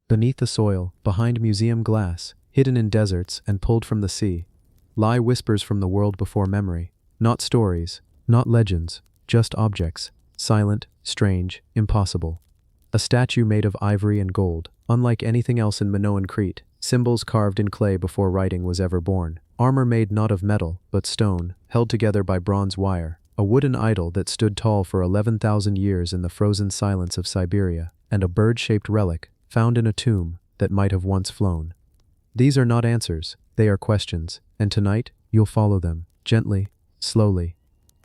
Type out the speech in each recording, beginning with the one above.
Beneath the soil, behind museum glass, hidden in deserts and pulled from the sea, lie whispers from the world before memory. Not stories, not legends, just objects, silent, strange, impossible. A statue made of ivory and gold, unlike anything else in Minoan Crete, symbols carved in clay before writing was ever born, armor made not of metal, but stone, held together by bronze wire, a wooden idol that stood tall for 11,000 years in the frozen silence of Siberia, and a bird-shaped relic, found in a tomb, that might have once flown. These are not answers, they are questions, and tonight, you'll follow them, gently, slowly,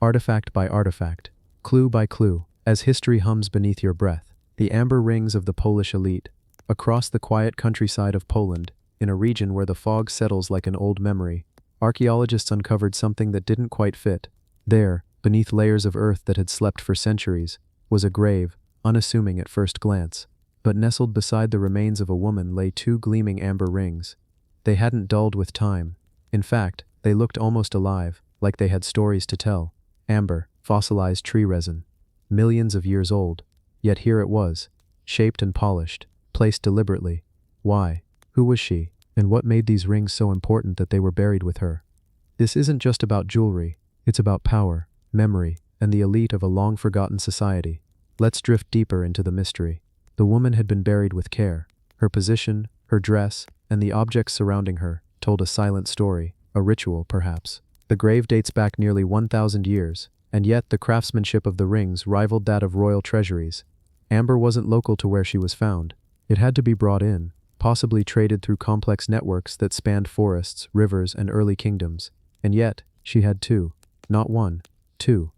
artifact by artifact, clue by clue, as history hums beneath your breath. The amber rings of the Polish elite, across the quiet countryside of Poland, in a region where the fog settles like an old memory, archaeologists uncovered something that didn't quite fit. There, beneath layers of earth that had slept for centuries, was a grave, unassuming at first glance. But nestled beside the remains of a woman lay two gleaming amber rings. They hadn't dulled with time. In fact, they looked almost alive, like they had stories to tell. Amber, fossilized tree resin, millions of years old. Yet here it was, shaped and polished, placed deliberately. Why? Who was she? And what made these rings so important that they were buried with her? This isn't just about jewelry, it's about power, memory, and the elite of a long-forgotten society. Let's drift deeper into the mystery. The woman had been buried with care. Her position, her dress, and the objects surrounding her told a silent story, a ritual perhaps. The grave dates back nearly 1,000 years, and yet the craftsmanship of the rings rivaled that of royal treasuries. Amber wasn't local to where she was found. It had to be brought in, possibly traded through complex networks that spanned forests, rivers, and early kingdoms. And yet, she had two. Not one, two.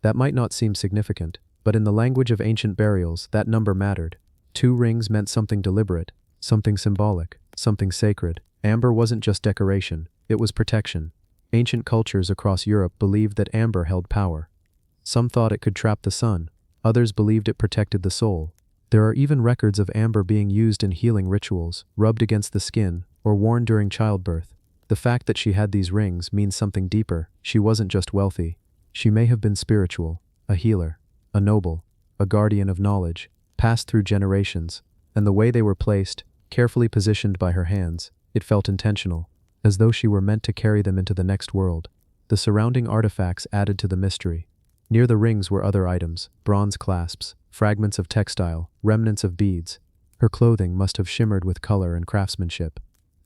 That might not seem significant, but in the language of ancient burials, that number mattered. 2 rings meant something deliberate, something symbolic, something sacred. Amber wasn't just decoration, it was protection. Ancient cultures across Europe believed that amber held power. Some thought it could trap the sun, others believed it protected the soul. There are even records of amber being used in healing rituals, rubbed against the skin, or worn during childbirth. The fact that she had these rings means something deeper. She wasn't just wealthy. She may have been spiritual, a healer, a noble, a guardian of knowledge, passed through generations, and the way they were placed, carefully positioned by her hands, it felt intentional, as though she were meant to carry them into the next world. The surrounding artifacts added to the mystery. Near the rings were other items, bronze clasps, fragments of textile, remnants of beads. Her clothing must have shimmered with color and craftsmanship.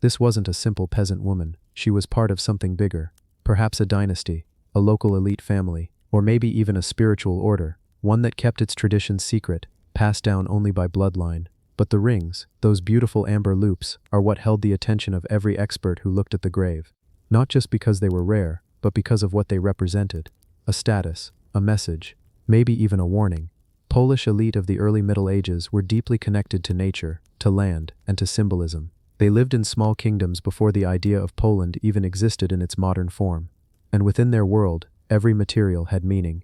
This wasn't a simple peasant woman, she was part of something bigger, perhaps a dynasty, a local elite family, or maybe even a spiritual order, one that kept its traditions secret, passed down only by bloodline. But the rings, those beautiful amber loops, are what held the attention of every expert who looked at the grave. Not just because they were rare, but because of what they represented. A status, a message, maybe even a warning. Polish elite of the early Middle Ages were deeply connected to nature, to land, and to symbolism. They lived in small kingdoms before the idea of Poland even existed in its modern form. And within their world, every material had meaning.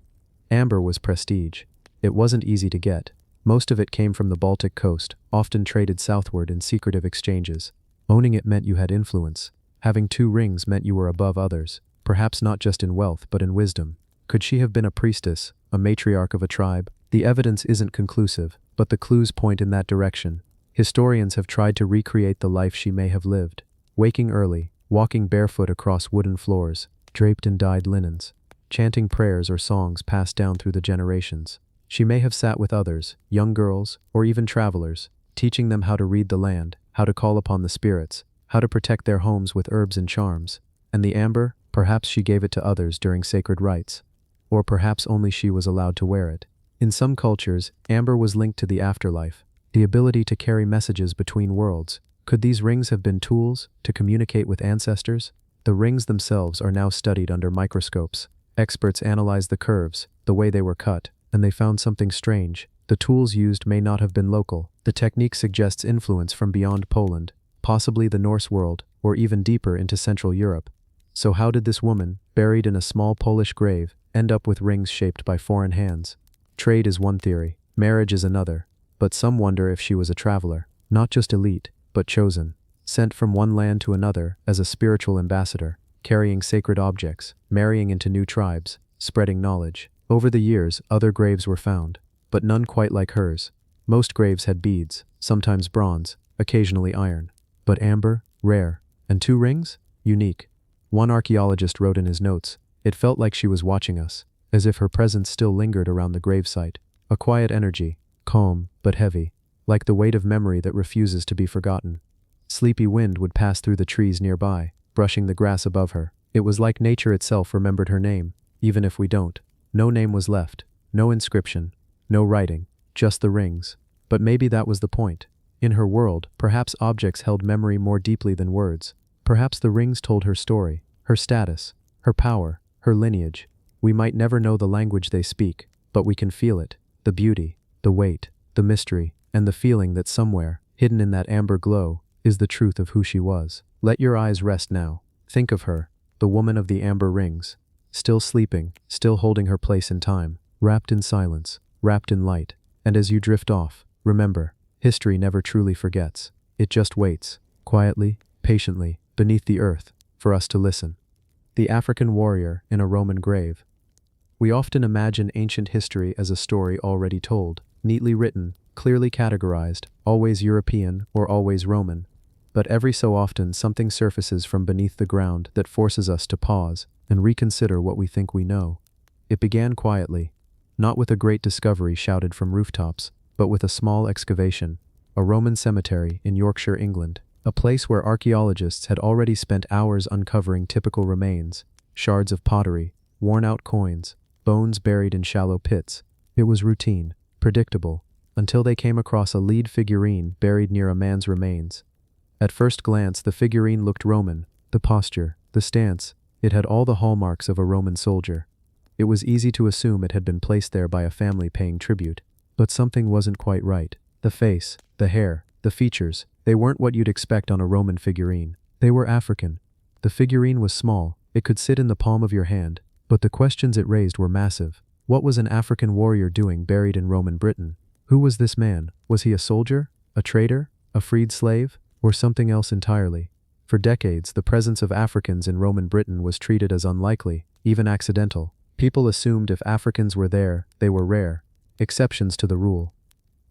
Amber was prestige. It wasn't easy to get. Most of it came from the Baltic coast, often traded southward in secretive exchanges. Owning it meant you had influence. Having 2 rings meant you were above others, perhaps not just in wealth but in wisdom. Could she have been a priestess, a matriarch of a tribe? The evidence isn't conclusive, but the clues point in that direction. Historians have tried to recreate the life she may have lived. Waking early, walking barefoot across wooden floors, draped in dyed linens, chanting prayers or songs passed down through the generations. She may have sat with others, young girls, or even travelers, teaching them how to read the land, how to call upon the spirits, how to protect their homes with herbs and charms. And the amber, perhaps she gave it to others during sacred rites. Or perhaps only she was allowed to wear it. In some cultures, amber was linked to the afterlife, the ability to carry messages between worlds. Could these rings have been tools to communicate with ancestors? The rings themselves are now studied under microscopes. Experts analyze the curves, the way they were cut, and they found something strange. The tools used may not have been local. The technique suggests influence from beyond Poland, possibly the Norse world, or even deeper into Central Europe. So how did this woman, buried in a small Polish grave, end up with rings shaped by foreign hands? Trade is one theory, marriage is another, but some wonder if she was a traveler, not just elite, but chosen, sent from one land to another as a spiritual ambassador, carrying sacred objects, marrying into new tribes, spreading knowledge. Over the years, other graves were found, but none quite like hers. Most graves had beads, sometimes bronze, occasionally iron. But amber, rare. And 2 rings? Unique. One archaeologist wrote in his notes, "It felt like she was watching us, as if her presence still lingered around the gravesite. A quiet energy, calm, but heavy, like the weight of memory that refuses to be forgotten." Sleepy wind would pass through the trees nearby, brushing the grass above her. It was like nature itself remembered her name, even if we don't. No name was left, no inscription, no writing, just the rings. But maybe that was the point. In her world, perhaps objects held memory more deeply than words. Perhaps the rings told her story, her status, her power, her lineage. We might never know the language they speak, but we can feel it, the beauty, the weight, the mystery, and the feeling that somewhere, hidden in that amber glow, is the truth of who she was. Let your eyes rest now. Think of her, the woman of the amber rings, still sleeping, still holding her place in time, wrapped in silence, wrapped in light. And as you drift off, remember, history never truly forgets. It just waits, quietly, patiently, beneath the earth, for us to listen. The African warrior in a Roman grave. We often imagine ancient history as a story already told, neatly written, clearly categorized, always European or always Roman. But every so often something surfaces from beneath the ground that forces us to pause and reconsider what we think we know. It began quietly, not with a great discovery shouted from rooftops, but with a small excavation, a Roman cemetery in Yorkshire, England, a place where archaeologists had already spent hours uncovering typical remains, shards of pottery, worn-out coins, bones buried in shallow pits. It was routine, predictable, until they came across a lead figurine buried near a man's remains. At first glance, the figurine looked Roman, the posture, the stance. It had all the hallmarks of a Roman soldier. It was easy to assume it had been placed there by a family paying tribute. But something wasn't quite right. The face, the hair, the features, they weren't what you'd expect on a Roman figurine. They were African. The figurine was small, it could sit in the palm of your hand, but the questions it raised were massive. What was an African warrior doing buried in Roman Britain? Who was this man? Was he a soldier? A trader? A freed slave? Or something else entirely? For decades, the presence of Africans in Roman Britain was treated as unlikely, even accidental. People assumed if Africans were there, they were rare, exceptions to the rule.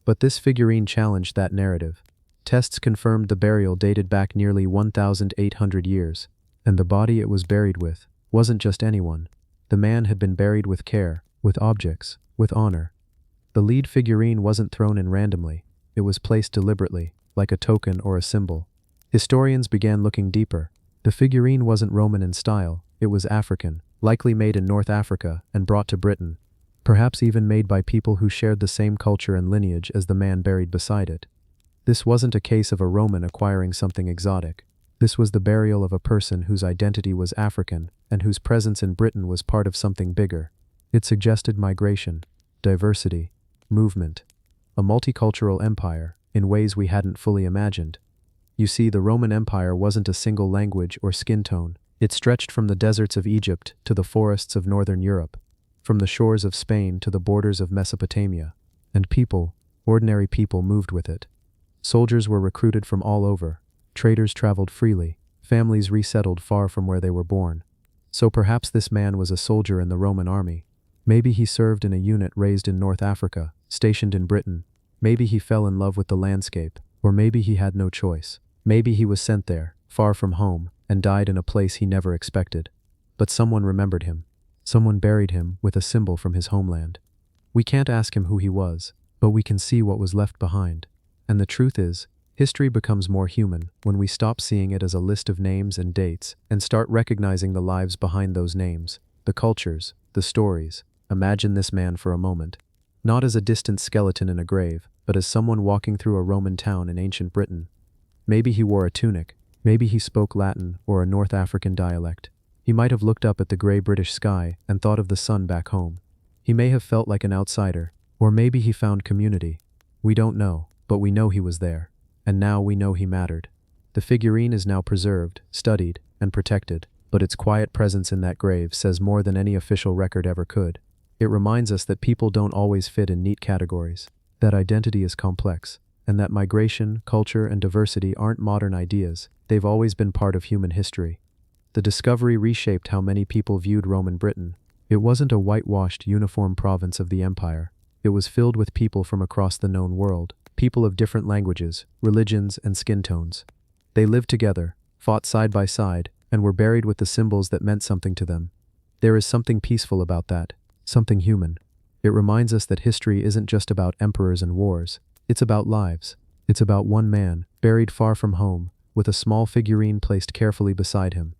But this figurine challenged that narrative. Tests confirmed the burial dated back nearly 1,800 years, and the body it was buried with wasn't just anyone. The man had been buried with care, with objects, with honor. The lead figurine wasn't thrown in randomly, it was placed deliberately, like a token or a symbol. Historians began looking deeper. The figurine wasn't Roman in style, it was African, likely made in North Africa and brought to Britain, perhaps even made by people who shared the same culture and lineage as the man buried beside it. This wasn't a case of a Roman acquiring something exotic. This was the burial of a person whose identity was African and whose presence in Britain was part of something bigger. It suggested migration, diversity, movement, a multicultural empire in ways we hadn't fully imagined. You see, the Roman Empire wasn't a single language or skin tone. It stretched from the deserts of Egypt to the forests of northern Europe, from the shores of Spain to the borders of Mesopotamia, and people, ordinary people, moved with it. Soldiers were recruited from all over, traders traveled freely, families resettled far from where they were born. So perhaps this man was a soldier in the Roman army. Maybe he served in a unit raised in North Africa, stationed in Britain. Maybe he fell in love with the landscape, or maybe he had no choice. Maybe he was sent there, far from home, and died in a place he never expected. But someone remembered him. Someone buried him with a symbol from his homeland. We can't ask him who he was, but we can see what was left behind. And the truth is, history becomes more human when we stop seeing it as a list of names and dates and start recognizing the lives behind those names, the cultures, the stories. Imagine this man for a moment. Not as a distant skeleton in a grave, but as someone walking through a Roman town in ancient Britain. Maybe he wore a tunic. Maybe he spoke Latin or a North African dialect. He might have looked up at the gray British sky and thought of the sun back home. He may have felt like an outsider, or maybe he found community. We don't know, but we know he was there. And now we know he mattered. The figurine is now preserved, studied, and protected, but its quiet presence in that grave says more than any official record ever could. It reminds us that people don't always fit in neat categories, that identity is complex, and that migration, culture, and diversity aren't modern ideas. They've always been part of human history. The discovery reshaped how many people viewed Roman Britain. It wasn't a whitewashed, uniform province of the empire. It was filled with people from across the known world, people of different languages, religions, and skin tones. They lived together, fought side by side, and were buried with the symbols that meant something to them. There is something peaceful about that, something human. It reminds us that history isn't just about emperors and wars. It's about lives. It's about one man, buried far from home, with a small figurine placed carefully beside him.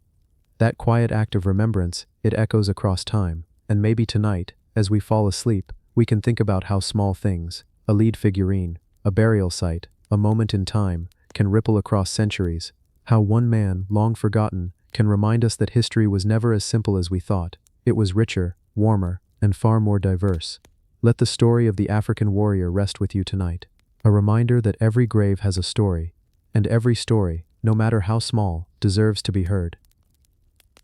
That quiet act of remembrance, it echoes across time, and maybe tonight, as we fall asleep, we can think about how small things, a lead figurine, a burial site, a moment in time, can ripple across centuries, how one man, long forgotten, can remind us that history was never as simple as we thought. It was richer, warmer, and far more diverse. Let the story of the African warrior rest with you tonight. A reminder that every grave has a story, and every story, no matter how small, deserves to be heard.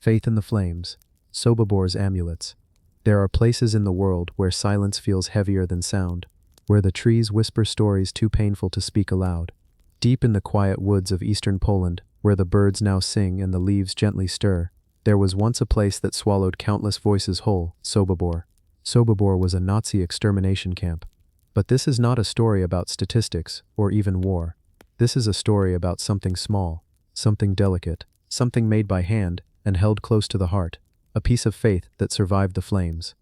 Faith in the flames. Sobobor's amulets. There are places in the world where silence feels heavier than sound, where the trees whisper stories too painful to speak aloud. Deep in the quiet woods of eastern Poland, where the birds now sing and the leaves gently stir, there was once a place that swallowed countless voices whole, Sobibor. Sobibor was a Nazi extermination camp. But this is not a story about statistics or even war. This is a story about something small, something delicate, something made by hand and held close to the heart, a piece of faith that survived the flames.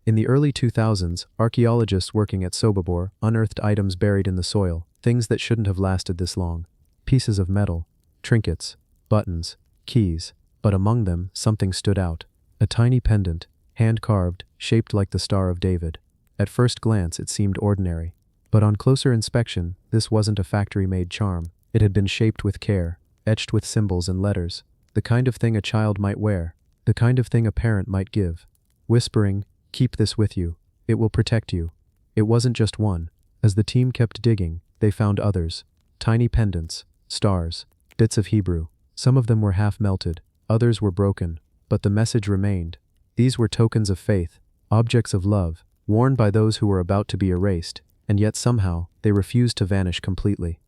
In the early 2000s, archaeologists working at Sobibor unearthed items buried in the soil, things that shouldn't have lasted this long. Pieces of metal, trinkets, buttons, keys, but among them something stood out. A tiny pendant, hand-carved, shaped like the Star of David. At first glance it seemed ordinary, but on closer inspection, this wasn't a factory-made charm. It had been shaped with care, etched with symbols and letters, the kind of thing a child might wear, the kind of thing a parent might give, whispering, "Keep this with you. It will protect you." It wasn't just one. As the team kept digging, they found others. Tiny pendants, stars, bits of Hebrew. Some of them were half-melted, others were broken, but the message remained. These were tokens of faith, objects of love, worn by those who were about to be erased, and yet somehow, they refused to vanish completely.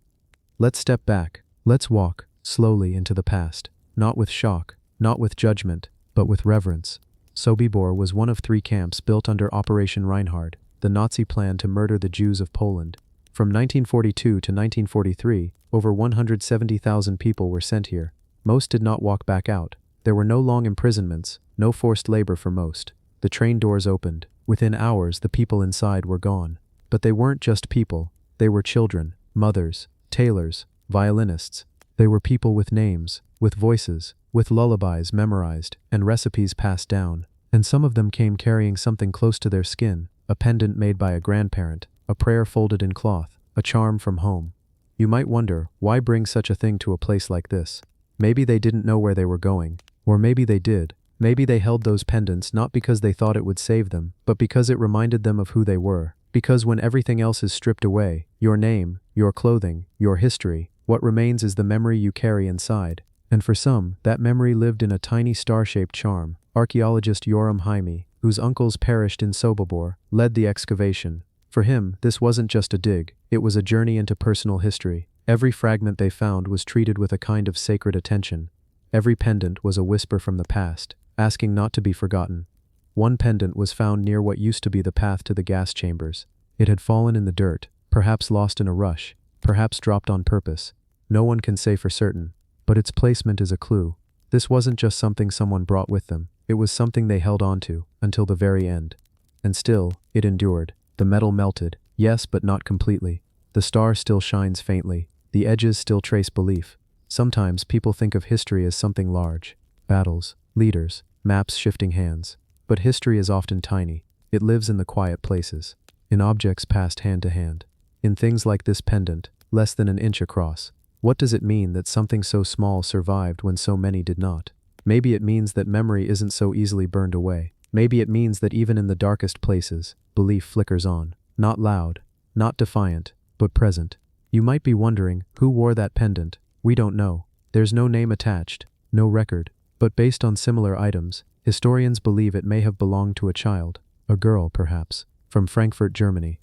Let's step back. Let's walk, slowly, into the past. Not with shock, not with judgment, but with reverence. Sobibor was one of 3 camps built under Operation Reinhard, the Nazi plan to murder the Jews of Poland. From 1942 to 1943, over 170,000 people were sent here. Most did not walk back out. There were no long imprisonments, no forced labor for most. The train doors opened. Within hours, the people inside were gone. But they weren't just people. They were children, mothers, tailors, violinists. They were people with names, with voices, with lullabies memorized, and recipes passed down. And some of them came carrying something close to their skin, a pendant made by a grandparent, a prayer folded in cloth, a charm from home. You might wonder, why bring such a thing to a place like this? Maybe they didn't know where they were going. Or maybe they did. Maybe they held those pendants not because they thought it would save them, but because it reminded them of who they were. Because when everything else is stripped away, your name, your clothing, your history, what remains is the memory you carry inside. And for some, that memory lived in a tiny star-shaped charm. Archaeologist Yoram Jaime, whose uncles perished in Sobibor, led the excavation. For him, this wasn't just a dig, it was a journey into personal history. Every fragment they found was treated with a kind of sacred attention. Every pendant was a whisper from the past, asking not to be forgotten. One pendant was found near what used to be the path to the gas chambers. It had fallen in the dirt, perhaps lost in a rush, perhaps dropped on purpose. No one can say for certain, but its placement is a clue. This wasn't just something someone brought with them, it was something they held onto, until the very end. And still, it endured. The metal melted, yes, but not completely. The star still shines faintly, the edges still trace belief. Sometimes people think of history as something large. Battles, leaders, maps shifting hands. But history is often tiny. It lives in the quiet places. In objects passed hand to hand. In things like this pendant, less than an inch across. What does it mean that something so small survived when so many did not? Maybe it means that memory isn't so easily burned away. Maybe it means that even in the darkest places, belief flickers on. Not loud, not defiant, but present. You might be wondering, who wore that pendant? We don't know. There's no name attached, no record. But based on similar items, historians believe it may have belonged to a child, a girl perhaps, from Frankfurt, Germany.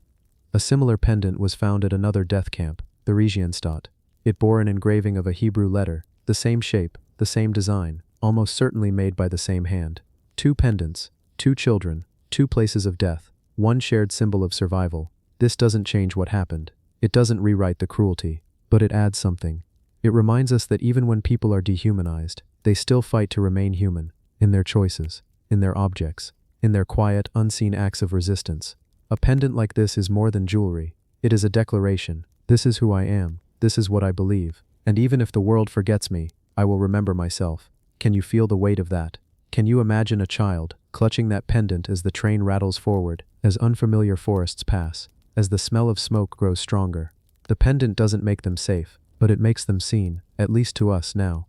A similar pendant was found at another death camp, the Regienstadt. It bore an engraving of a Hebrew letter, the same shape, the same design, almost certainly made by the same hand. 2 pendants, 2 children, 2 places of death, one shared symbol of survival. This doesn't change what happened. It doesn't rewrite the cruelty, but it adds something. It reminds us that even when people are dehumanized, they still fight to remain human, in their choices, in their objects, in their quiet, unseen acts of resistance. A pendant like this is more than jewelry. It is a declaration. This is who I am. This is what I believe. And even if the world forgets me, I will remember myself. Can you feel the weight of that? Can you imagine a child clutching that pendant as the train rattles forward, as unfamiliar forests pass, as the smell of smoke grows stronger? The pendant doesn't make them safe, but it makes them seen, at least to us now.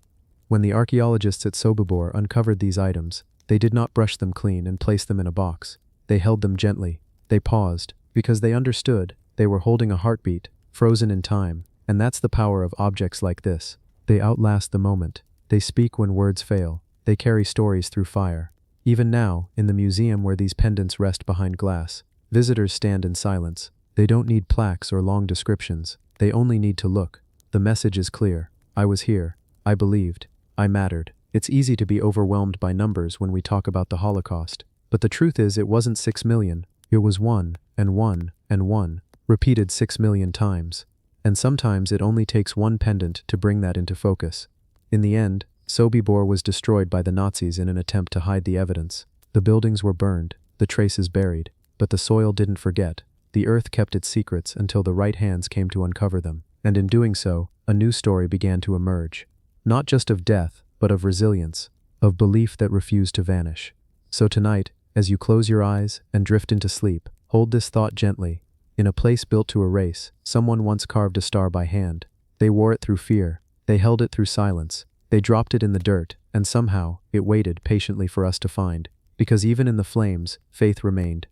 When the archaeologists at Sobibor uncovered these items, they did not brush them clean and place them in a box. They held them gently. They paused, because they understood they were holding a heartbeat, frozen in time, and that's the power of objects like this. They outlast the moment. They speak when words fail. They carry stories through fire. Even now, in the museum where these pendants rest behind glass, visitors stand in silence. They don't need plaques or long descriptions. They only need to look. The message is clear. I was here. I believed. I mattered. It's easy to be overwhelmed by numbers when we talk about the Holocaust. But the truth is it wasn't 6 million. It was 1, and 1, and 1, repeated 6 million times. And sometimes it only takes one pendant to bring that into focus. In the end, Sobibor was destroyed by the Nazis in an attempt to hide the evidence. The buildings were burned, the traces buried, but the soil didn't forget. The earth kept its secrets until the right hands came to uncover them. And in doing so, a new story began to emerge. Not just of death, but of resilience, of belief that refused to vanish. So tonight, as you close your eyes and drift into sleep, hold this thought gently. In a place built to erase, someone once carved a star by hand. They wore it through fear. They held it through silence. They dropped it in the dirt, and somehow, it waited patiently for us to find. Because even in the flames, faith remained.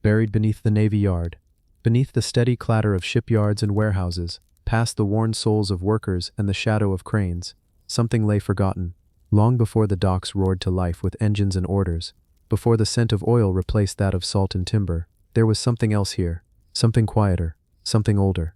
Buried beneath the Navy Yard, beneath the steady clatter of shipyards and warehouses, past the worn souls of workers and the shadow of cranes, something lay forgotten. Long before the docks roared to life with engines and orders, before the scent of oil replaced that of salt and timber, there was something else here, something quieter, something older.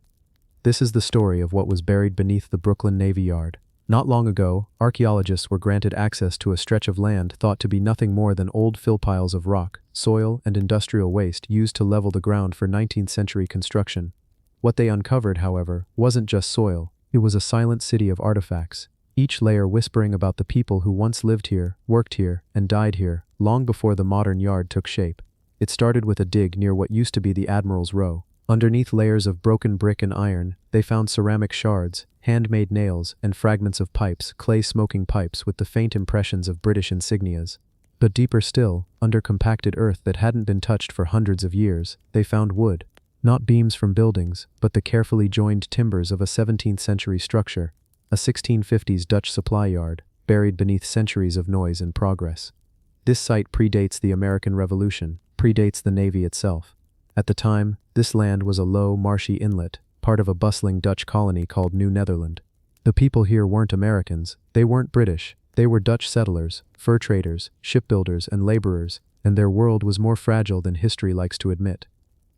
This is the story of what was buried beneath the Brooklyn Navy Yard. Not long ago, archaeologists were granted access to a stretch of land thought to be nothing more than old fill piles of rock, soil, and industrial waste used to level the ground for 19th century construction. What they uncovered, however, wasn't just soil. It was a silent city of artifacts, each layer whispering about the people who once lived here, worked here, and died here, long before the modern yard took shape. It started with a dig near what used to be the Admiral's Row. Underneath layers of broken brick and iron, they found ceramic shards, handmade nails, and fragments of pipes, clay smoking pipes with the faint impressions of British insignias. But deeper still, under compacted earth that hadn't been touched for hundreds of years, they found wood. Not beams from buildings, but the carefully joined timbers of a 17th century structure, a 1650s Dutch supply yard, buried beneath centuries of noise and progress. This site predates the American Revolution, predates the Navy itself. At the time, this land was a low, marshy inlet, part of a bustling Dutch colony called New Netherland. The people here weren't Americans, they weren't British, they were Dutch settlers, fur traders, shipbuilders, and laborers, and their world was more fragile than history likes to admit.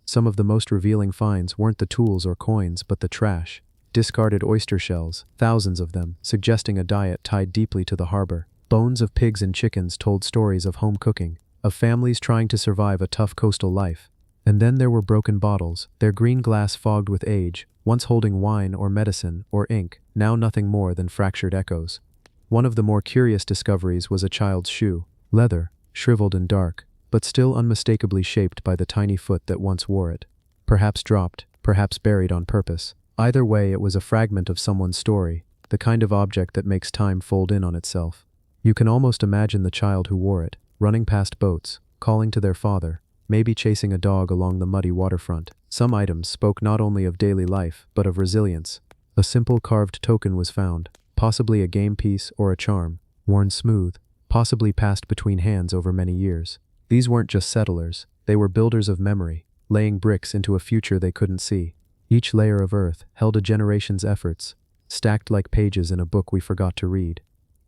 Some of the most revealing finds weren't the tools or coins, but the trash. Discarded oyster shells, thousands of them, suggesting a diet tied deeply to the harbor. Bones of pigs and chickens told stories of home cooking, of families trying to survive a tough coastal life. And then there were broken bottles, their green glass fogged with age, once holding wine or medicine or ink, now nothing more than fractured echoes. One of the more curious discoveries was a child's shoe, leather, shriveled and dark, but still unmistakably shaped by the tiny foot that once wore it. Perhaps dropped, perhaps buried on purpose. Either way, it was a fragment of someone's story, the kind of object that makes time fold in on itself. You can almost imagine the child who wore it, running past boats, calling to their father, maybe chasing a dog along the muddy waterfront. Some items spoke not only of daily life, but of resilience. A simple carved token was found, possibly a game piece or a charm, worn smooth, possibly passed between hands over many years. These weren't just settlers, they were builders of memory, laying bricks into a future they couldn't see. Each layer of earth held a generation's efforts, stacked like pages in a book we forgot to read.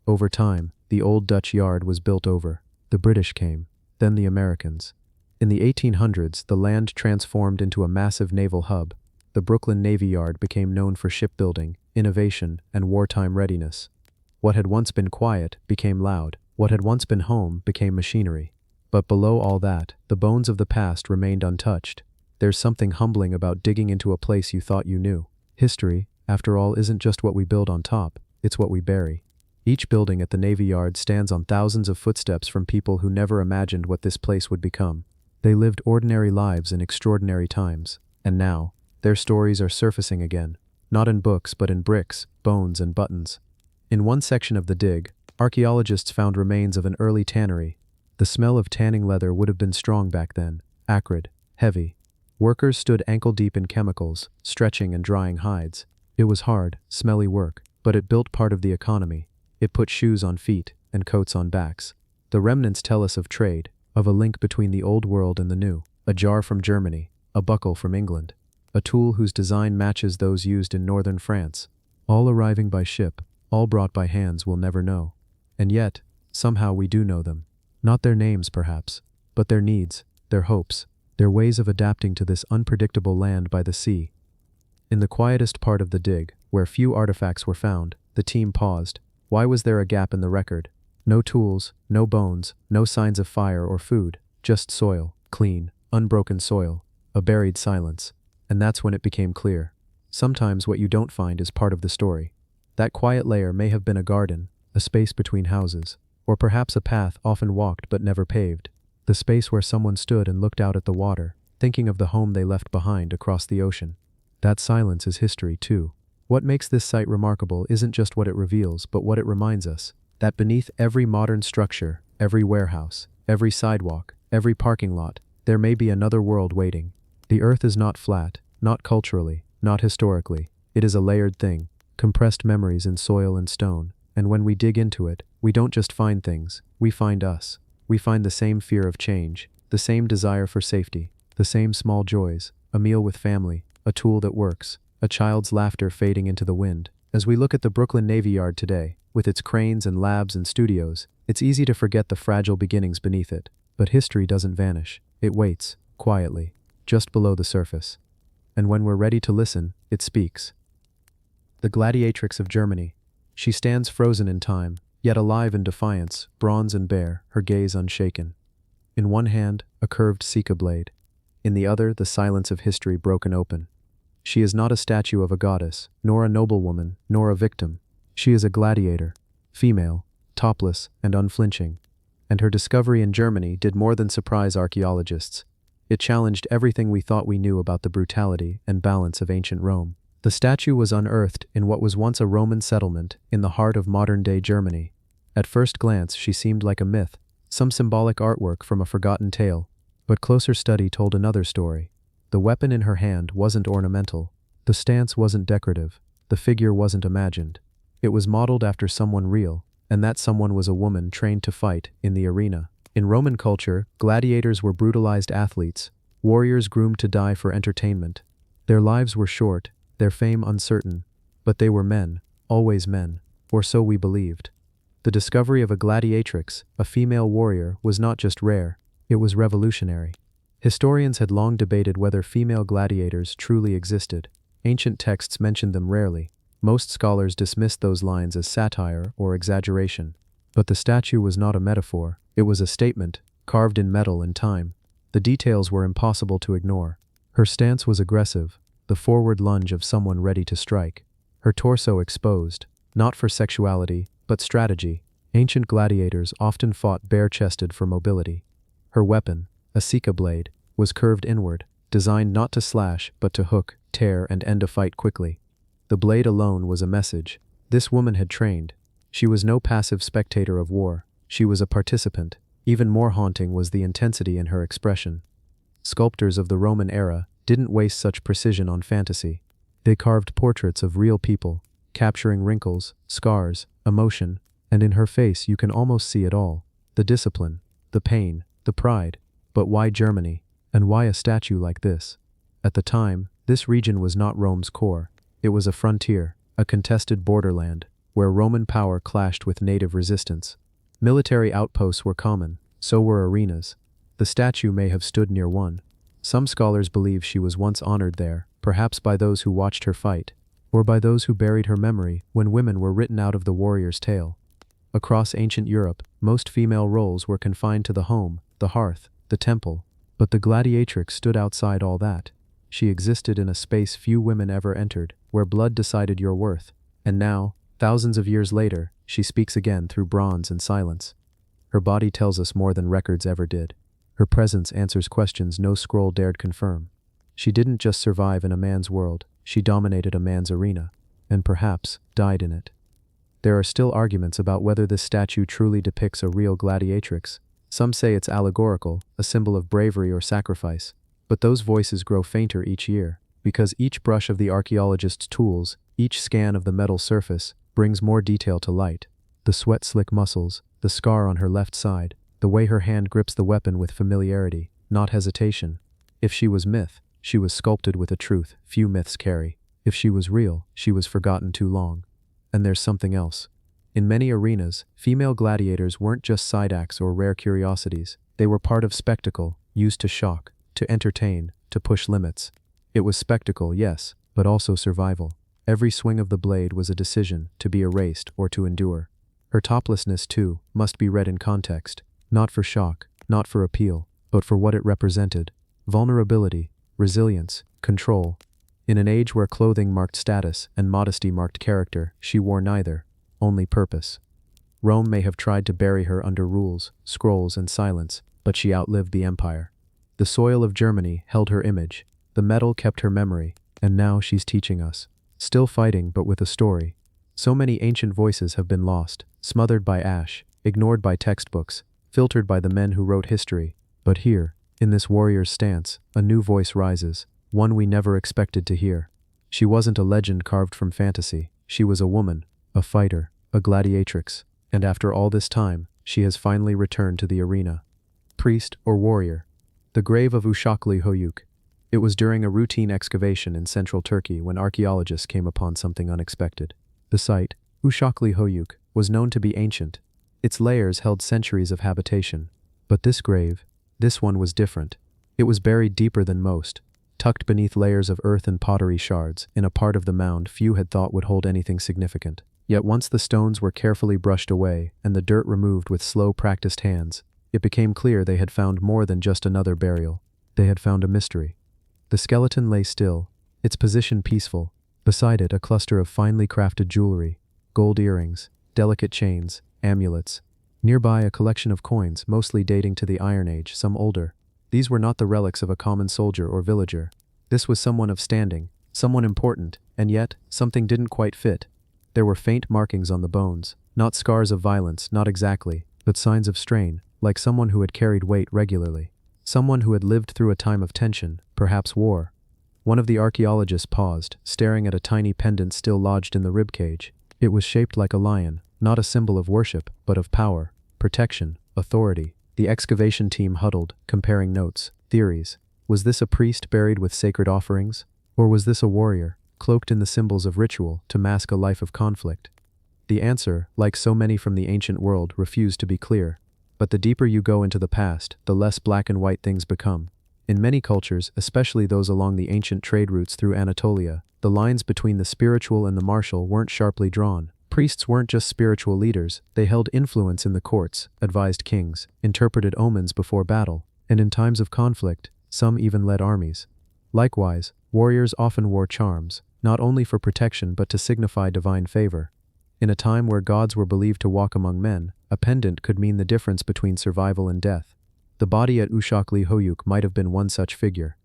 Over time, the old Dutch yard was built over. The British came, then the Americans. In the 1800s, the land transformed into a massive naval hub. The Brooklyn Navy Yard became known for shipbuilding, innovation, and wartime readiness. What had once been quiet became loud. What had once been home became machinery. But below all that, the bones of the past remained untouched. There's something humbling about digging into a place you thought you knew. History, after all, isn't just what we build on top, it's what we bury. Each building at the Navy Yard stands on thousands of footsteps from people who never imagined what this place would become. They lived ordinary lives in extraordinary times, and now, their stories are surfacing again, not in books but in bricks, bones, and buttons. In one section of the dig, archaeologists found remains of an early tannery. The smell of tanning leather would have been strong back then, acrid, heavy. Workers stood ankle-deep in chemicals, stretching and drying hides. It was hard, smelly work, but it built part of the economy. It put shoes on feet and coats on backs. The remnants tell us of trade, of a link between the old world and the new. A jar from Germany, a buckle from England, a tool whose design matches those used in northern France. All arriving by ship, all brought by hands we'll never know. And yet, somehow we do know them. Not their names, perhaps, but their needs, their hopes, their ways of adapting to this unpredictable land by the sea. In the quietest part of the dig, where few artifacts were found, the team paused. Why was there a gap in the record? No tools, no bones, no signs of fire or food, just soil, clean, unbroken soil, a buried silence. And that's when it became clear. Sometimes what you don't find is part of the story. That quiet layer may have been a garden, a space between houses, or perhaps a path often walked but never paved. The space where someone stood and looked out at the water, thinking of the home they left behind across the ocean. That silence is history, too. What makes this site remarkable isn't just what it reveals, but what it reminds us, that beneath every modern structure, every warehouse, every sidewalk, every parking lot, there may be another world waiting. The earth is not flat, not culturally, not historically. It is a layered thing, compressed memories in soil and stone, and when we dig into it, we don't just find things, we find us. We find the same fear of change, the same desire for safety, the same small joys, a meal with family, a tool that works, a child's laughter fading into the wind. As we look at the Brooklyn Navy Yard today, with its cranes and labs and studios, it's easy to forget the fragile beginnings beneath it. But history doesn't vanish. It waits, quietly, just below the surface. And when we're ready to listen, it speaks. The gladiatrix of Germany. She stands frozen in time, yet alive in defiance, bronze and bare, her gaze unshaken. In one hand, a curved Sika blade. In the other, the silence of history broken open. She is not a statue of a goddess, nor a noblewoman, nor a victim. She is a gladiator, female, topless, and unflinching. And her discovery in Germany did more than surprise archaeologists. It challenged everything we thought we knew about the brutality and balance of ancient Rome. The statue was unearthed in what was once a Roman settlement in the heart of modern-day Germany. At first glance, she seemed like a myth, some symbolic artwork from a forgotten tale. But closer study told another story. The weapon in her hand wasn't ornamental. The stance wasn't decorative. The figure wasn't imagined. It was modeled after someone real, and that someone was a woman trained to fight in the arena. In Roman culture, gladiators were brutalized athletes, warriors groomed to die for entertainment. Their lives were short, their fame uncertain, but they were men, always men, or so we believed. The discovery of a gladiatrix, a female warrior, was not just rare, it was revolutionary. Historians had long debated whether female gladiators truly existed. Ancient texts mentioned them rarely. Most scholars dismissed those lines as satire or exaggeration. But the statue was not a metaphor, it was a statement, carved in metal and time. The details were impossible to ignore. Her stance was aggressive, the forward lunge of someone ready to strike. Her torso exposed, not for sexuality, but strategy. Ancient gladiators often fought bare-chested for mobility. Her weapon, a Sika blade, was curved inward, designed not to slash but to hook, tear, and end a fight quickly. The blade alone was a message. This woman had trained. She was no passive spectator of war. She was a participant. Even more haunting was the intensity in her expression. Sculptors of the Roman era didn't waste such precision on fantasy. They carved portraits of real people, capturing wrinkles, scars, emotion, and in her face you can almost see it all. The discipline, the pain, the pride. But why Germany? And why a statue like this? At the time, this region was not Rome's core. It was a frontier, a contested borderland, where Roman power clashed with native resistance. Military outposts were common, so were arenas. The statue may have stood near one. Some scholars believe she was once honored there, perhaps by those who watched her fight, or by those who buried her memory when women were written out of the warrior's tale. Across ancient Europe, most female roles were confined to the home, the hearth, the temple. But the gladiatrix stood outside all that. She existed in a space few women ever entered, where blood decided your worth. And now, thousands of years later, she speaks again through bronze and silence. Her body tells us more than records ever did. Her presence answers questions no scroll dared confirm. She didn't just survive in a man's world, she dominated a man's arena, and perhaps died in it. There are still arguments about whether this statue truly depicts a real gladiatrix. Some say it's allegorical, a symbol of bravery or sacrifice. But those voices grow fainter each year, because each brush of the archaeologist's tools, each scan of the metal surface, brings more detail to light. The sweat-slick muscles, the scar on her left side, the way her hand grips the weapon with familiarity, not hesitation. If she was myth, she was sculpted with a truth few myths carry. If she was real, she was forgotten too long. And there's something else. In many arenas, female gladiators weren't just side acts or rare curiosities. They were part of spectacle, used to shock, to entertain, to push limits. It was spectacle, yes, but also survival. Every swing of the blade was a decision, to be erased or to endure. Her toplessness, too, must be read in context, not for shock, not for appeal, but for what it represented: vulnerability, resilience, control. In an age where clothing marked status and modesty marked character, she wore neither, only purpose. Rome may have tried to bury her under rules, scrolls, and silence, but she outlived the empire. The soil of Germany held her image, the metal kept her memory, and now she's teaching us. Still fighting, but with a story. So many ancient voices have been lost, smothered by ash, ignored by textbooks, filtered by the men who wrote history. But here, in this warrior's stance, a new voice rises, one we never expected to hear. She wasn't a legend carved from fantasy. She was a woman, a fighter, a gladiatrix, and after all this time, she has finally returned to the arena. Priest or warrior? The grave of Uşaklı Hoyuk. It was during a routine excavation in central Turkey when archaeologists came upon something unexpected. The site, Uşaklı Hoyuk, was known to be ancient. Its layers held centuries of habitation. But this grave, this one was different. It was buried deeper than most, tucked beneath layers of earth and pottery shards, in a part of the mound few had thought would hold anything significant. Yet once the stones were carefully brushed away and the dirt removed with slow, practiced hands, it became clear they had found more than just another burial. They had found a mystery. The skeleton lay still, its position peaceful. Beside it, a cluster of finely crafted jewelry, gold earrings, delicate chains, amulets. Nearby, a collection of coins, mostly dating to the Iron Age, some older. These were not the relics of a common soldier or villager. This was someone of standing, someone important, and yet, something didn't quite fit. There were faint markings on the bones, not scars of violence, not exactly, but signs of strain, like someone who had carried weight regularly. Someone who had lived through a time of tension, perhaps war. One of the archaeologists paused, staring at a tiny pendant still lodged in the ribcage. It was shaped like a lion, not a symbol of worship, but of power, protection, authority. The excavation team huddled, comparing notes, theories. Was this a priest buried with sacred offerings? Or was this a warrior, cloaked in the symbols of ritual to mask a life of conflict? The answer, like so many from the ancient world, refused to be clear. But the deeper you go into the past, the less black and white things become. In many cultures, especially those along the ancient trade routes through Anatolia, the lines between the spiritual and the martial weren't sharply drawn. Priests weren't just spiritual leaders, they held influence in the courts, advised kings, interpreted omens before battle, and in times of conflict, some even led armies. Likewise, warriors often wore charms, not only for protection but to signify divine favor. In a time where gods were believed to walk among men, a pendant could mean the difference between survival and death. The body at Uşaklı Hoyuk might have been one such figure.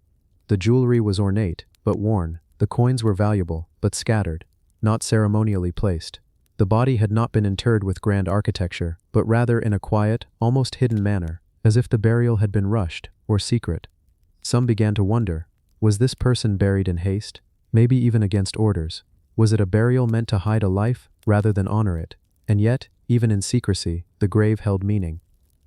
The jewelry was ornate, but worn. The coins were valuable, but scattered, not ceremonially placed. The body had not been interred with grand architecture, but rather in a quiet, almost hidden manner, as if the burial had been rushed, or secret. Some began to wonder, was this person buried in haste? Maybe even against orders? Was it a burial meant to hide a life, rather than honor it? And yet, even in secrecy, the grave held meaning.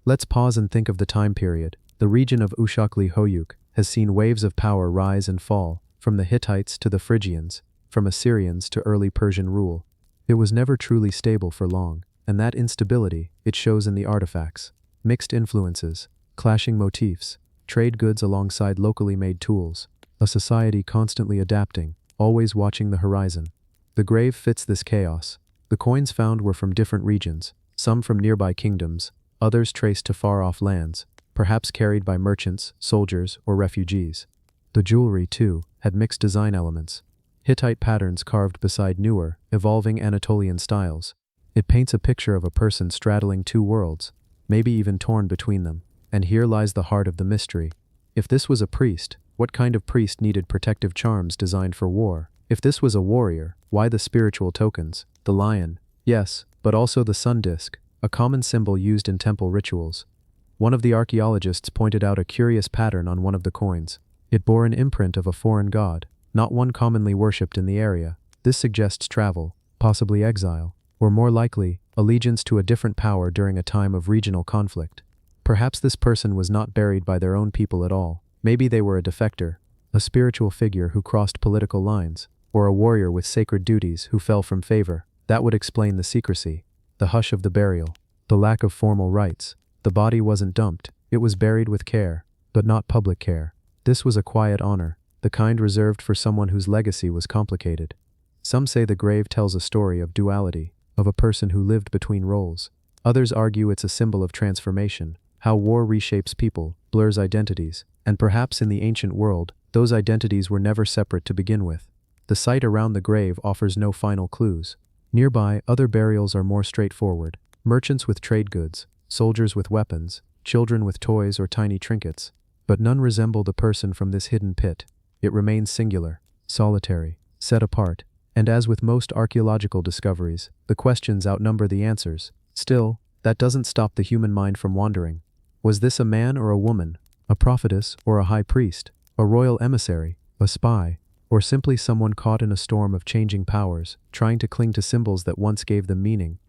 Let's pause and think of the time period. The region of Uşaklı Hoyuk has seen waves of power rise and fall, from the Hittites to the Phrygians, from Assyrians to early Persian rule. It was never truly stable for long, and that instability, it shows in the artifacts. Mixed influences, clashing motifs, trade goods alongside locally made tools, a society constantly adapting, always watching the horizon. The grave fits this chaos. The coins found were from different regions, some from nearby kingdoms, others traced to far-off lands, perhaps carried by merchants, soldiers, or refugees. The jewelry, too, had mixed design elements. Hittite patterns carved beside newer, evolving Anatolian styles. It paints a picture of a person straddling two worlds, maybe even torn between them. And here lies the heart of the mystery. If this was a priest, what kind of priest needed protective charms designed for war? If this was a warrior, why the spiritual tokens? The lion, yes, but also the sun disk, a common symbol used in temple rituals. One of the archaeologists pointed out a curious pattern on one of the coins. It bore an imprint of a foreign god, not one commonly worshipped in the area. This suggests travel, possibly exile, or more likely, allegiance to a different power during a time of regional conflict. Perhaps this person was not buried by their own people at all. Maybe they were a defector, a spiritual figure who crossed political lines, or a warrior with sacred duties who fell from favor. That would explain the secrecy, the hush of the burial, the lack of formal rites. The body wasn't dumped, it was buried with care, but not public care. This was a quiet honor, the kind reserved for someone whose legacy was complicated. Some say the grave tells a story of duality, of a person who lived between roles. Others argue it's a symbol of transformation, how war reshapes people, blurs identities, and perhaps in the ancient world, those identities were never separate to begin with. The site around the grave offers no final clues. Nearby, other burials are more straightforward. Merchants with trade goods, soldiers with weapons, children with toys or tiny trinkets. But none resemble the person from this hidden pit. It remains singular, solitary, set apart, and as with most archaeological discoveries, the questions outnumber the answers. Still, that doesn't stop the human mind from wandering. Was this a man or a woman, a prophetess or a high priest, a royal emissary, a spy, or simply someone caught in a storm of changing powers, trying to cling to symbols that once gave them meaning?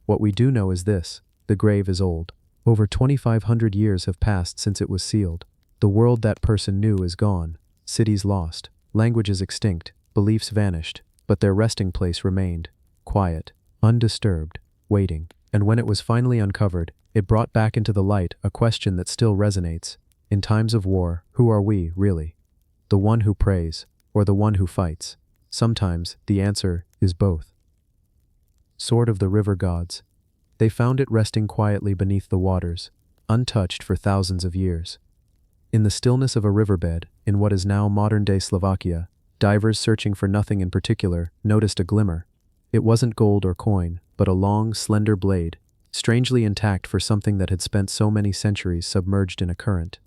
What we do know is this: the grave is old. Over 2,500 years have passed since it was sealed. The world that person knew is gone, cities lost, languages extinct, beliefs vanished, but their resting place remained, quiet, undisturbed, waiting. And when it was finally uncovered, it brought back into the light a question that still resonates. In times of war, who are we, really? The one who prays, or the one who fights? Sometimes, the answer is both. Sword of the River Gods. They found it resting quietly beneath the waters, untouched for thousands of years. In the stillness of a riverbed, in what is now modern-day Slovakia, divers searching for nothing in particular noticed a glimmer. It wasn't gold or coin, but a long, slender blade, strangely intact for something that had spent so many centuries submerged in a current.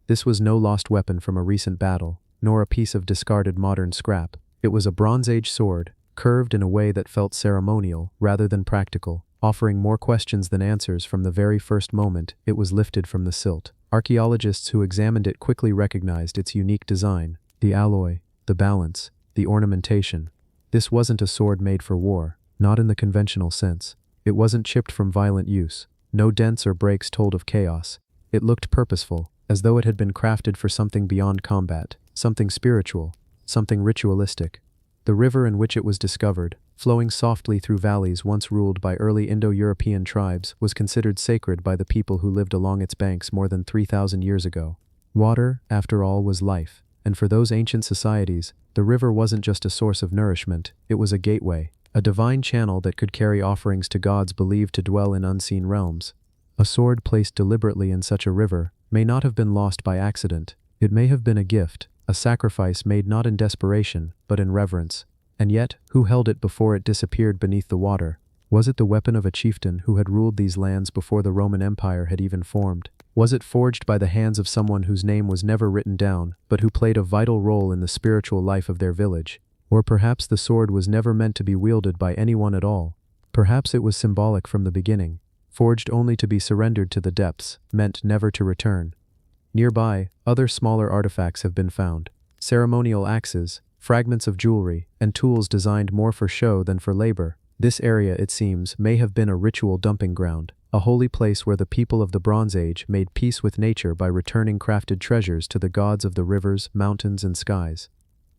This was no lost weapon from a recent battle, nor a piece of discarded modern scrap. It was a Bronze Age sword, curved in a way that felt ceremonial rather than practical, offering more questions than answers from the very first moment it was lifted from the silt. Archaeologists who examined it quickly recognized its unique design, the alloy, the balance, the ornamentation. This wasn't a sword made for war, not in the conventional sense. It wasn't chipped from violent use. No dents or breaks told of chaos. It looked purposeful, as though it had been crafted for something beyond combat, something spiritual, something ritualistic. The river in which it was discovered, flowing softly through valleys once ruled by early Indo-European tribes, was considered sacred by the people who lived along its banks more than 3,000 years ago. Water, after all, was life, and for those ancient societies, the river wasn't just a source of nourishment, it was a gateway, a divine channel that could carry offerings to gods believed to dwell in unseen realms. A sword placed deliberately in such a river may not have been lost by accident. It may have been a gift, a sacrifice made not in desperation, but in reverence. And yet, who held it before it disappeared beneath the water? Was it the weapon of a chieftain who had ruled these lands before the Roman Empire had even formed? Was it forged by the hands of someone whose name was never written down, but who played a vital role in the spiritual life of their village? Or perhaps the sword was never meant to be wielded by anyone at all. Perhaps it was symbolic from the beginning, forged only to be surrendered to the depths, meant never to return. Nearby, other smaller artifacts have been found. Ceremonial axes, fragments of jewelry, and tools designed more for show than for labor. This area, it seems, may have been a ritual dumping ground, a holy place where the people of the Bronze Age made peace with nature by returning crafted treasures to the gods of the rivers, mountains, and skies.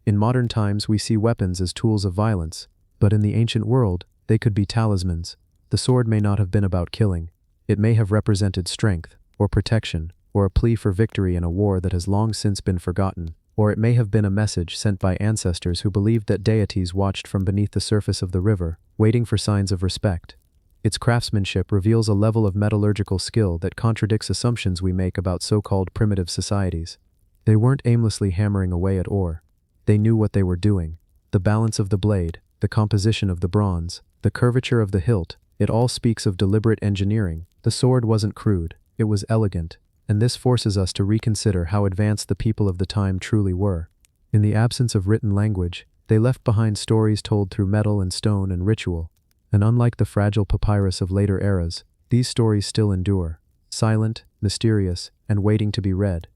In modern times, we see weapons as tools of violence, but in the ancient world, they could be talismans. The sword may not have been about killing. It may have represented strength, or protection, or a plea for victory in a war that has long since been forgotten. Or it may have been a message sent by ancestors who believed that deities watched from beneath the surface of the river, waiting for signs of respect. Its craftsmanship reveals a level of metallurgical skill that contradicts assumptions we make about so-called primitive societies. They weren't aimlessly hammering away at ore. They knew what they were doing. The balance of the blade, the composition of the bronze, the curvature of the hilt, it all speaks of deliberate engineering. The sword wasn't crude, it was elegant, and this forces us to reconsider how advanced the people of the time truly were. In the absence of written language, they left behind stories told through metal and stone and ritual. And unlike the fragile papyrus of later eras, these stories still endure, silent, mysterious, and waiting to be read.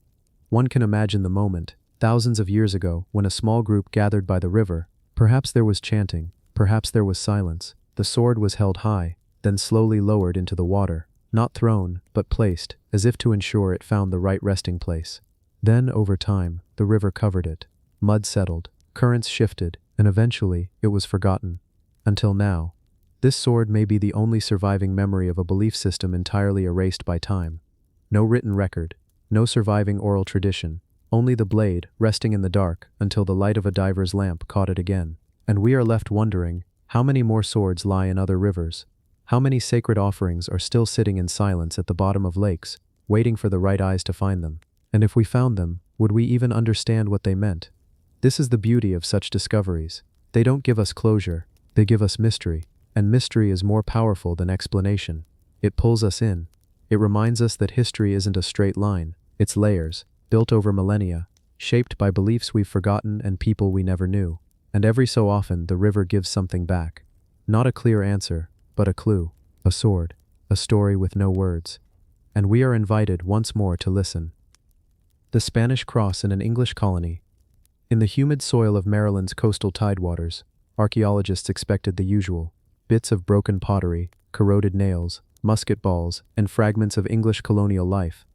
One can imagine the moment, thousands of years ago, when a small group gathered by the river. Perhaps there was chanting, perhaps there was silence. The sword was held high, then slowly lowered into the water, not thrown, but placed, as if to ensure it found the right resting place. Then, over time, the river covered it. Mud settled, currents shifted, and eventually, it was forgotten. Until now. This sword may be the only surviving memory of a belief system entirely erased by time. No written record, no surviving oral tradition, only the blade, resting in the dark, until the light of a diver's lamp caught it again. And we are left wondering, how many more swords lie in other rivers? How many sacred offerings are still sitting in silence at the bottom of lakes, waiting for the right eyes to find them? And if we found them, would we even understand what they meant? This is the beauty of such discoveries. They don't give us closure, they give us mystery. And mystery is more powerful than explanation. It pulls us in. It reminds us that history isn't a straight line. It's layers, built over millennia, shaped by beliefs we've forgotten and people we never knew. And every so often, the river gives something back. Not a clear answer, but a clue, a sword, a story with no words. And we are invited once more to listen. The Spanish Cross in an English colony. In the humid soil of Maryland's coastal tidewaters, archaeologists expected the usual. Bits of broken pottery, corroded nails, musket balls, and fragments of English colonial life.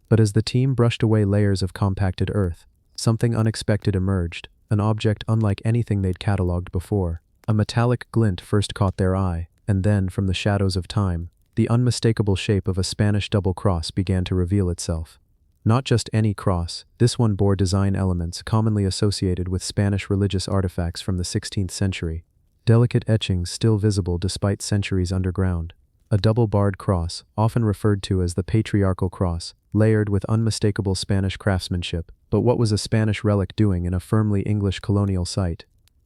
But as the team brushed away layers of compacted earth, something unexpected emerged, an object unlike anything they'd catalogued before. A metallic glint first caught their eye, and then, from the shadows of time, the unmistakable shape of a Spanish double cross began to reveal itself. Not just any cross, this one bore design elements commonly associated with Spanish religious artifacts from the 16th century. Delicate etchings still visible despite centuries underground. A double-barred cross, often referred to as the patriarchal cross, layered with unmistakable Spanish craftsmanship. But what was a Spanish relic doing in a firmly English colonial site?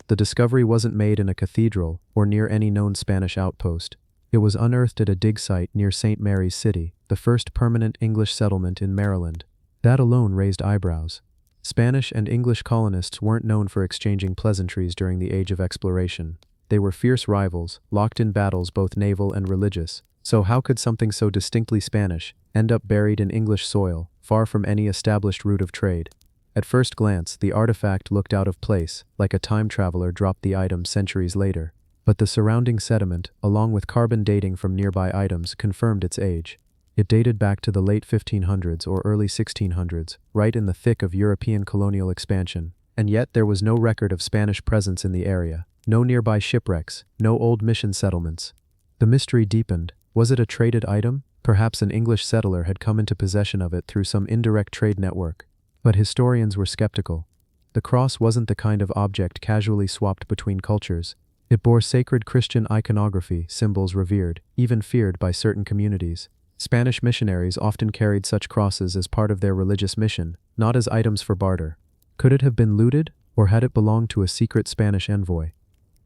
The discovery wasn't made in a cathedral or near any known Spanish outpost. It was unearthed at a dig site near St. Mary's City, the first permanent English settlement in Maryland. That alone raised eyebrows. Spanish and English colonists weren't known for exchanging pleasantries during the age of exploration. They were fierce rivals, locked in battles both naval and religious. So how could something so distinctly Spanish end up buried in English soil, far from any established route of trade? At first glance, the artifact looked out of place, like a time traveler dropped the item centuries later. But the surrounding sediment, along with carbon dating from nearby items, confirmed its age. It dated back to the late 1500s or early 1600s, right in the thick of European colonial expansion. And yet there was no record of Spanish presence in the area. No nearby shipwrecks, no old mission settlements. The mystery deepened. Was it a traded item? Perhaps an English settler had come into possession of it through some indirect trade network. But historians were skeptical. The cross wasn't the kind of object casually swapped between cultures. It bore sacred Christian iconography, symbols revered, even feared by certain communities. Spanish missionaries often carried such crosses as part of their religious mission, not as items for barter. Could it have been looted, or had it belonged to a secret Spanish envoy?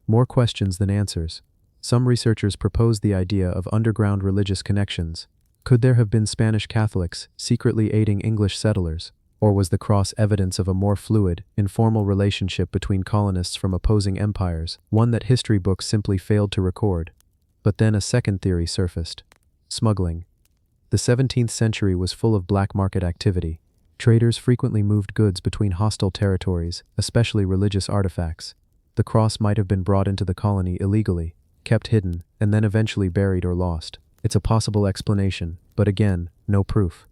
More questions than answers. Some researchers proposed the idea of underground religious connections. Could there have been Spanish Catholics secretly aiding English settlers? Or was the cross evidence of a more fluid, informal relationship between colonists from opposing empires, one that history books simply failed to record? But then a second theory surfaced. Smuggling. The 17th century was full of black market activity. Traders frequently moved goods between hostile territories, especially religious artifacts. The cross might have been brought into the colony illegally, kept hidden, and then eventually buried or lost. It's a possible explanation, but again, no proof.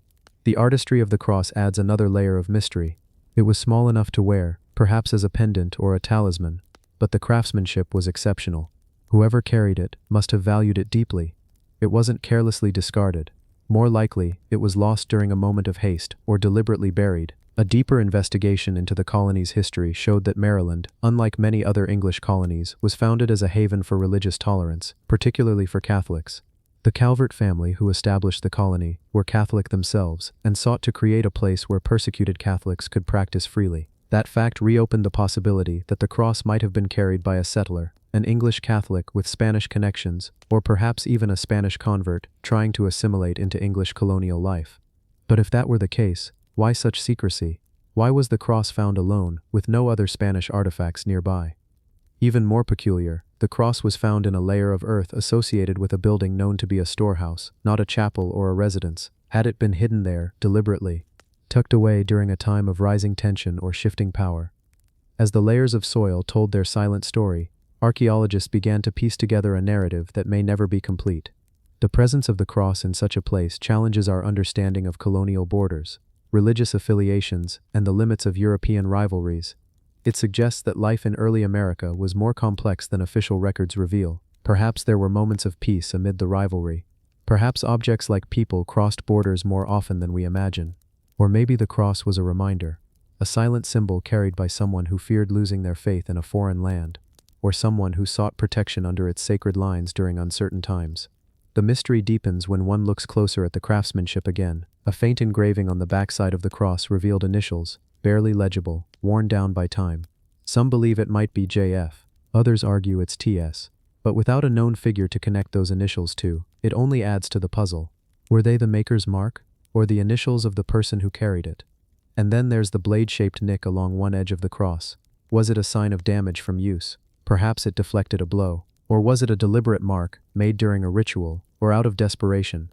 The artistry of the cross adds another layer of mystery. It was small enough to wear, perhaps as a pendant or a talisman, but the craftsmanship was exceptional. Whoever carried it must have valued it deeply. It wasn't carelessly discarded. More likely, it was lost during a moment of haste or deliberately buried. A deeper investigation into the colony's history showed that Maryland, unlike many other English colonies, was founded as a haven for religious tolerance, particularly for Catholics. The Calvert family who established the colony were Catholic themselves and sought to create a place where persecuted Catholics could practice freely. That fact reopened the possibility that the cross might have been carried by a settler, an English Catholic with Spanish connections, or perhaps even a Spanish convert trying to assimilate into English colonial life. But if that were the case, why such secrecy? Why was the cross found alone, with no other Spanish artifacts nearby? Even more peculiar, the cross was found in a layer of earth associated with a building known to be a storehouse, not a chapel or a residence. Had it been hidden there, deliberately, tucked away during a time of rising tension or shifting power? As the layers of soil told their silent story, archaeologists began to piece together a narrative that may never be complete. The presence of the cross in such a place challenges our understanding of colonial borders, religious affiliations, and the limits of European rivalries. It suggests that life in early America was more complex than official records reveal. Perhaps there were moments of peace amid the rivalry. Perhaps objects like people crossed borders more often than we imagine. Or maybe the cross was a reminder, a silent symbol carried by someone who feared losing their faith in a foreign land, or someone who sought protection under its sacred lines during uncertain times. The mystery deepens when one looks closer at the craftsmanship again. A faint engraving on the backside of the cross revealed initials, barely legible, worn down by time. Some believe it might be JF, others argue it's TS. But without a known figure to connect those initials to, it only adds to the puzzle. Were they the maker's mark, or the initials of the person who carried it? And then there's the blade-shaped nick along one edge of the cross. Was it a sign of damage from use? Perhaps it deflected a blow. Or was it a deliberate mark, made during a ritual, or out of desperation?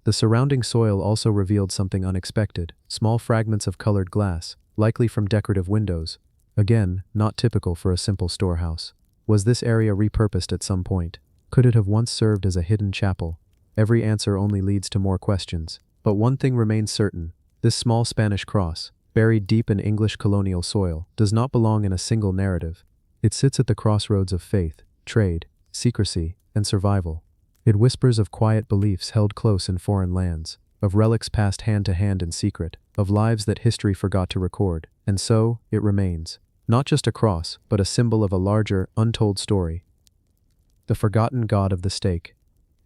The surrounding soil also revealed something unexpected, small fragments of colored glass, likely from decorative windows. Again, not typical for a simple storehouse. Was this area repurposed at some point? Could it have once served as a hidden chapel? Every answer only leads to more questions. But one thing remains certain. This small Spanish cross, buried deep in English colonial soil, does not belong in a single narrative. It sits at the crossroads of faith, trade, secrecy, and survival. It whispers of quiet beliefs held close in foreign lands, of relics passed hand to hand in secret, of lives that history forgot to record, and so, it remains. Not just a cross, but a symbol of a larger, untold story. The forgotten god of the stake.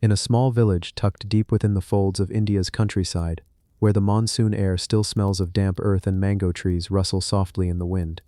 In a small village tucked deep within the folds of India's countryside, where the monsoon air still smells of damp earth and mango trees rustle softly in the wind,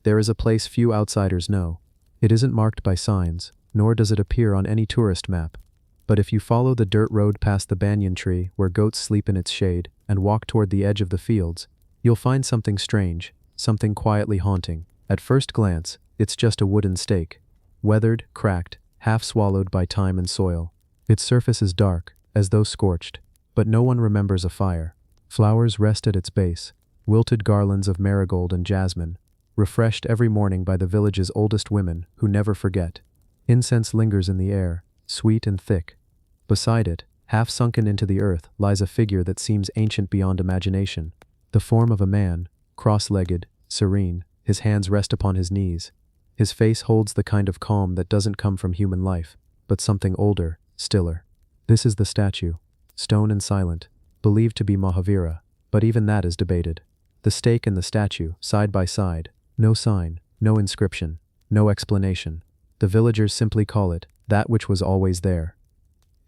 there is a place few outsiders know. It isn't marked by signs, nor does it appear on any tourist map. But if you follow the dirt road past the banyan tree where goats sleep in its shade and walk toward the edge of the fields, you'll find something strange, something quietly haunting. At first glance, it's just a wooden stake, weathered, cracked, half swallowed by time and soil. Its surface is dark, as though scorched, but no one remembers a fire. Flowers rest at its base, wilted garlands of marigold and jasmine, refreshed every morning by the village's oldest women who never forget. Incense lingers in the air, sweet and thick. Beside it, half sunken into the earth, lies a figure that seems ancient beyond imagination. The form of a man, cross-legged, serene, his hands rest upon his knees. His face holds the kind of calm that doesn't come from human life, but something older, stiller. This is the statue, stone and silent, believed to be Mahavira, but even that is debated. The stake and the statue, side by side, no sign, no inscription, no explanation. The villagers simply call it, that which was always there.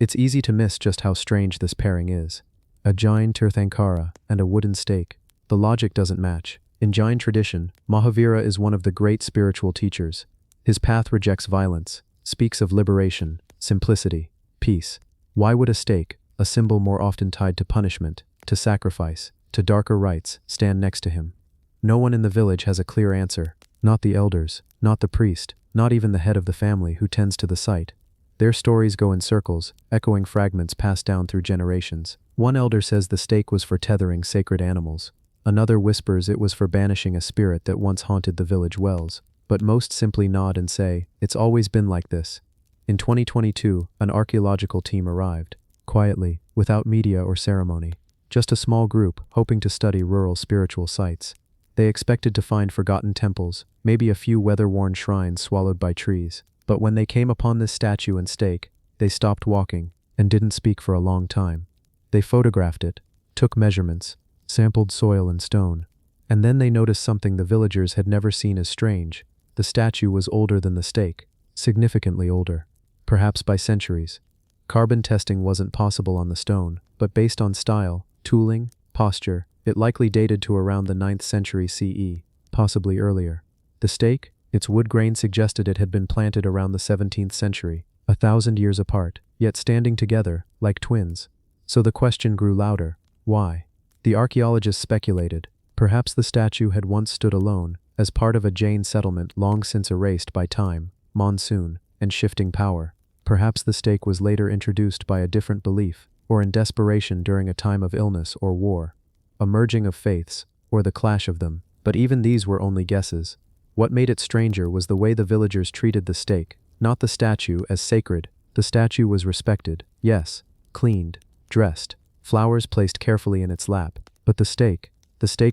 It's easy to miss just how strange this pairing is. A Jain Tirthankara and a wooden stake. The logic doesn't match. In Jain tradition, Mahavira is one of the great spiritual teachers. His path rejects violence, speaks of liberation, simplicity, peace. Why would a stake, a symbol more often tied to punishment, to sacrifice, to darker rites, stand next to him? No one in the village has a clear answer. Not the elders, not the priest, not even the head of the family who tends to the site. Their stories go in circles, echoing fragments passed down through generations. One elder says the stake was for tethering sacred animals. Another whispers it was for banishing a spirit that once haunted the village wells. But most simply nod and say, it's always been like this. In 2022, an archaeological team arrived. Quietly, without media or ceremony. Just a small group, hoping to study rural spiritual sites. They expected to find forgotten temples, maybe a few weather-worn shrines swallowed by trees. But when they came upon this statue and stake, they stopped walking, and didn't speak for a long time. They photographed it, took measurements, sampled soil and stone, And then they noticed something the villagers had never seen as strange. The statue was older than the stake, significantly older, perhaps by centuries. Carbon testing wasn't possible on the stone, but based on style, tooling, posture, it likely dated to around the 9th century CE, possibly earlier. The stake, its wood grain suggested it had been planted around the 17th century, 1,000 years apart, yet standing together, like twins. So the question grew louder: why? The archaeologists speculated. Perhaps the statue had once stood alone, as part of a Jain settlement long since erased by time, monsoon, and shifting power. Perhaps the stake was later introduced by a different belief, or in desperation during a time of illness or war. A merging of faiths, or the clash of them, but even these were only guesses. What made it stranger was the way the villagers treated the stake, not the statue as sacred. The statue was respected, yes, cleaned, dressed, flowers placed carefully in its lap, but the stake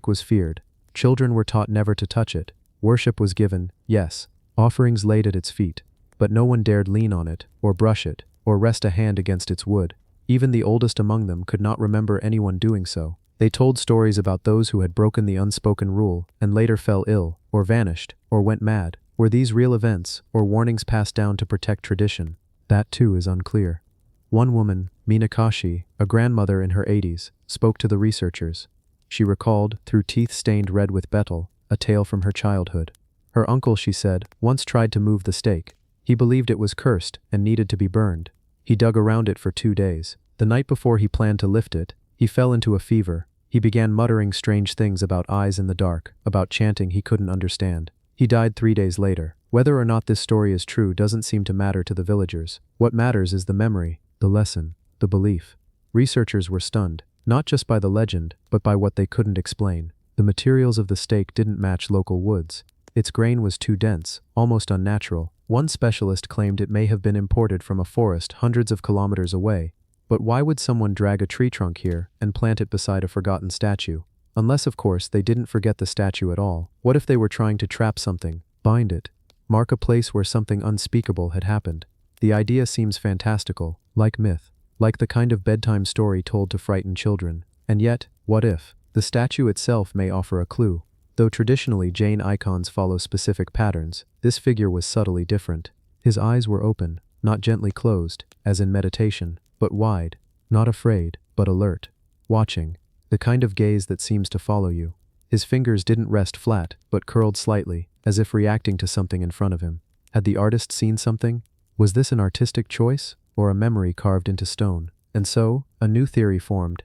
was feared. Children were taught never to touch it. Worship was given, yes, offerings laid at its feet, but no one dared lean on it, or brush it, or rest a hand against its wood. Even the oldest among them could not remember anyone doing so. They told stories about those who had broken the unspoken rule and later fell ill, or vanished, or went mad. Were these real events, or warnings passed down to protect tradition? That too is unclear. One woman, Minakashi, a grandmother in her 80s, spoke to the researchers. She recalled, through teeth stained red with betel, a tale from her childhood. Her uncle, she said, once tried to move the stake. He believed it was cursed and needed to be burned. He dug around it for 2 days. The night before he planned to lift it, he fell into a fever. He began muttering strange things about eyes in the dark, about chanting he couldn't understand. He died 3 days later. Whether or not this story is true doesn't seem to matter to the villagers. What matters is the memory, the lesson, the belief. Researchers were stunned, not just by the legend, but by what they couldn't explain. The materials of the stake didn't match local woods. Its grain was too dense, almost unnatural. One specialist claimed it may have been imported from a forest hundreds of kilometers away. But why would someone drag a tree trunk here and plant it beside a forgotten statue? Unless, of course, they didn't forget the statue at all. What if they were trying to trap something, bind it, mark a place where something unspeakable had happened? The idea seems fantastical, like myth, like the kind of bedtime story told to frighten children. And yet, what if? The statue itself may offer a clue. Though traditionally Jain icons follow specific patterns, this figure was subtly different. His eyes were open, not gently closed, as in meditation, but wide, not afraid, but alert, watching, the kind of gaze that seems to follow you. His fingers didn't rest flat, but curled slightly, as if reacting to something in front of him. Had the artist seen something? Was this an artistic choice, or a memory carved into stone? And so, a new theory formed.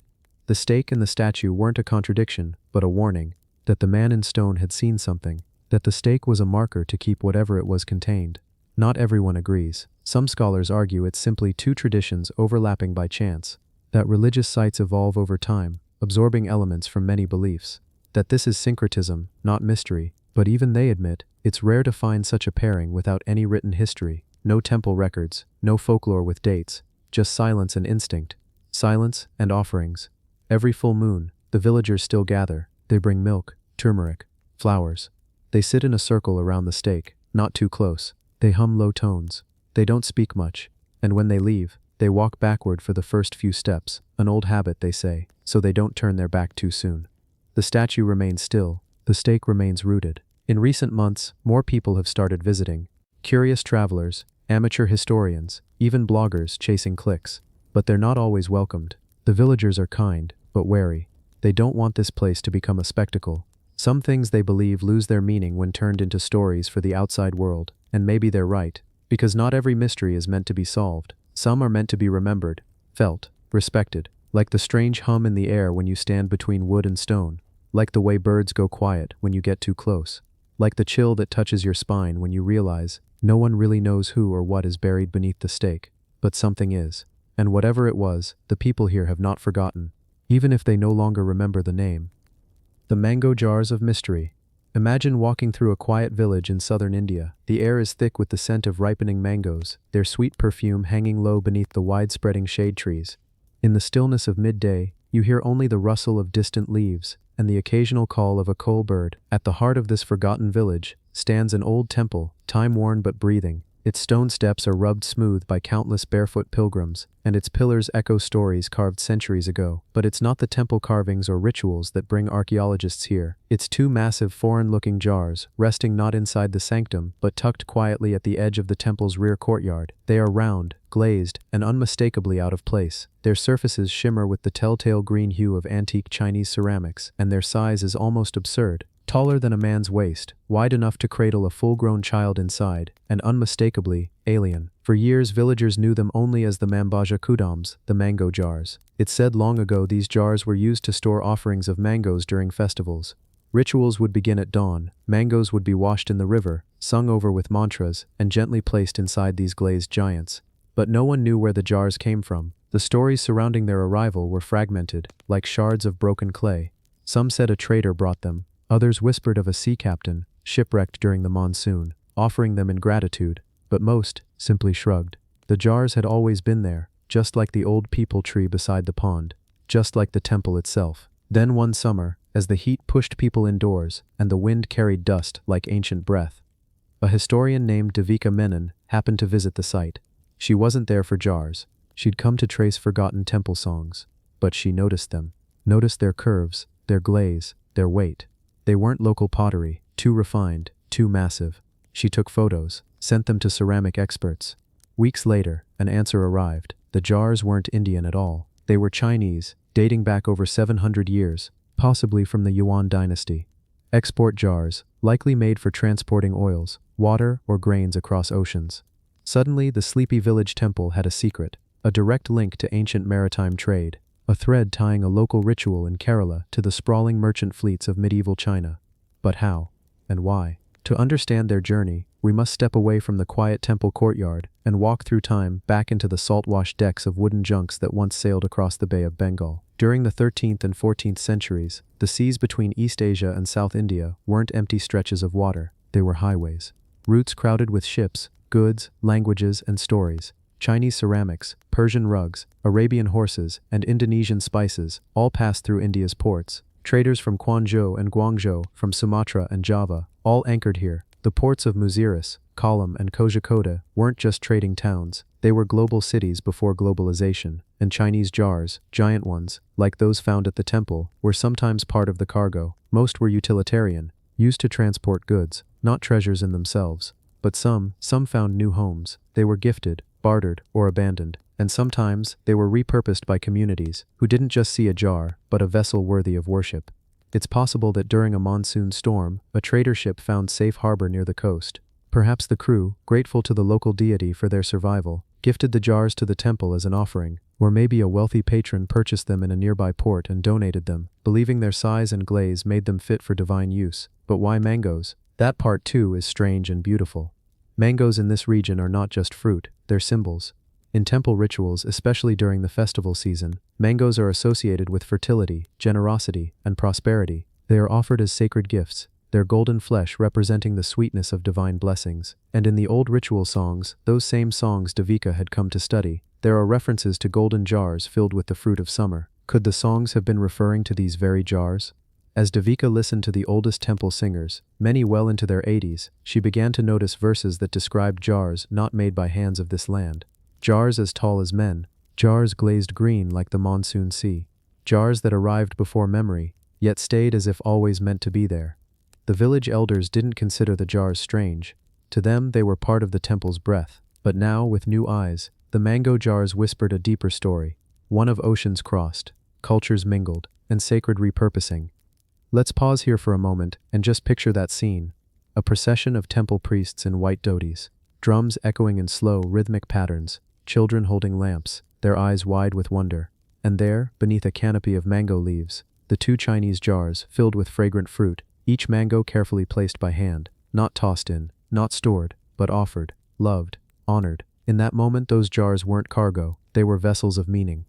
The stake and the statue weren't a contradiction, but a warning, that the man in stone had seen something, that the stake was a marker to keep whatever it was contained. Not everyone agrees. Some scholars argue it's simply two traditions overlapping by chance, that religious sites evolve over time, absorbing elements from many beliefs, that this is syncretism, not mystery. But even they admit, it's rare to find such a pairing without any written history, no temple records, no folklore with dates, just silence and instinct, silence and offerings. Every full moon, the villagers still gather. They bring milk, turmeric, flowers. They sit in a circle around the stake, not too close. They hum low tones. They don't speak much. And when they leave, they walk backward for the first few steps, an old habit, they say, so they don't turn their back too soon. The statue remains still. The stake remains rooted. In recent months, more people have started visiting. Curious travelers, amateur historians, even bloggers chasing clicks. But they're not always welcomed. The villagers are kind, but wary. They don't want this place to become a spectacle. Some things they believe lose their meaning when turned into stories for the outside world, and maybe they're right, because not every mystery is meant to be solved. Some are meant to be remembered, felt, respected, like the strange hum in the air when you stand between wood and stone, like the way birds go quiet when you get too close, like the chill that touches your spine when you realize no one really knows who or what is buried beneath the stake, but something is. And whatever it was, the people here have not forgotten, even if they no longer remember the name. The mango jars of mystery. Imagine walking through a quiet village in southern India. The air is thick with the scent of ripening mangoes, their sweet perfume hanging low beneath the wide-spreading shade trees. In the stillness of midday, you hear only the rustle of distant leaves and the occasional call of a coal bird. At the heart of this forgotten village stands an old temple, time-worn but breathing. Its stone steps are rubbed smooth by countless barefoot pilgrims, and its pillars echo stories carved centuries ago. But it's not the temple carvings or rituals that bring archaeologists here. It's two massive foreign-looking jars, resting not inside the sanctum, but tucked quietly at the edge of the temple's rear courtyard. They are round, glazed, and unmistakably out of place. Their surfaces shimmer with the telltale green hue of antique Chinese ceramics, and their size is almost absurd. Taller than a man's waist, wide enough to cradle a full-grown child inside, and unmistakably alien. For years, villagers knew them only as the mambaja kudams, the mango jars. It's said long ago these jars were used to store offerings of mangoes during festivals. Rituals would begin at dawn, mangoes would be washed in the river, sung over with mantras, and gently placed inside these glazed giants. But no one knew where the jars came from. The stories surrounding their arrival were fragmented, like shards of broken clay. Some said a trader brought them. Others whispered of a sea captain, shipwrecked during the monsoon, offering them in gratitude, but most simply shrugged. The jars had always been there, just like the old peepal tree beside the pond, just like the temple itself. Then one summer, as the heat pushed people indoors and the wind carried dust like ancient breath, a historian named Devika Menon happened to visit the site. She wasn't there for jars. She'd come to trace forgotten temple songs. But she noticed them. Noticed their curves, their glaze, their weight. They weren't local pottery, too refined, too massive. She took photos, sent them to ceramic experts. Weeks later, an answer arrived. The jars weren't Indian at all. They were Chinese, dating back over 700 years, possibly from the Yuan dynasty. Export jars, likely made for transporting oils, water, or grains across oceans. Suddenly, the sleepy village temple had a secret, a direct link to ancient maritime trade. A thread tying a local ritual in Kerala to the sprawling merchant fleets of medieval China. But how? And why? To understand their journey, we must step away from the quiet temple courtyard and walk through time back into the salt-washed decks of wooden junks that once sailed across the Bay of Bengal. During the 13th and 14th centuries, the seas between East Asia and South India weren't empty stretches of water, they were highways. Routes crowded with ships, goods, languages, and stories. Chinese ceramics, Persian rugs, Arabian horses, and Indonesian spices all passed through India's ports. Traders from Quanzhou and Guangzhou, from Sumatra and Java, all anchored here. The ports of Muziris, Kollam, and Kozhikode weren't just trading towns, they were global cities before globalization, and Chinese jars, giant ones, like those found at the temple, were sometimes part of the cargo. Most were utilitarian, used to transport goods, not treasures in themselves. But some found new homes. They were gifted, bartered, or abandoned, and sometimes they were repurposed by communities who didn't just see a jar, but a vessel worthy of worship. It's possible that during a monsoon storm, a trader ship found safe harbor near the coast. Perhaps the crew, grateful to the local deity for their survival, gifted the jars to the temple as an offering, or maybe a wealthy patron purchased them in a nearby port and donated them, believing their size and glaze made them fit for divine use. But why mangoes? That part too is strange and beautiful. Mangoes in this region are not just fruit, they're symbols. In temple rituals, especially during the festival season, mangoes are associated with fertility, generosity, and prosperity. They are offered as sacred gifts, their golden flesh representing the sweetness of divine blessings. And in the old ritual songs, those same songs Devika had come to study, there are references to golden jars filled with the fruit of summer. Could the songs have been referring to these very jars? As Devika listened to the oldest temple singers, many well into their 80s, she began to notice verses that described jars not made by hands of this land. Jars as tall as men, jars glazed green like the monsoon sea, jars that arrived before memory, yet stayed as if always meant to be there. The village elders didn't consider the jars strange. To them, they were part of the temple's breath. But now, with new eyes, the mango jars whispered a deeper story, one of oceans crossed, cultures mingled, and sacred repurposing. Let's pause here for a moment and just picture that scene. A procession of temple priests in white dhotis, drums echoing in slow, rhythmic patterns, children holding lamps, their eyes wide with wonder. And there, beneath a canopy of mango leaves, the two Chinese jars filled with fragrant fruit, each mango carefully placed by hand, not tossed in, not stored, but offered, loved, honored. In that moment, those jars weren't cargo, they were vessels of meaning.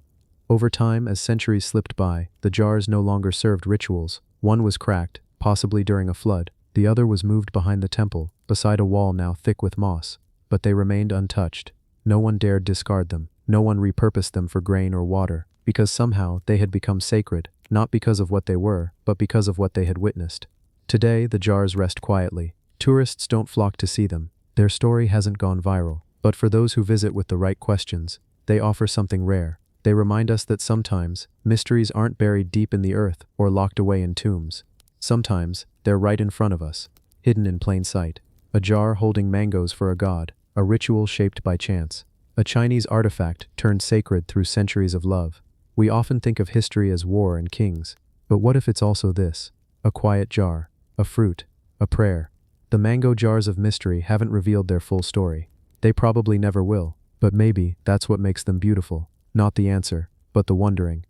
Over time, as centuries slipped by, the jars no longer served rituals. One was cracked, possibly during a flood. The other was moved behind the temple, beside a wall now thick with moss. But they remained untouched. No one dared discard them. No one repurposed them for grain or water, because somehow they had become sacred, not because of what they were, but because of what they had witnessed. Today, the jars rest quietly. Tourists don't flock to see them. Their story hasn't gone viral, but for those who visit with the right questions, they offer something rare. They remind us that sometimes, mysteries aren't buried deep in the earth or locked away in tombs. Sometimes, they're right in front of us, hidden in plain sight. A jar holding mangoes for a god, a ritual shaped by chance, a Chinese artifact turned sacred through centuries of love. We often think of history as war and kings, but what if it's also this? A quiet jar, a fruit, a prayer. The mango jars of mystery haven't revealed their full story. They probably never will, but maybe that's what makes them beautiful. Not the answer, but the wondering.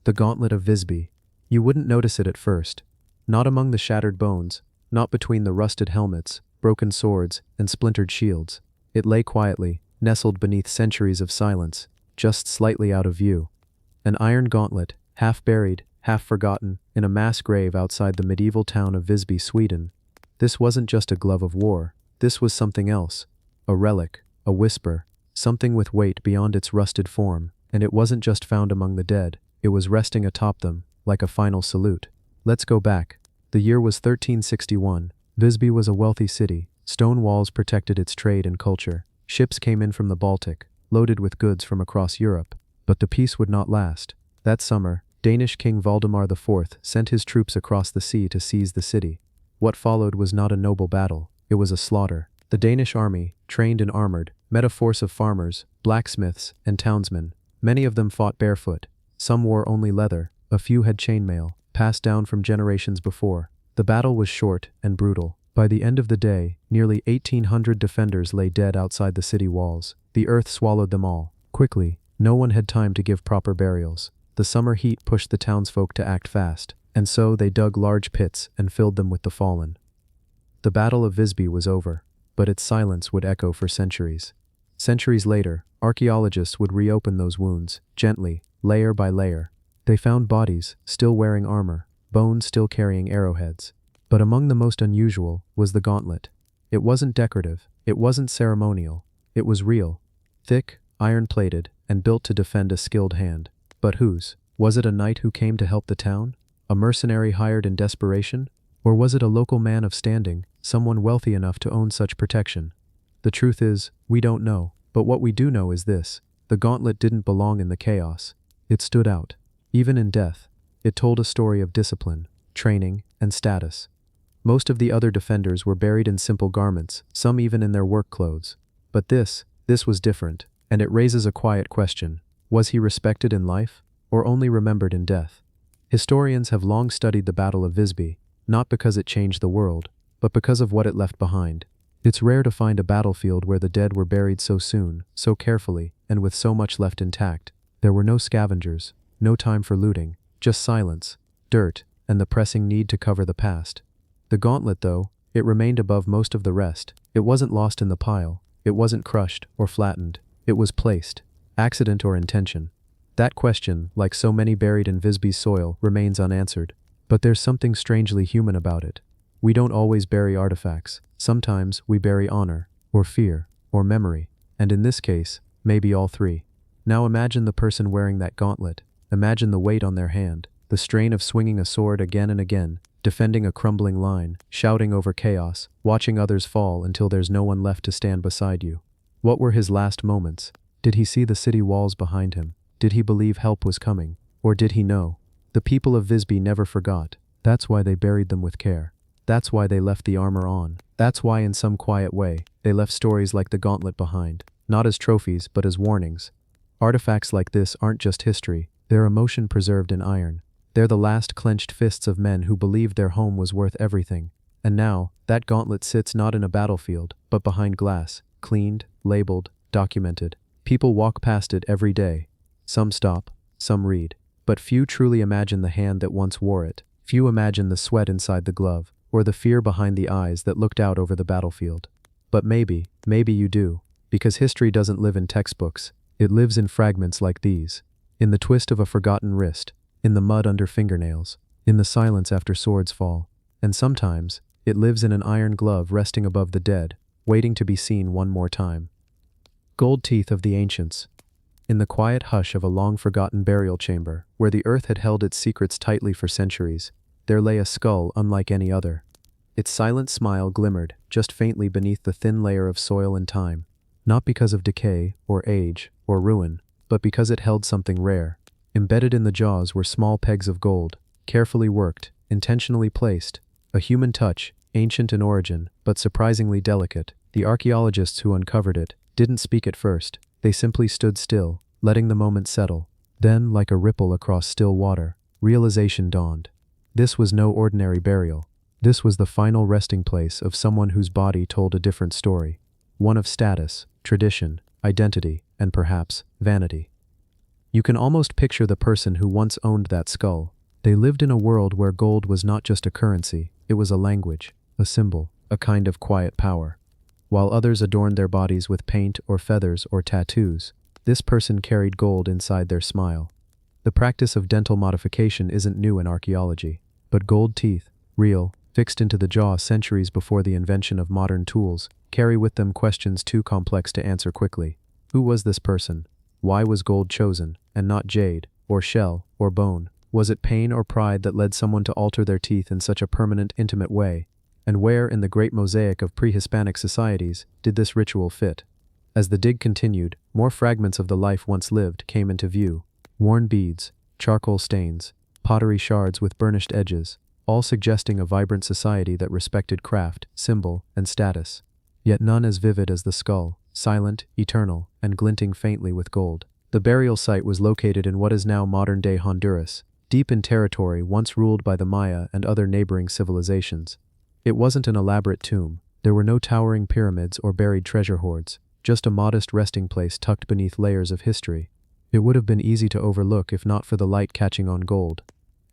The Gauntlet of Visby. You wouldn't notice it at first. Not among the shattered bones, not between the rusted helmets, broken swords, and splintered shields. It lay quietly, nestled beneath centuries of silence, just slightly out of view. An iron gauntlet, half buried, half forgotten, in a mass grave outside the medieval town of Visby, Sweden. This wasn't just a glove of war. This was something else. A relic, a whisper, something with weight beyond its rusted form, and it wasn't just found among the dead, it was resting atop them, like a final salute. Let's go back. The year was 1361. Visby was a wealthy city. Stone walls protected its trade and culture. Ships came in from the Baltic, loaded with goods from across Europe. But the peace would not last. That summer, Danish King Valdemar IV sent his troops across the sea to seize the city. What followed was not a noble battle, it was a slaughter. The Danish army, trained and armored, met a force of farmers, blacksmiths, and townsmen. Many of them fought barefoot. Some wore only leather, a few had chainmail, passed down from generations before. The battle was short and brutal. By the end of the day, nearly 1,800 defenders lay dead outside the city walls. The earth swallowed them all. Quickly, no one had time to give proper burials. The summer heat pushed the townsfolk to act fast, and so they dug large pits and filled them with the fallen. The Battle of Visby was over, but its silence would echo for centuries. Centuries later, archaeologists would reopen those wounds, gently, layer by layer. They found bodies, still wearing armor, bones still carrying arrowheads. But among the most unusual was the gauntlet. It wasn't decorative, it wasn't ceremonial, it was real. Thick, iron-plated, and built to defend a skilled hand. But whose? Was it a knight who came to help the town? A mercenary hired in desperation? Or was it a local man of standing, someone wealthy enough to own such protection? The truth is, we don't know, but what we do know is this. The gauntlet didn't belong in the chaos. It stood out. Even in death, it told a story of discipline, training, and status. Most of the other defenders were buried in simple garments, some even in their work clothes. But this was different, and it raises a quiet question. Was he respected in life, or only remembered in death? Historians have long studied the Battle of Visby, not because it changed the world, but because of what it left behind. It's rare to find a battlefield where the dead were buried so soon, so carefully, and with so much left intact. There were no scavengers, no time for looting, just silence, dirt, and the pressing need to cover the past. The gauntlet, though, it remained above most of the rest. It wasn't lost in the pile. It wasn't crushed or flattened. It was placed. Accident or intention? That question, like so many buried in Visby's soil, remains unanswered. But there's something strangely human about it. We don't always bury artifacts. Sometimes we bury honor, or fear, or memory. And in this case, maybe all three. Now imagine the person wearing that gauntlet. Imagine the weight on their hand, the strain of swinging a sword again and again, defending a crumbling line, shouting over chaos, watching others fall until there's no one left to stand beside you. What were his last moments? Did he see the city walls behind him? Did he believe help was coming? Or did he know? The people of Visby never forgot. That's why they buried them with care. That's why they left the armor on. That's why in some quiet way, they left stories like the gauntlet behind. Not as trophies, but as warnings. Artifacts like this aren't just history. They're emotion preserved in iron. They're the last clenched fists of men who believed their home was worth everything. And now, that gauntlet sits not in a battlefield, but behind glass, cleaned, labeled, documented. People walk past it every day. Some stop, some read. But few truly imagine the hand that once wore it. Few imagine the sweat inside the glove, or the fear behind the eyes that looked out over the battlefield. But maybe you do. Because history doesn't live in textbooks. It lives in fragments like these. In the twist of a forgotten wrist. In the mud under fingernails, in the silence after swords fall, and sometimes, it lives in an iron glove resting above the dead, waiting to be seen one more time. Gold teeth of the ancients. In the quiet hush of a long-forgotten burial chamber, where the earth had held its secrets tightly for centuries, there lay a skull unlike any other. Its silent smile glimmered just faintly beneath the thin layer of soil and time, not because of decay or age or ruin, but because it held something rare. Embedded in the jaws were small pegs of gold, carefully worked, intentionally placed, a human touch, ancient in origin, but surprisingly delicate. The archaeologists who uncovered it didn't speak at first, they simply stood still, letting the moment settle. Then, like a ripple across still water, realization dawned. This was no ordinary burial. This was the final resting place of someone whose body told a different story. One of status, tradition, identity, and perhaps vanity. You can almost picture the person who once owned that skull. They lived in a world where gold was not just a currency, it was a language, a symbol, a kind of quiet power. While others adorned their bodies with paint or feathers or tattoos, this person carried gold inside their smile. The practice of dental modification isn't new in archaeology, but gold teeth, real, fixed into the jaw centuries before the invention of modern tools, carry with them questions too complex to answer quickly. Who was this person? Why was gold chosen, and not jade, or shell, or bone? Was it pain or pride that led someone to alter their teeth in such a permanent, intimate way? And where, in the great mosaic of pre-Hispanic societies, did this ritual fit? As the dig continued, more fragments of the life once lived came into view. Worn beads, charcoal stains, pottery shards with burnished edges, all suggesting a vibrant society that respected craft, symbol, and status. Yet none as vivid as the skull, silent, eternal, and glinting faintly with gold. The burial site was located in what is now modern-day Honduras, deep in territory once ruled by the Maya and other neighboring civilizations. It wasn't an elaborate tomb. There were no towering pyramids or buried treasure hoards, just a modest resting place tucked beneath layers of history. It would have been easy to overlook if not for the light catching on gold.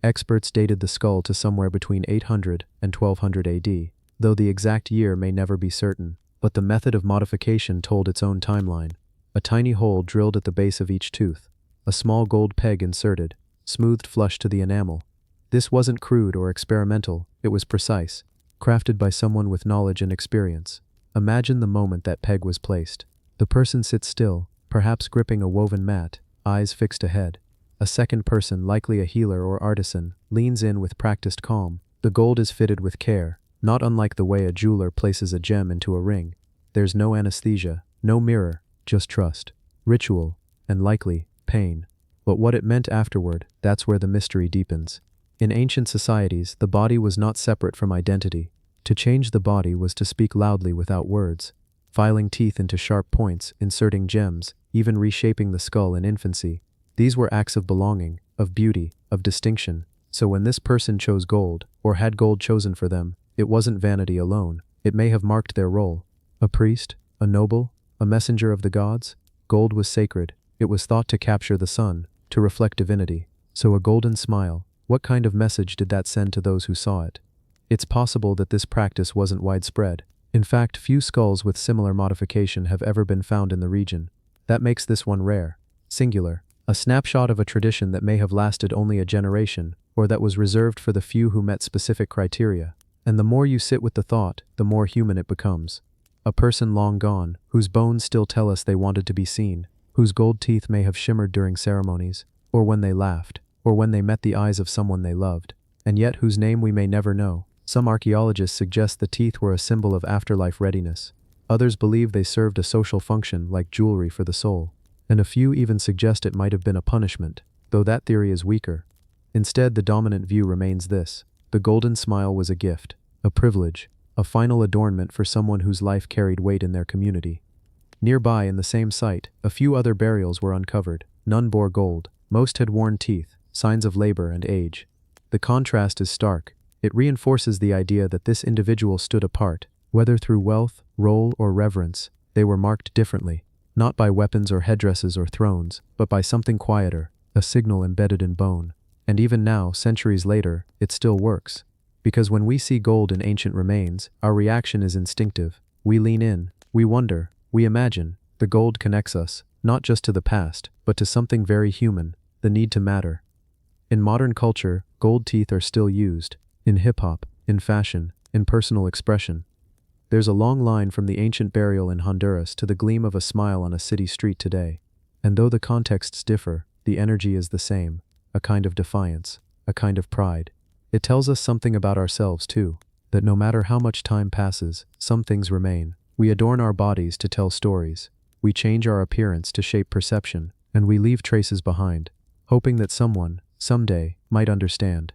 Experts dated the skull to somewhere between 800 and 1200 AD, though the exact year may never be certain. But the method of modification told its own timeline. A tiny hole drilled at the base of each tooth, a small gold peg inserted, smoothed flush to the enamel. This wasn't crude or experimental, it was precise, crafted by someone with knowledge and experience. Imagine the moment that peg was placed. The person sits still, perhaps gripping a woven mat, eyes fixed ahead. A second person, likely a healer or artisan, leans in with practiced calm. The gold is fitted with care, not unlike the way a jeweler places a gem into a ring. There's no anesthesia, no mirror, just trust, ritual, and likely, pain. But what it meant afterward, that's where the mystery deepens. In ancient societies, the body was not separate from identity. To change the body was to speak loudly without words, filing teeth into sharp points, inserting gems, even reshaping the skull in infancy. These were acts of belonging, of beauty, of distinction. So when this person chose gold, or had gold chosen for them, it wasn't vanity alone. It may have marked their role. A priest, a noble, a messenger of the gods. Gold was sacred. It was thought to capture the sun, to reflect divinity. So a golden smile, what kind of message did that send to those who saw it? It's possible that this practice wasn't widespread. In fact, few skulls with similar modification have ever been found in the region. That makes this one rare, singular, a snapshot of a tradition that may have lasted only a generation, or that was reserved for the few who met specific criteria. And the more you sit with the thought, the more human it becomes. A person long gone, whose bones still tell us they wanted to be seen, whose gold teeth may have shimmered during ceremonies, or when they laughed, or when they met the eyes of someone they loved, and yet whose name we may never know. Some archaeologists suggest the teeth were a symbol of afterlife readiness. Others believe they served a social function like jewelry for the soul. And a few even suggest it might have been a punishment, though that theory is weaker. Instead, the dominant view remains this. The golden smile was a gift, a privilege, a final adornment for someone whose life carried weight in their community. Nearby, in the same site, a few other burials were uncovered. None bore gold. Most had worn teeth, signs of labor and age. The contrast is stark. It reinforces the idea that this individual stood apart. Whether through wealth, role, or reverence, they were marked differently. Not by weapons or headdresses or thrones, but by something quieter, a signal embedded in bone. And even now, centuries later, it still works. Because when we see gold in ancient remains, our reaction is instinctive. We lean in, we wonder, we imagine. The gold connects us, not just to the past, but to something very human, the need to matter. In modern culture, gold teeth are still used. In hip-hop, in fashion, in personal expression. There's a long line from the ancient burial in Honduras to the gleam of a smile on a city street today. And though the contexts differ, the energy is the same, a kind of defiance, a kind of pride. It tells us something about ourselves too, that no matter how much time passes, some things remain. We adorn our bodies to tell stories. We change our appearance to shape perception, and we leave traces behind, hoping that someone, someday, might understand.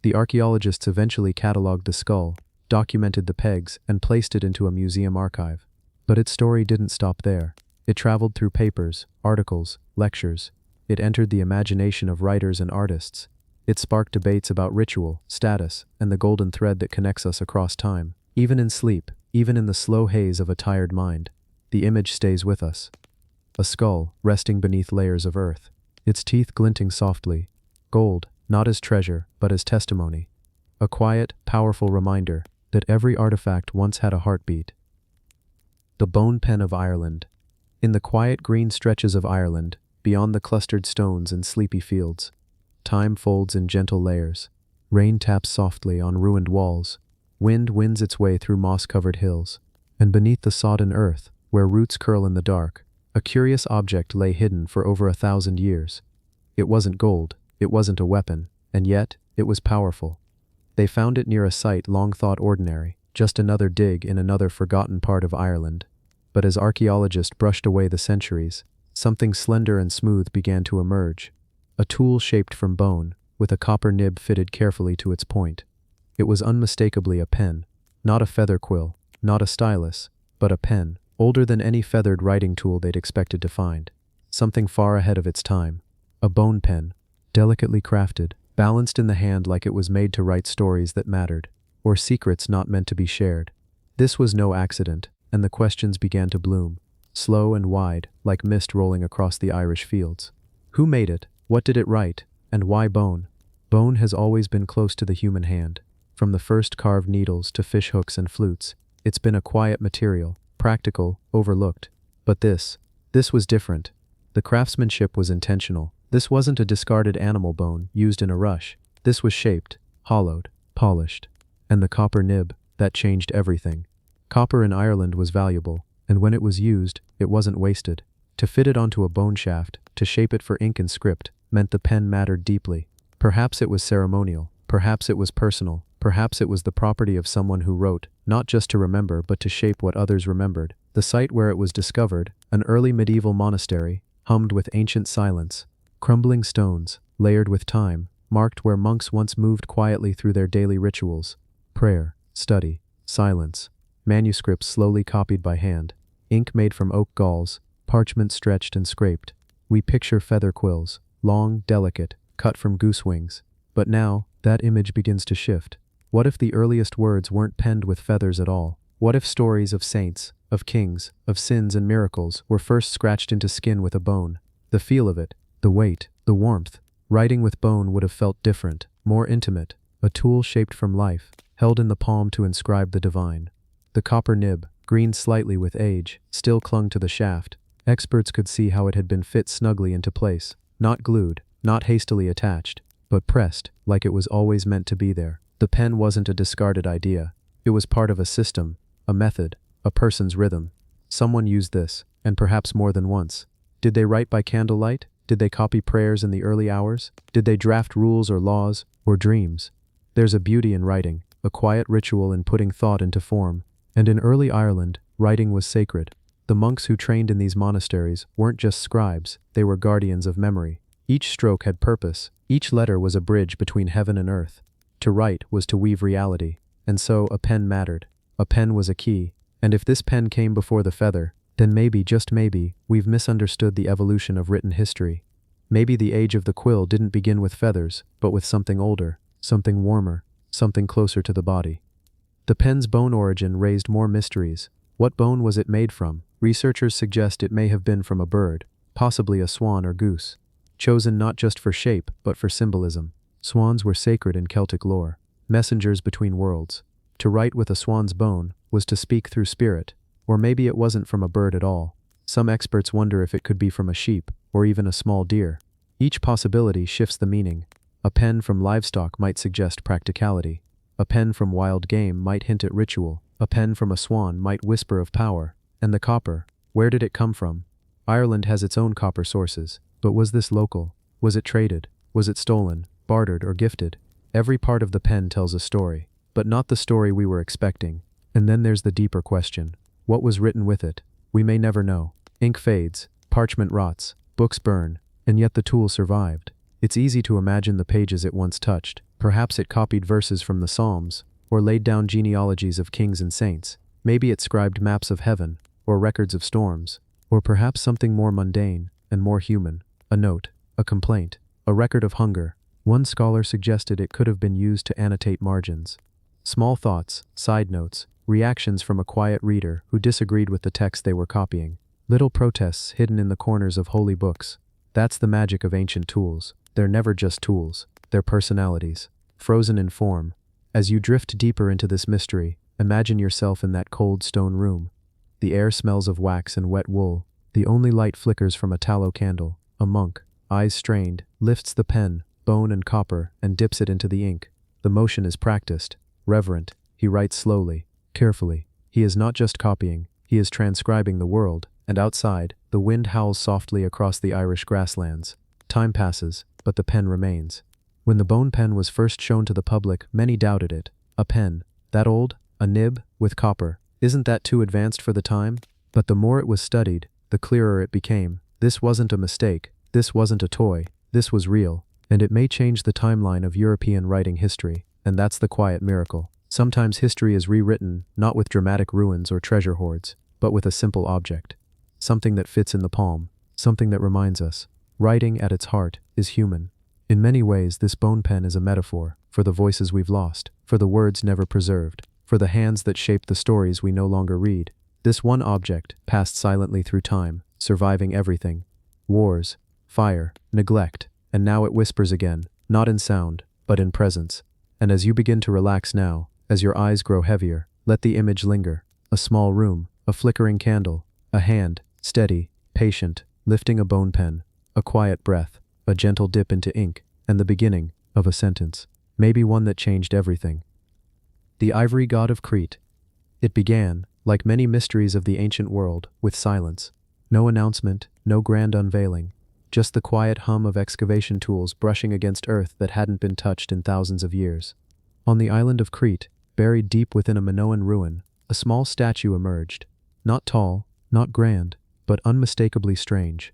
The archaeologists eventually cataloged the skull, documented the pegs, and placed it into a museum archive. But its story didn't stop there. It traveled through papers, articles, lectures. It entered the imagination of writers and artists. It sparked debates about ritual, status, and the golden thread that connects us across time. Even in sleep, even in the slow haze of a tired mind, the image stays with us. A skull, resting beneath layers of earth, its teeth glinting softly. Gold, not as treasure, but as testimony. A quiet, powerful reminder that every artifact once had a heartbeat. The bone pen of Ireland. In the quiet green stretches of Ireland, beyond the clustered stones and sleepy fields, time folds in gentle layers. Rain taps softly on ruined walls. Wind winds its way through moss-covered hills. And beneath the sodden earth, where roots curl in the dark, a curious object lay hidden for over 1,000 years. It wasn't gold, it wasn't a weapon, and yet, it was powerful. They found it near a site long thought ordinary, just another dig in another forgotten part of Ireland. But as archaeologists brushed away the centuries, something slender and smooth began to emerge. A tool shaped from bone, with a copper nib fitted carefully to its point. It was unmistakably a pen, not a feather quill, not a stylus, but a pen, older than any feathered writing tool they'd expected to find. Something far ahead of its time. A bone pen, delicately crafted, balanced in the hand like it was made to write stories that mattered, or secrets not meant to be shared. This was no accident, and the questions began to bloom, slow and wide, like mist rolling across the Irish fields. Who made it? What did it write? And why bone? Bone has always been close to the human hand. From the first carved needles to fish hooks and flutes, it's been a quiet material, practical, overlooked. But this was different. The craftsmanship was intentional. This wasn't a discarded animal bone used in a rush. This was shaped, hollowed, polished. And the copper nib, that changed everything. Copper in Ireland was valuable, and when it was used, it wasn't wasted. To fit it onto a bone shaft, to shape it for ink and script, meant the pen mattered deeply. Perhaps it was ceremonial, perhaps it was personal, perhaps it was the property of someone who wrote, not just to remember but to shape what others remembered. The site where it was discovered, an early medieval monastery, hummed with ancient silence. Crumbling stones, layered with time, marked where monks once moved quietly through their daily rituals. Prayer, study, silence. Manuscripts slowly copied by hand. Ink made from oak galls, parchment stretched and scraped. We picture feather quills, long, delicate, cut from goose wings. But now, that image begins to shift. What if the earliest words weren't penned with feathers at all? What if stories of saints, of kings, of sins and miracles were first scratched into skin with a bone? The feel of it, the weight, the warmth. Writing with bone would have felt different, more intimate. A tool shaped from life, held in the palm to inscribe the divine. The copper nib, green slightly with age, still clung to the shaft. Experts could see how it had been fit snugly into place, not glued, not hastily attached, but pressed, like it was always meant to be there. The pen wasn't a discarded idea. It was part of a system, a method, a person's rhythm. Someone used this, and perhaps more than once. Did they write by candlelight? Did they copy prayers in the early hours? Did they draft rules or laws, or dreams? There's a beauty in writing, a quiet ritual in putting thought into form. And in early Ireland, writing was sacred. The monks who trained in these monasteries weren't just scribes, they were guardians of memory. Each stroke had purpose, each letter was a bridge between heaven and earth. To write was to weave reality, and so a pen mattered. A pen was a key, and if this pen came before the feather, then maybe, just maybe, we've misunderstood the evolution of written history. Maybe the age of the quill didn't begin with feathers, but with something older, something warmer, something closer to the body. The pen's bone origin raised more mysteries. What bone was it made from? Researchers suggest it may have been from a bird, possibly a swan or goose, chosen not just for shape, but for symbolism. Swans were sacred in Celtic lore, messengers between worlds. To write with a swan's bone was to speak through spirit, or maybe it wasn't from a bird at all. Some experts wonder if it could be from a sheep, or even a small deer. Each possibility shifts the meaning. A pen from livestock might suggest practicality. A pen from wild game might hint at ritual. A pen from a swan might whisper of power. And the copper, where did it come from? Ireland has its own copper sources, but was this local? Was it traded? Was it stolen, bartered, or gifted? Every part of the pen tells a story. but not the story we were expecting. And then there's the deeper question. What was written with it? We may never know. Ink fades, parchment rots, books burn, and yet the tool survived. It's easy to imagine the pages it once touched. Perhaps it copied verses from the Psalms, or laid down genealogies of kings and saints. Maybe it scribed maps of heaven, or records of storms, or perhaps something more mundane and more human. A note, a complaint, a record of hunger. One scholar suggested it could have been used to annotate margins. Small thoughts, side notes, reactions from a quiet reader who disagreed with the text they were copying. Little protests hidden in the corners of holy books. That's the magic of ancient tools. They're never just tools, they're personalities, frozen in form. As you drift deeper into this mystery, imagine yourself in that cold stone room. The air smells of wax and wet wool. The only light flickers from a tallow candle. A monk, eyes strained, lifts the pen, bone and copper, and dips it into the ink. The motion is practiced, reverent. He writes slowly, carefully. He is not just copying, he is transcribing the world. And outside, the wind howls softly across the Irish grasslands. Time passes, but the pen remains. When the bone pen was first shown to the public, many doubted it. A pen, that old, a nib, with copper. Isn't that too advanced for the time? But the more it was studied, the clearer it became. This wasn't a mistake. This wasn't a toy. This was real. And it may change the timeline of European writing history. And that's the quiet miracle. Sometimes history is rewritten, not with dramatic ruins or treasure hoards, but with a simple object. Something that fits in the palm. Something that reminds us. Writing, at its heart, is human. In many ways, this bone pen is a metaphor for the voices we've lost, for the words never preserved, for the hands that shaped the stories we no longer read. This one object passed silently through time, surviving everything. Wars, fire, neglect, and now it whispers again, not in sound, but in presence. And as you begin to relax now, as your eyes grow heavier, let the image linger. A small room, a flickering candle, a hand, steady, patient, lifting a bone pen, a quiet breath, a gentle dip into ink, and the beginning of a sentence, maybe one that changed everything. The ivory god of Crete. It began, like many mysteries of the ancient world, with silence. No announcement, no grand unveiling, just the quiet hum of excavation tools brushing against earth that hadn't been touched in thousands of years. On the island of Crete, buried deep within a Minoan ruin, a small statue emerged. Not tall, not grand, but unmistakably strange.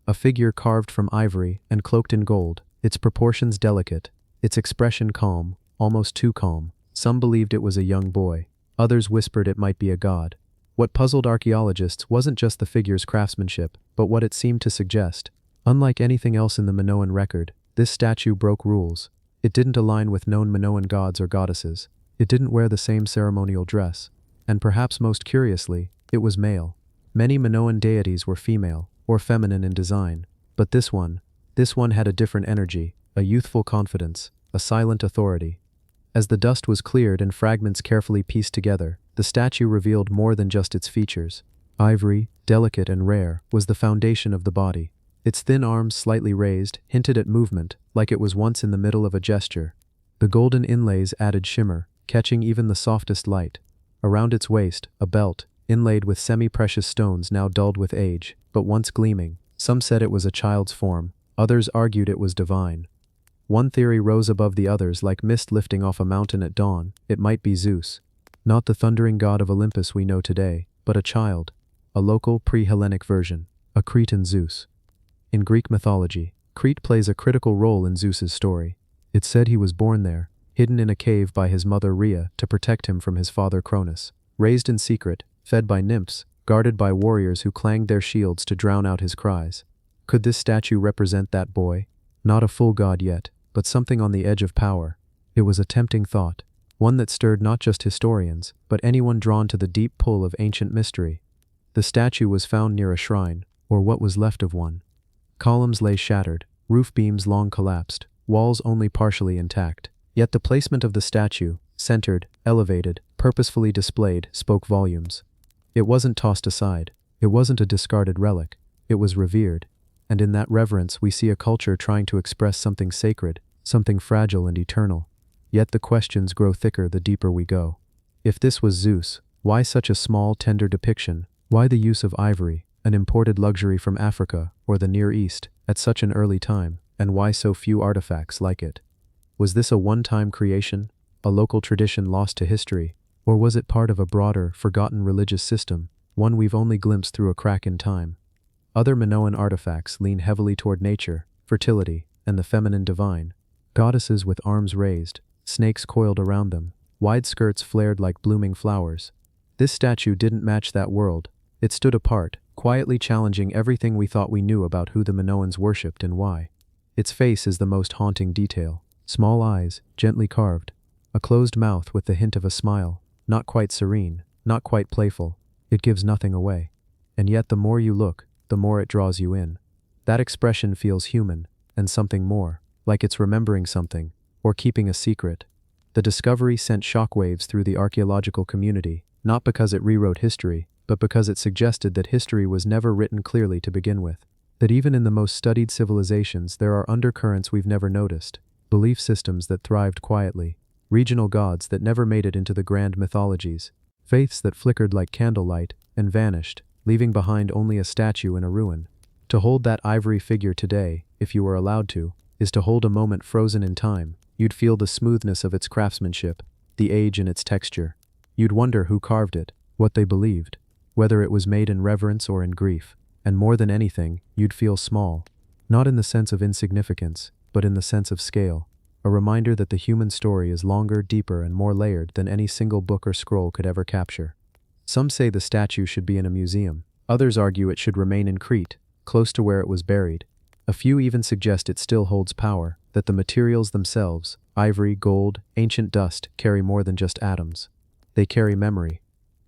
A figure carved from ivory and cloaked in gold, its proportions delicate, its expression calm, almost too calm. Some believed it was a young boy. Others whispered it might be a god. What puzzled archaeologists wasn't just the figure's craftsmanship, but what it seemed to suggest. Unlike anything else in the Minoan record, this statue broke rules. It didn't align with known Minoan gods or goddesses. It didn't wear the same ceremonial dress. And perhaps most curiously, it was male. Many Minoan deities were female, or feminine in design. But this one had a different energy, a youthful confidence, a silent authority. As the dust was cleared and fragments carefully pieced together, the statue revealed more than just its features. Ivory, delicate and rare, was the foundation of the body. Its thin arms, slightly raised, hinted at movement, like it was once in the middle of a gesture. The golden inlays added shimmer, catching even the softest light. Around its waist, a belt, inlaid with semi-precious stones now dulled with age, but once gleaming. Some said it was a child's form, others argued it was divine. One theory rose above the others like mist lifting off a mountain at dawn. It might be Zeus. Not the thundering god of Olympus we know today, but a child. A local, pre-Hellenic version. A Cretan Zeus. In Greek mythology, Crete plays a critical role in Zeus's story. It's said he was born there, hidden in a cave by his mother Rhea to protect him from his father Cronus. Raised in secret, fed by nymphs, guarded by warriors who clanged their shields to drown out his cries. Could this statue represent that boy? Not a full god yet, but something on the edge of power. It was a tempting thought, one that stirred not just historians, but anyone drawn to the deep pull of ancient mystery. The statue was found near a shrine, or what was left of one. Columns lay shattered, roof beams long collapsed, walls only partially intact. Yet the placement of the statue, centered, elevated, purposefully displayed, spoke volumes. It wasn't tossed aside. It wasn't a discarded relic. It was revered. And in that reverence we see a culture trying to express something sacred, something fragile and eternal. Yet the questions grow thicker the deeper we go. If this was Zeus, why such a small, tender depiction? Why the use of ivory, an imported luxury from Africa or the Near East, at such an early time, and why so few artifacts like it? Was this a one-time creation? a local tradition lost to history? Or was it part of a broader, forgotten religious system, one we've only glimpsed through a crack in time? Other Minoan artifacts lean heavily toward nature, fertility, and the feminine divine. Goddesses with arms raised, snakes coiled around them, wide skirts flared like blooming flowers. This statue didn't match that world. It stood apart, quietly challenging everything we thought we knew about who the Minoans worshipped and why. Its face is the most haunting detail. Small eyes, gently carved. A closed mouth with the hint of a smile, not quite serene, not quite playful. It gives nothing away. And yet the more you look, the more it draws you in. That expression feels human, and something more, like it's remembering something, or keeping a secret. The discovery sent shockwaves through the archaeological community, not because it rewrote history, but because it suggested that history was never written clearly to begin with. That even in the most studied civilizations there are undercurrents we've never noticed, belief systems that thrived quietly, regional gods that never made it into the grand mythologies, faiths that flickered like candlelight and vanished, leaving behind only a statue in a ruin. To hold that ivory figure today, if you were allowed to, is to hold a moment frozen in time. You'd feel the smoothness of its craftsmanship, the age in its texture. You'd wonder who carved it, what they believed, whether it was made in reverence or in grief. And more than anything, you'd feel small. Not in the sense of insignificance, but in the sense of scale. A reminder that the human story is longer, deeper, and more layered than any single book or scroll could ever capture. Some say the statue should be in a museum. Others argue it should remain in Crete, close to where it was buried. A few even suggest it still holds power, that the materials themselves, ivory, gold, ancient dust, carry more than just atoms. They carry memory.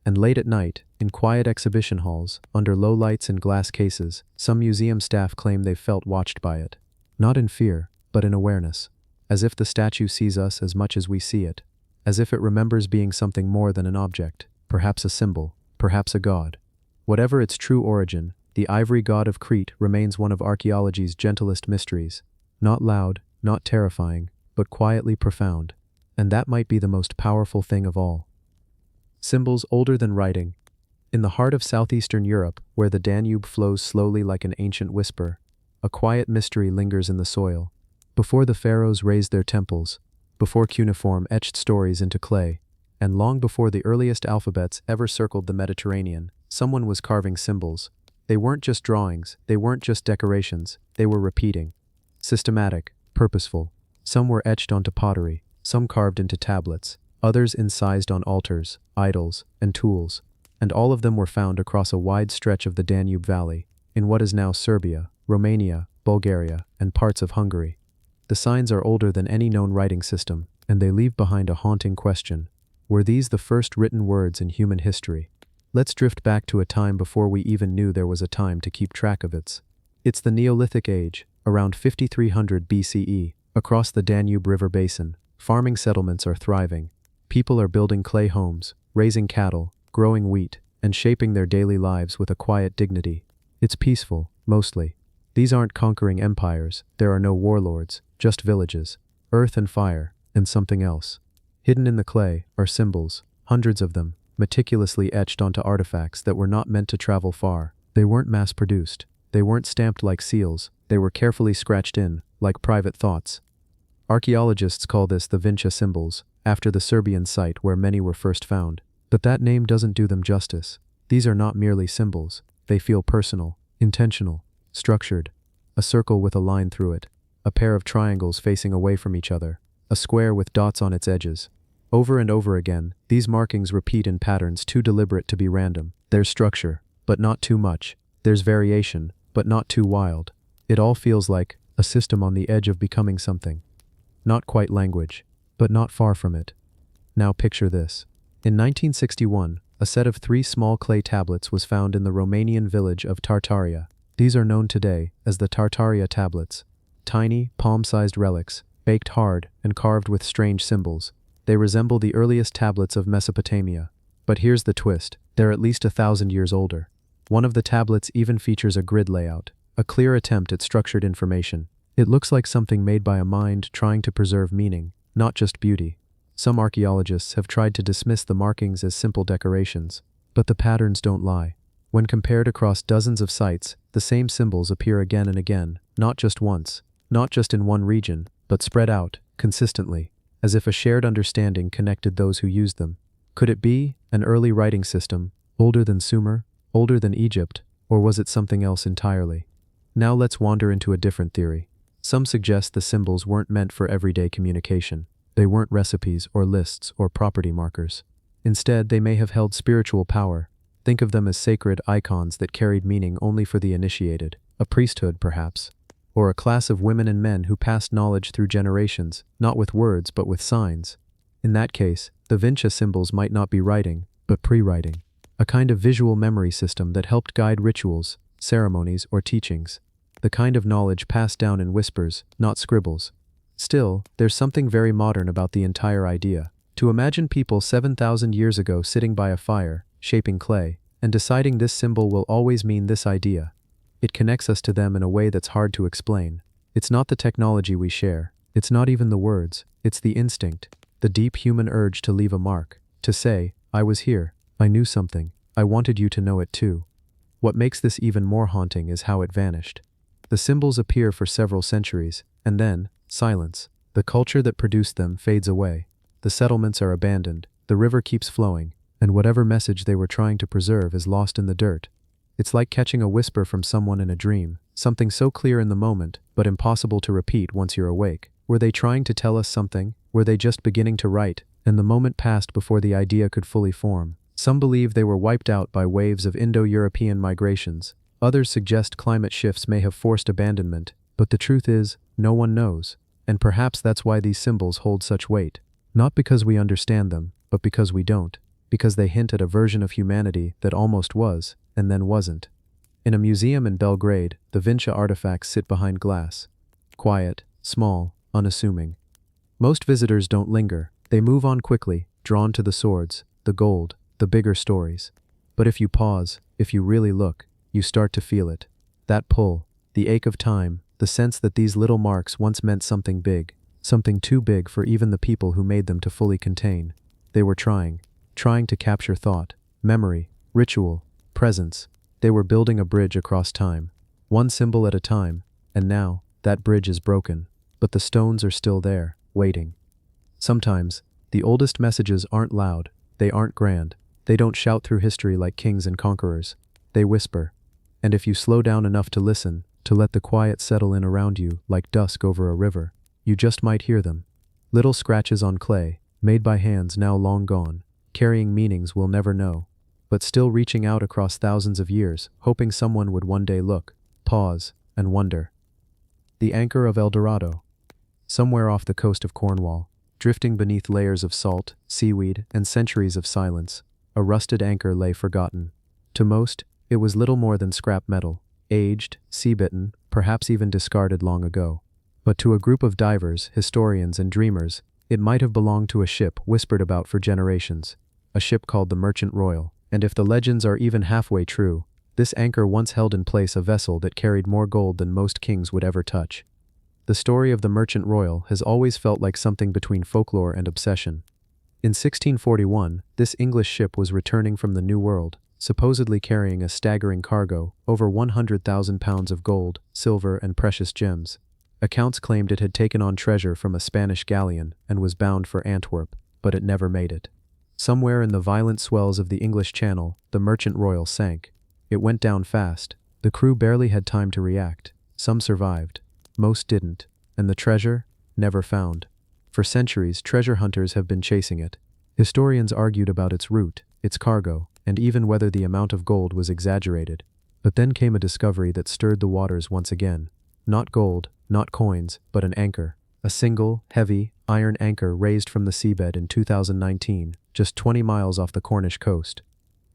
And late at night, in quiet exhibition halls, under low lights and glass cases, some museum staff claim they've felt watched by it. Not in fear, but in awareness. As if the statue sees us as much as we see it. As if it remembers being something more than an object, perhaps a symbol, perhaps a god. Whatever its true origin, the ivory god of Crete remains one of archaeology's gentlest mysteries. Not loud, not terrifying, but quietly profound. And that might be the most powerful thing of all. Symbols older than writing. In the heart of southeastern Europe, where the Danube flows slowly like an ancient whisper, a quiet mystery lingers in the soil. Before the pharaohs raised their temples, before cuneiform etched stories into clay, and long before the earliest alphabets ever circled the Mediterranean, someone was carving symbols. They weren't just drawings, they weren't just decorations, they were repeating. Systematic, purposeful. Some were etched onto pottery, some carved into tablets, others incised on altars, idols, and tools. And all of them were found across a wide stretch of the Danube Valley, in what is now Serbia, Romania, Bulgaria, and parts of Hungary. The signs are older than any known writing system, and they leave behind a haunting question. Were these the first written words in human history? Let's drift back to a time before we even knew there was a time to keep track of it. It's the Neolithic Age, around 5300 BCE, across the Danube River basin. Farming settlements are thriving. People are building clay homes, raising cattle, growing wheat, and shaping their daily lives with a quiet dignity. It's peaceful, mostly. These aren't conquering empires, there are no warlords, just villages, earth and fire, and something else. Hidden in the clay are symbols, hundreds of them, meticulously etched onto artifacts that were not meant to travel far. They weren't mass-produced. They weren't stamped like seals. They were carefully scratched in, like private thoughts. Archaeologists call this the Vinča symbols, after the Serbian site where many were first found. But that name doesn't do them justice. These are not merely symbols. They feel personal, intentional, structured. A circle with a line through it. A pair of triangles facing away from each other. A square with dots on its edges. Over and over again, these markings repeat in patterns too deliberate to be random. There's structure, but not too much. There's variation, but not too wild. It all feels like a system on the edge of becoming something. Not quite language, but not far from it. Now picture this. In 1961, a set of 3 small clay tablets was found in the Romanian village of Tartaria. These are known today as the Tartaria tablets. Tiny, palm-sized relics, baked hard and carved with strange symbols. They resemble the earliest tablets of Mesopotamia. But here's the twist. They're at least 1,000 years older. One of the tablets even features a grid layout, a clear attempt at structured information. It looks like something made by a mind trying to preserve meaning, not just beauty. Some archaeologists have tried to dismiss the markings as simple decorations, but the patterns don't lie. When compared across dozens of sites, the same symbols appear again and again, not just once, not just in one region, but spread out, consistently. as if a shared understanding connected those who used them. Could it be an early writing system, older than Sumer, older than Egypt, or was it something else entirely? Now let's wander into a different theory. Some suggest the symbols weren't meant for everyday communication. They weren't recipes or lists or property markers. Instead, they may have held spiritual power. Think of them as sacred icons that carried meaning only for the initiated, a priesthood perhaps, or a class of women and men who passed knowledge through generations, not with words but with signs. In that case, the Vinci symbols might not be writing, but pre-writing, a kind of visual memory system that helped guide rituals, ceremonies, or teachings, the kind of knowledge passed down in whispers, not scribbles. Still, there's something very modern about the entire idea. To imagine people 7,000 years ago sitting by a fire, shaping clay, and deciding this symbol will always mean this idea. It connects us to them in a way that's hard to explain. It's not the technology we share. It's not even the words. It's the instinct, the deep human urge to leave a mark, to say, I was here, I knew something, I wanted you to know it too. What makes this even more haunting is how it vanished. The symbols appear for several centuries, and then, silence. The culture that produced them fades away. The settlements are abandoned, the river keeps flowing, and whatever message they were trying to preserve is lost in the dirt. It's like catching a whisper from someone in a dream, something so clear in the moment, but impossible to repeat once you're awake. Were they trying to tell us something? Were they just beginning to write, and the moment passed before the idea could fully form? Some believe they were wiped out by waves of Indo-European migrations. Others suggest climate shifts may have forced abandonment, but the truth is, no one knows. And perhaps that's why these symbols hold such weight. Not because we understand them, but because we don't. Because they hint at a version of humanity that almost was, and then wasn't. In a museum in Belgrade, the Vinci artifacts sit behind glass. Quiet, small, unassuming. Most visitors don't linger. They move on quickly, drawn to the swords, the gold, the bigger stories. But if you pause, if you really look, you start to feel it. That pull, the ache of time, the sense that these little marks once meant something big, something too big for even the people who made them to fully contain. They were trying to capture thought, memory, ritual, presence. They were building a bridge across time, one symbol at a time, and now, that bridge is broken, but the stones are still there, waiting. Sometimes, the oldest messages aren't loud, they aren't grand, they don't shout through history like kings and conquerors. They whisper. And if you slow down enough to listen, to let the quiet settle in around you like dusk over a river, you just might hear them. Little scratches on clay, made by hands now long gone, carrying meanings we'll never know, but still reaching out across thousands of years, hoping someone would one day look, pause, and wonder. The anchor of El Dorado. Somewhere off the coast of Cornwall, drifting beneath layers of salt, seaweed, and centuries of silence, a rusted anchor lay forgotten. To most, it was little more than scrap metal, aged, sea-bitten, perhaps even discarded long ago. But to a group of divers, historians, and dreamers, it might have belonged to a ship whispered about for generations, a ship called the Merchant Royal. And if the legends are even halfway true, this anchor once held in place a vessel that carried more gold than most kings would ever touch. The story of the Merchant Royal has always felt like something between folklore and obsession. In 1641, this English ship was returning from the New World, supposedly carrying a staggering cargo, over 100,000 pounds of gold, silver, and precious gems. Accounts claimed it had taken on treasure from a Spanish galleon and was bound for Antwerp, but it never made it. Somewhere in the violent swells of the English Channel, the Merchant Royal sank. It went down fast. The crew barely had time to react. Some survived. Most didn't. And the treasure? Never found. For centuries, treasure hunters have been chasing it. Historians argued about its route, its cargo, and even whether the amount of gold was exaggerated. But then came a discovery that stirred the waters once again. Not gold, not coins, but an anchor. A single, heavy, iron anchor raised from the seabed in 2019, just 20 miles off the Cornish coast.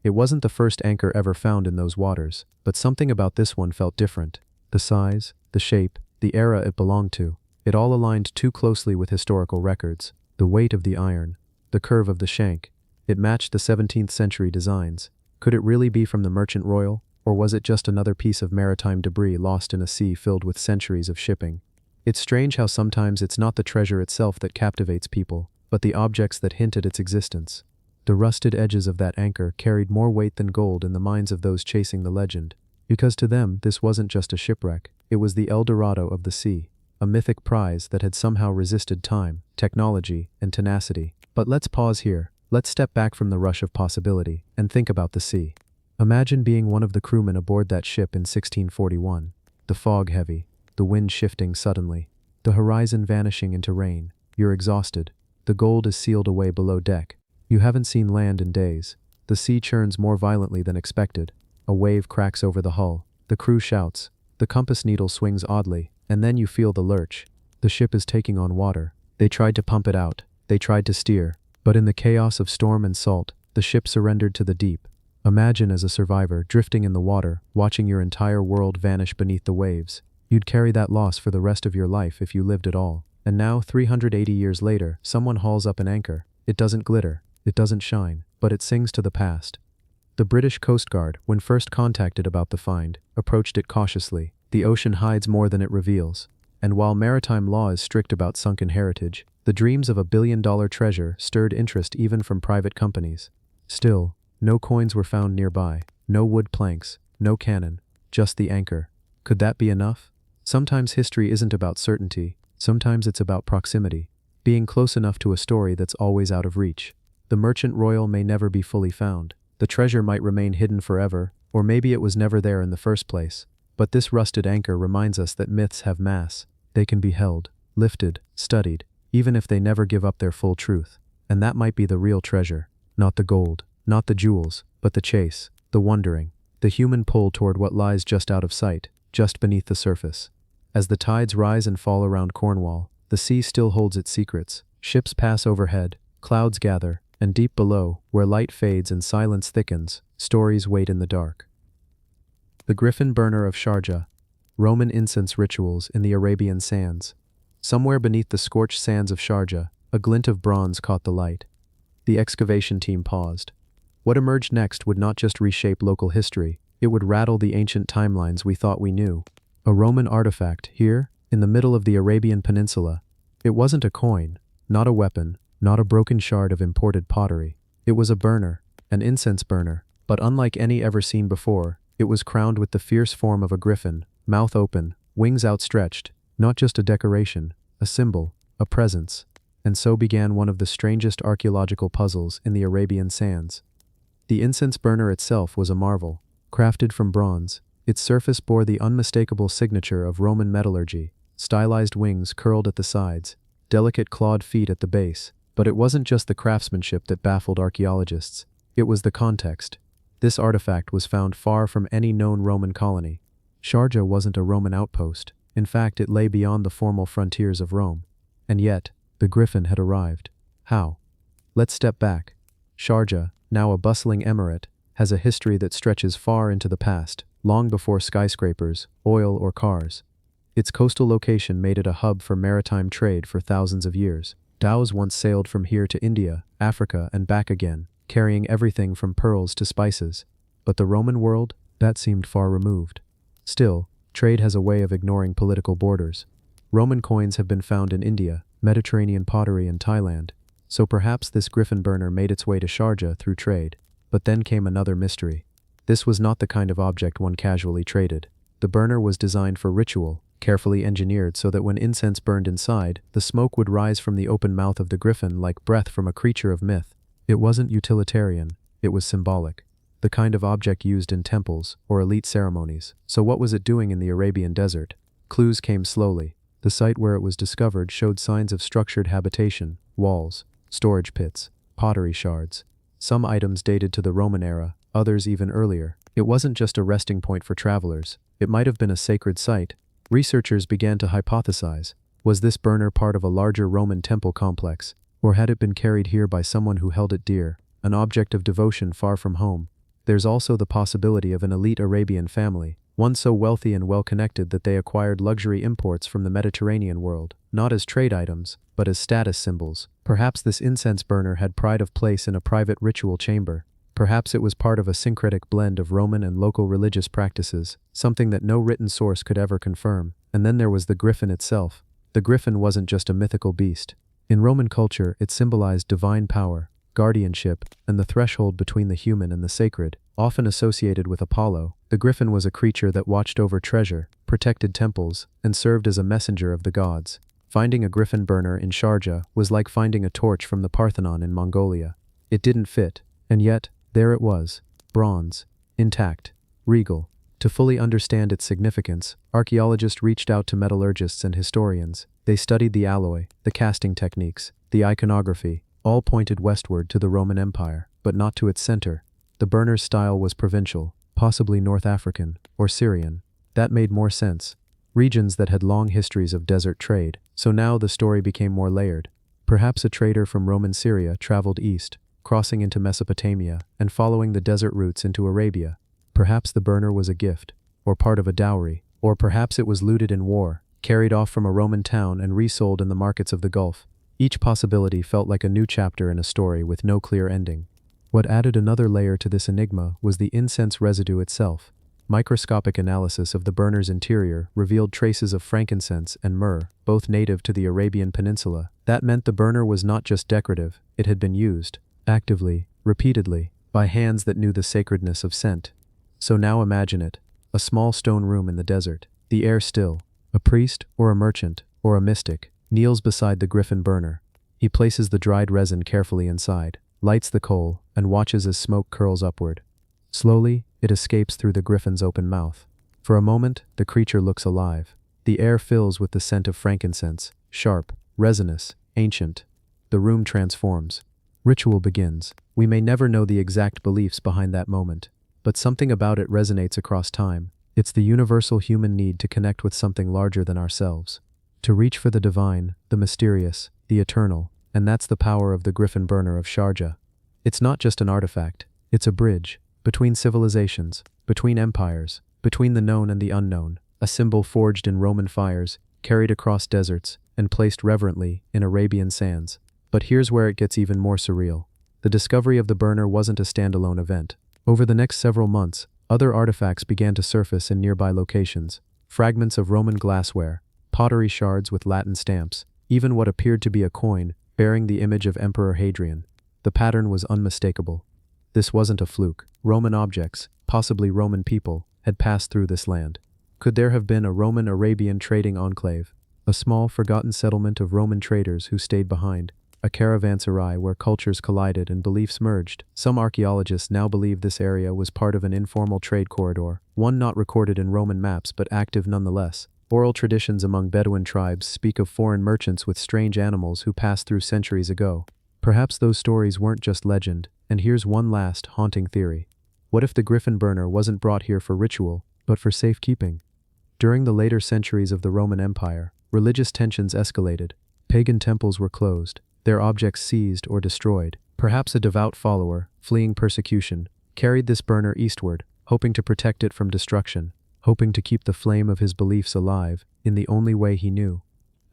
It wasn't the first anchor ever found in those waters, but something about this one felt different. The size, the shape, the era it belonged to. It all aligned too closely with historical records. The weight of the iron, the curve of the shank. It matched the 17th century designs. Could it really be from the Merchant Royal, or was it just another piece of maritime debris lost in a sea filled with centuries of shipping? It's strange how sometimes it's not the treasure itself that captivates people, but the objects that hint at its existence. The rusted edges of that anchor carried more weight than gold in the minds of those chasing the legend, because to them this wasn't just a shipwreck, it was the El Dorado of the sea. a mythic prize that had somehow resisted time, technology, and tenacity. But let's pause here. Let's step back from the rush of possibility and think about the sea. Imagine being one of the crewmen aboard that ship in 1641. The fog heavy, the wind shifting suddenly, the horizon vanishing into rain. You're exhausted. The gold is sealed away below deck. You haven't seen land in days. The sea churns more violently than expected. A wave cracks over the hull. The crew shouts. The compass needle swings oddly, and then you feel the lurch. The ship is taking on water. They tried to pump it out. They tried to steer. But in the chaos of storm and salt, the ship surrendered to the deep. Imagine as a survivor drifting in the water, watching your entire world vanish beneath the waves. You'd carry that loss for the rest of your life if you lived at all. And now, 380 years later, someone hauls up an anchor. It doesn't glitter. It doesn't shine. But it sings to the past. The British Coast Guard, when first contacted about the find, approached it cautiously. The ocean hides more than it reveals. And while maritime law is strict about sunken heritage, the dreams of a billion-dollar treasure stirred interest even from private companies. Still, no coins were found nearby, no wood planks, no cannon, just the anchor. Could that be enough? Sometimes history isn't about certainty, sometimes it's about proximity, being close enough to a story that's always out of reach. The Merchant Royal may never be fully found. The treasure might remain hidden forever, or maybe it was never there in the first place. But this rusted anchor reminds us that myths have mass. They can be held, lifted, studied, even if they never give up their full truth. And that might be the real treasure. Not the gold, not the jewels, but the chase, the wondering, the human pull toward what lies just out of sight, just beneath the surface. As the tides rise and fall around Cornwall, the sea still holds its secrets. Ships pass overhead, clouds gather, and deep below, where light fades and silence thickens, stories wait in the dark. The Griffin Burner of Sharjah. Roman incense rituals in the Arabian sands. Somewhere beneath the scorched sands of Sharjah, a glint of bronze caught the light. The excavation team paused. What emerged next would not just reshape local history, it would rattle the ancient timelines we thought we knew. A Roman artifact, here, in the middle of the Arabian Peninsula. It wasn't a coin, not a weapon, not a broken shard of imported pottery. It was a burner, an incense burner, but unlike any ever seen before, it was crowned with the fierce form of a griffin, mouth open, wings outstretched, not just a decoration, a symbol, a presence. And so began one of the strangest archaeological puzzles in the Arabian sands. The incense burner itself was a marvel. Crafted from bronze, its surface bore the unmistakable signature of Roman metallurgy, stylized wings curled at the sides, delicate clawed feet at the base. But it wasn't just the craftsmanship that baffled archaeologists. It was the context. This artifact was found far from any known Roman colony. Sharjah wasn't a Roman outpost. In fact, it lay beyond the formal frontiers of Rome. And yet, the griffin had arrived. How? Let's step back. Sharjah, now a bustling emirate, has a history that stretches far into the past, long before skyscrapers, oil, or cars. Its coastal location made it a hub for maritime trade for thousands of years. Dhows once sailed from here to India, Africa, and back again, carrying everything from pearls to spices. But the Roman world? That seemed far removed. Still, trade has a way of ignoring political borders. Roman coins have been found in India, Mediterranean pottery, and Thailand. So perhaps this griffin burner made its way to Sharjah through trade. But then came another mystery. This was not the kind of object one casually traded. The burner was designed for ritual, carefully engineered so that when incense burned inside, the smoke would rise from the open mouth of the griffin like breath from a creature of myth. It wasn't utilitarian, it was symbolic. The kind of object used in temples or elite ceremonies. So what was it doing in the Arabian desert? Clues came slowly. The site where it was discovered showed signs of structured habitation, walls, storage pits, pottery shards. Some items dated to the Roman era, others even earlier. It wasn't just a resting point for travelers. It might have been a sacred site. Researchers began to hypothesize. Was this burner part of a larger Roman temple complex? Or had it been carried here by someone who held it dear, an object of devotion far from home? There's also the possibility of an elite Arabian family, one so wealthy and well-connected that they acquired luxury imports from the Mediterranean world, not as trade items, but as status symbols. Perhaps this incense burner had pride of place in a private ritual chamber. Perhaps it was part of a syncretic blend of Roman and local religious practices, something that no written source could ever confirm. And then there was the griffin itself. The griffin wasn't just a mythical beast. In Roman culture, it symbolized divine power, guardianship, and the threshold between the human and the sacred. Often associated with Apollo, the griffin was a creature that watched over treasure, protected temples, and served as a messenger of the gods. Finding a griffin burner in Sharjah was like finding a torch from the Parthenon in Mongolia. It didn't fit, and yet, there it was, bronze, intact, regal. To fully understand its significance, archaeologists reached out to metallurgists and historians. They studied the alloy, the casting techniques, the iconography, all pointed westward to the Roman Empire, but not to its center. The burner's style was provincial, possibly North African, or Syrian. That made more sense. Regions that had long histories of desert trade, so now the story became more layered. Perhaps a trader from Roman Syria traveled east, crossing into Mesopotamia and following the desert routes into Arabia. Perhaps the burner was a gift, or part of a dowry, or perhaps it was looted in war, carried off from a Roman town and resold in the markets of the Gulf. Each possibility felt like a new chapter in a story with no clear ending. What added another layer to this enigma was the incense residue itself. Microscopic analysis of the burner's interior revealed traces of frankincense and myrrh, both native to the Arabian Peninsula. That meant the burner was not just decorative, it had been used, actively, repeatedly, by hands that knew the sacredness of scent. So now imagine it, a small stone room in the desert, the air still. A priest, or a merchant, or a mystic, kneels beside the griffin burner. He places the dried resin carefully inside, lights the coal, and watches as smoke curls upward. Slowly, it escapes through the griffin's open mouth. For a moment, the creature looks alive. The air fills with the scent of frankincense, sharp, resinous, ancient. The room transforms. Ritual begins. We may never know the exact beliefs behind that moment, but something about it resonates across time. It's the universal human need to connect with something larger than ourselves. To reach for the divine, the mysterious, the eternal, and that's the power of the griffin burner of Sharjah. It's not just an artifact, it's a bridge, between civilizations, between empires, between the known and the unknown, a symbol forged in Roman fires, carried across deserts, and placed reverently in Arabian sands. But here's where it gets even more surreal. The discovery of the burner wasn't a standalone event. Over the next several months, other artifacts began to surface in nearby locations. Fragments of Roman glassware, pottery shards with Latin stamps, even what appeared to be a coin bearing the image of Emperor Hadrian. The pattern was unmistakable. This wasn't a fluke. Roman objects, possibly Roman people, had passed through this land. Could there have been a Roman-Arabian trading enclave? A small, forgotten settlement of Roman traders who stayed behind? A caravanserai where cultures collided and beliefs merged? Some archaeologists now believe this area was part of an informal trade corridor, one not recorded in Roman maps but active nonetheless. Oral traditions among Bedouin tribes speak of foreign merchants with strange animals who passed through centuries ago. Perhaps those stories weren't just legend, and here's one last, haunting theory. What if the griffin burner wasn't brought here for ritual, but for safekeeping? During the later centuries of the Roman Empire, religious tensions escalated. Pagan temples were closed, their objects seized or destroyed. Perhaps a devout follower, fleeing persecution, carried this burner eastward, hoping to protect it from destruction, hoping to keep the flame of his beliefs alive in the only way he knew.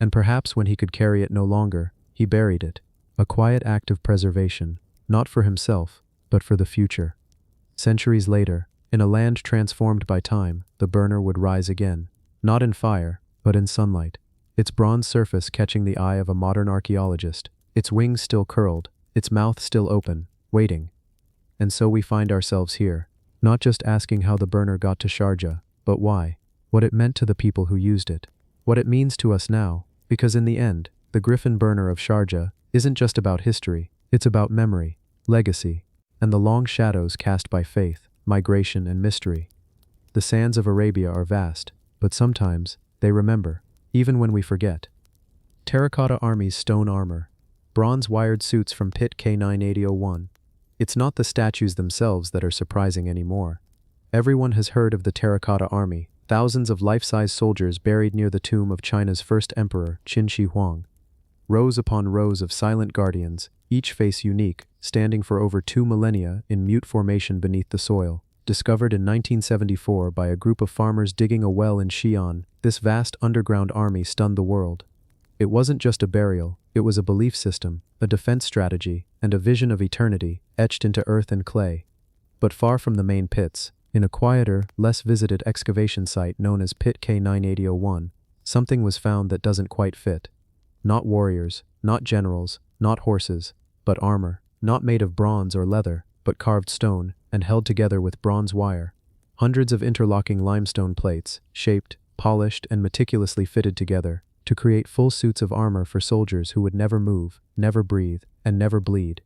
And perhaps when he could carry it no longer, he buried it. A quiet act of preservation, not for himself, but for the future. Centuries later, in a land transformed by time, the burner would rise again, not in fire, but in sunlight. Its bronze surface catching the eye of a modern archaeologist, its wings still curled, its mouth still open, waiting. And so we find ourselves here, not just asking how the burner got to Sharjah, but why, what it meant to the people who used it, what it means to us now, because in the end, the griffin burner of Sharjah isn't just about history, it's about memory, legacy, and the long shadows cast by faith, migration, and mystery. The sands of Arabia are vast, but sometimes they remember, even when we forget. Terracotta Army's stone armor. Bronze wired suits from Pit K98001. It's not the statues themselves that are surprising anymore. Everyone has heard of the Terracotta Army, thousands of life-size soldiers buried near the tomb of China's first emperor, Qin Shi Huang. Rows upon rows of silent guardians, each face unique, standing for over 2 millennia in mute formation beneath the soil. Discovered in 1974 by a group of farmers digging a well in Xi'an, this vast underground army stunned the world. It wasn't just a burial, it was a belief system, a defense strategy, and a vision of eternity, etched into earth and clay. But far from the main pits, in a quieter, less visited excavation site known as Pit K98001, something was found that doesn't quite fit. Not warriors, not generals, not horses, but armor, not made of bronze or leather, but carved stone, and held together with bronze wire. Hundreds of interlocking limestone plates, shaped, polished, and meticulously fitted together, to create full suits of armor for soldiers who would never move, never breathe, and never bleed.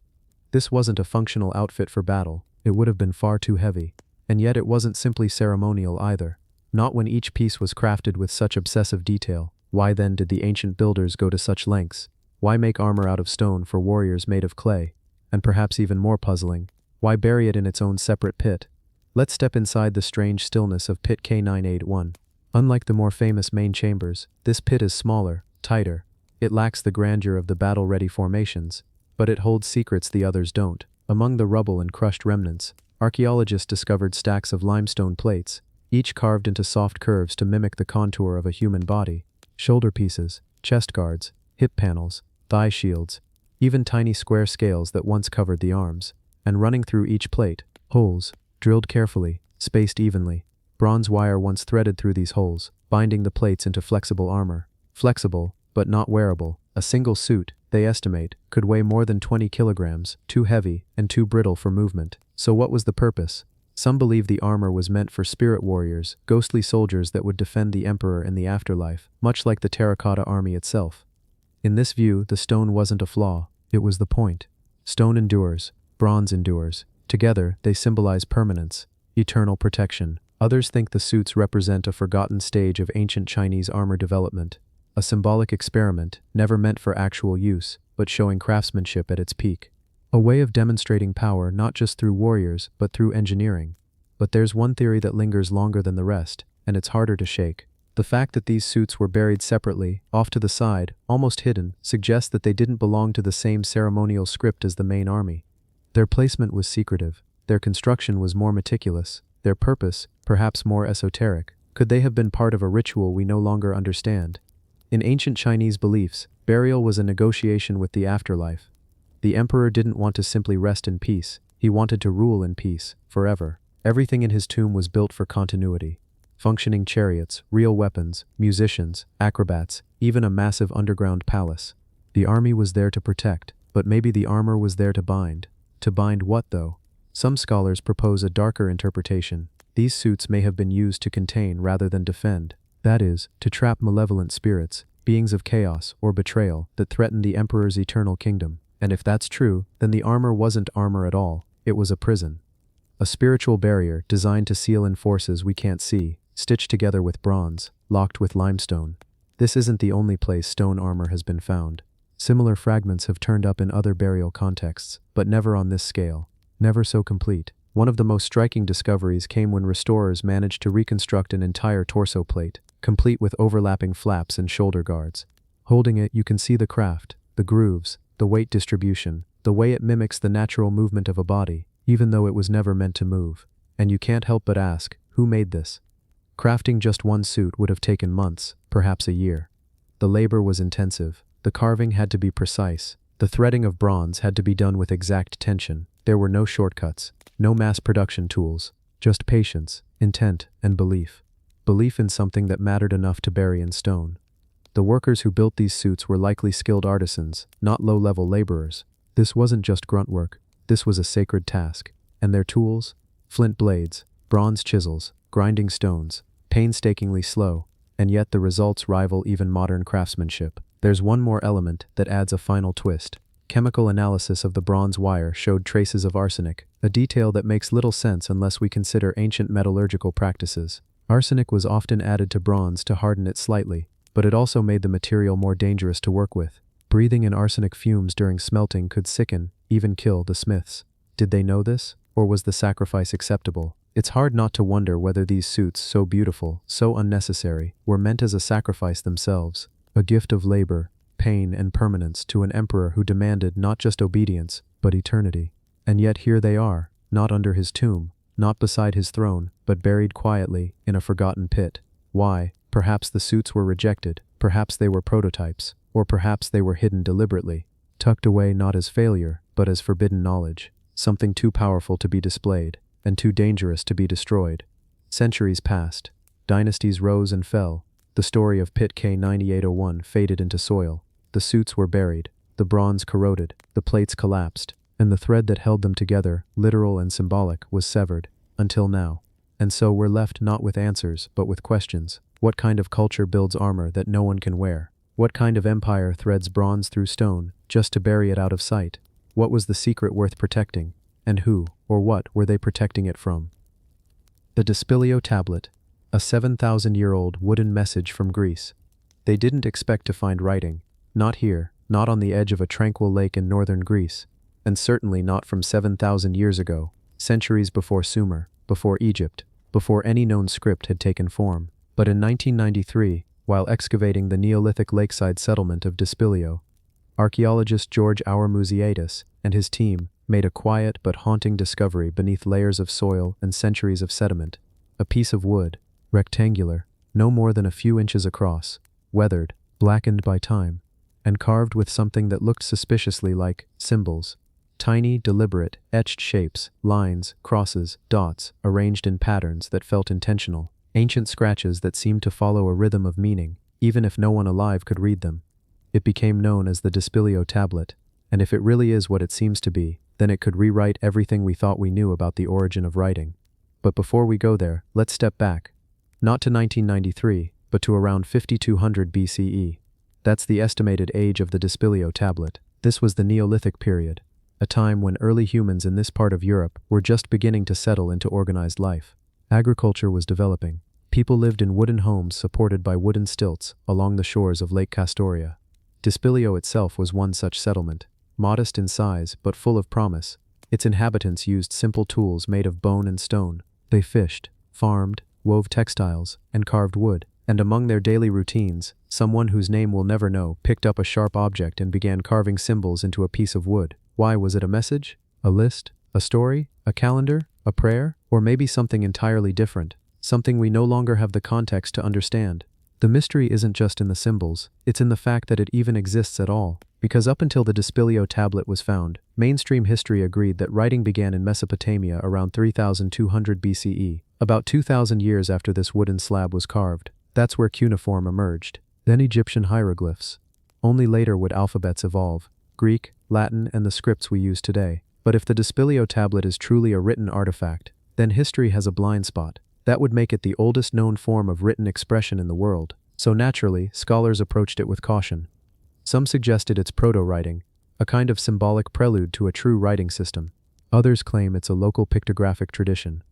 This wasn't a functional outfit for battle, it would have been far too heavy. And yet it wasn't simply ceremonial either. Not when each piece was crafted with such obsessive detail. Why then did the ancient builders go to such lengths? Why make armor out of stone for warriors made of clay? And perhaps even more puzzling, why bury it in its own separate pit? Let's step inside the strange stillness of Pit K981. Unlike the more famous main chambers, this pit is smaller, tighter. It lacks the grandeur of the battle-ready formations, but it holds secrets the others don't. Among the rubble and crushed remnants, archaeologists discovered stacks of limestone plates, each carved into soft curves to mimic the contour of a human body. Shoulder pieces, chest guards, hip panels, thigh shields, even tiny square scales that once covered the arms. And running through each plate, holes, drilled carefully, spaced evenly. Bronze wire once threaded through these holes, binding the plates into flexible armor. Flexible, but not wearable. A single suit, they estimate, could weigh more than 20 kilograms, too heavy and too brittle for movement. So what was the purpose? Some believe the armor was meant for spirit warriors, ghostly soldiers that would defend the emperor in the afterlife, much like the terracotta army itself. In this view, the stone wasn't a flaw, it was the point. Stone endures, bronze endures. Together, they symbolize permanence, eternal protection. Others think the suits represent a forgotten stage of ancient Chinese armor development, a symbolic experiment never meant for actual use, but showing craftsmanship at its peak. A way of demonstrating power not just through warriors, but through engineering. But there's one theory that lingers longer than the rest, and it's harder to shake. The fact that these suits were buried separately, off to the side, almost hidden, suggests that they didn't belong to the same ceremonial script as the main army. Their placement was secretive, their construction was more meticulous, their purpose, perhaps more esoteric. Could they have been part of a ritual we no longer understand? In ancient Chinese beliefs, burial was a negotiation with the afterlife. The emperor didn't want to simply rest in peace, he wanted to rule in peace, forever. Everything in his tomb was built for continuity. Functioning chariots, real weapons, musicians, acrobats, even a massive underground palace. The army was there to protect, but maybe the armor was there to bind. To bind what, though? Some scholars propose a darker interpretation. These suits may have been used to contain rather than defend. That is, to trap malevolent spirits, beings of chaos or betrayal that threaten the emperor's eternal kingdom. And if that's true, then the armor wasn't armor at all, it was a prison. A spiritual barrier designed to seal in forces we can't see, stitched together with bronze, locked with limestone. This isn't the only place stone armor has been found. Similar fragments have turned up in other burial contexts, but never on this scale, never so complete. One of the most striking discoveries came when restorers managed to reconstruct an entire torso plate, complete with overlapping flaps and shoulder guards. Holding it, you can see the craft, the grooves, the weight distribution, the way it mimics the natural movement of a body, even though it was never meant to move. And you can't help but ask, who made this? Crafting just one suit would have taken months, perhaps a year. The labor was intensive. The carving had to be precise. The threading of bronze had to be done with exact tension. There were no shortcuts, no mass production tools, just patience, intent, and belief. Belief in something that mattered enough to bury in stone. The workers who built these suits were likely skilled artisans, not low-level laborers. This wasn't just grunt work, this was a sacred task. And their tools? Flint blades, bronze chisels, grinding stones, painstakingly slow, and yet the results rival even modern craftsmanship. There's one more element that adds a final twist. Chemical analysis of the bronze wire showed traces of arsenic, a detail that makes little sense unless we consider ancient metallurgical practices. Arsenic was often added to bronze to harden it slightly, but it also made the material more dangerous to work with. Breathing in arsenic fumes during smelting could sicken, even kill the smiths. Did they know this, or was the sacrifice acceptable? It's hard not to wonder whether these suits, so beautiful, so unnecessary, were meant as a sacrifice themselves, a gift of labor, pain, and permanence to an emperor who demanded not just obedience, but eternity. And yet here they are, not under his tomb, not beside his throne, but buried quietly in a forgotten pit. Why? Perhaps the suits were rejected, perhaps they were prototypes, or perhaps they were hidden deliberately, tucked away not as failure, but as forbidden knowledge, something too powerful to be displayed, and too dangerous to be destroyed. Centuries passed. Dynasties rose and fell. The story of Pit K9801 faded into soil. The suits were buried. The bronze corroded. The plates collapsed. and the thread that held them together, literal and symbolic, was severed, until now. And so we're left not with answers, but with questions. What kind of culture builds armor that no one can wear? What kind of empire threads bronze through stone, just to bury it out of sight? What was the secret worth protecting? And who, or what, were they protecting it from? The Despilia tablet, a 7,000-year-old wooden message from Greece. They didn't expect to find writing, not here, not on the edge of a tranquil lake in northern Greece, and certainly not from 7,000 years ago, centuries before Sumer, before Egypt, before any known script had taken form. But in 1993, while excavating the Neolithic lakeside settlement of Despilia, archaeologist George Aurmuziadis and his team made a quiet but haunting discovery beneath layers of soil and centuries of sediment. A piece of wood, rectangular, no more than a few inches across, weathered, blackened by time, and carved with something that looked suspiciously like symbols. Tiny, deliberate, etched shapes, lines, crosses, dots, arranged in patterns that felt intentional. Ancient scratches that seemed to follow a rhythm of meaning, even if no one alive could read them. It became known as the Despilia tablet, and if it really is what it seems to be, then it could rewrite everything we thought we knew about the origin of writing. But before we go there, let's step back. Not to 1993, but to around 5200 BCE. That's the estimated age of the Despilia tablet. This was the Neolithic period, a time when early humans in this part of Europe were just beginning to settle into organized life. Agriculture was developing. People lived in wooden homes supported by wooden stilts along the shores of Lake Castoria. Despilia itself was one such settlement, modest in size but full of promise. Its inhabitants used simple tools made of bone and stone. They fished, farmed, wove textiles, and carved wood. And among their daily routines, someone whose name we'll never know picked up a sharp object and began carving symbols into a piece of wood. Why? Was it a message? A list? A story? A calendar? A prayer? Or maybe something entirely different? Something we no longer have the context to understand. The mystery isn't just in the symbols, it's in the fact that it even exists at all. Because up until the Despilia tablet was found, mainstream history agreed that writing began in Mesopotamia around 3200 BCE, about 2,000 years after this wooden slab was carved. That's where cuneiform emerged. Then Egyptian hieroglyphs. Only later would alphabets evolve, Greek, Latin, and the scripts we use today. But if the Despilia tablet is truly a written artifact, then history has a blind spot. That would make it the oldest known form of written expression in the world. So naturally, scholars approached it with caution. Some suggested it's proto-writing, a kind of symbolic prelude to a true writing system. Others claim it's a local pictographic tradition.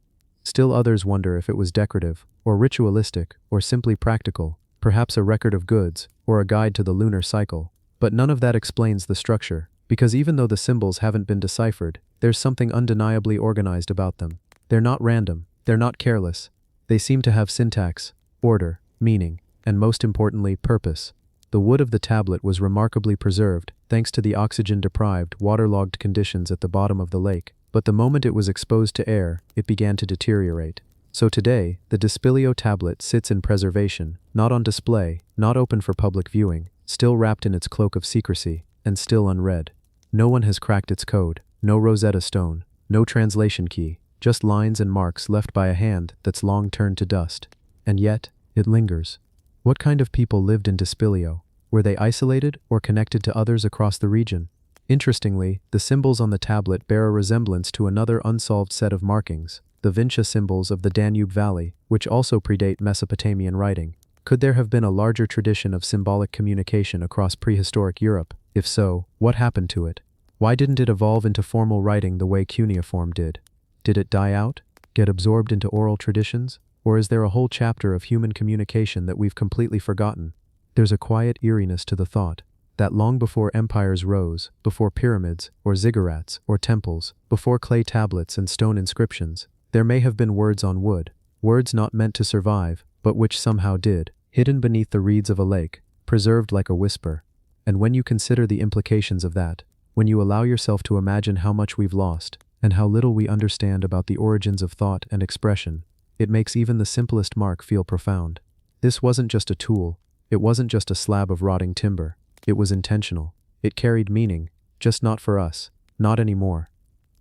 Still others wonder if it was decorative, or ritualistic, or simply practical, perhaps a record of goods, or a guide to the lunar cycle. But none of that explains the structure, because even though the symbols haven't been deciphered, there's something undeniably organized about them. They're not random, they're not careless. They seem to have syntax, order, meaning, and most importantly, purpose. The wood of the tablet was remarkably preserved, thanks to the oxygen-deprived, waterlogged conditions at the bottom of the lake. But the moment it was exposed to air, it began to deteriorate. So today, the Despilia tablet sits in preservation, not on display, not open for public viewing, still wrapped in its cloak of secrecy, and still unread. No one has cracked its code, no Rosetta Stone, no translation key, just lines and marks left by a hand that's long turned to dust. And yet, it lingers. What kind of people lived in Despilia? Were they isolated or connected to others across the region? Interestingly, the symbols on the tablet bear a resemblance to another unsolved set of markings, the Vinca symbols of the Danube Valley, which also predate Mesopotamian writing. Could there have been a larger tradition of symbolic communication across prehistoric Europe? If so, what happened to it? Why didn't it evolve into formal writing the way cuneiform did? Did it die out, get absorbed into oral traditions? Or is there a whole chapter of human communication that we've completely forgotten? There's a quiet eeriness to the thought that long before empires rose, before pyramids, or ziggurats, or temples, before clay tablets and stone inscriptions, there may have been words on wood, words not meant to survive, but which somehow did, hidden beneath the reeds of a lake, preserved like a whisper. And when you consider the implications of that, when you allow yourself to imagine how much we've lost, and how little we understand about the origins of thought and expression, it makes even the simplest mark feel profound. This wasn't just a tool, it wasn't just a slab of rotting timber. It was intentional. It carried meaning, just not for us, not anymore.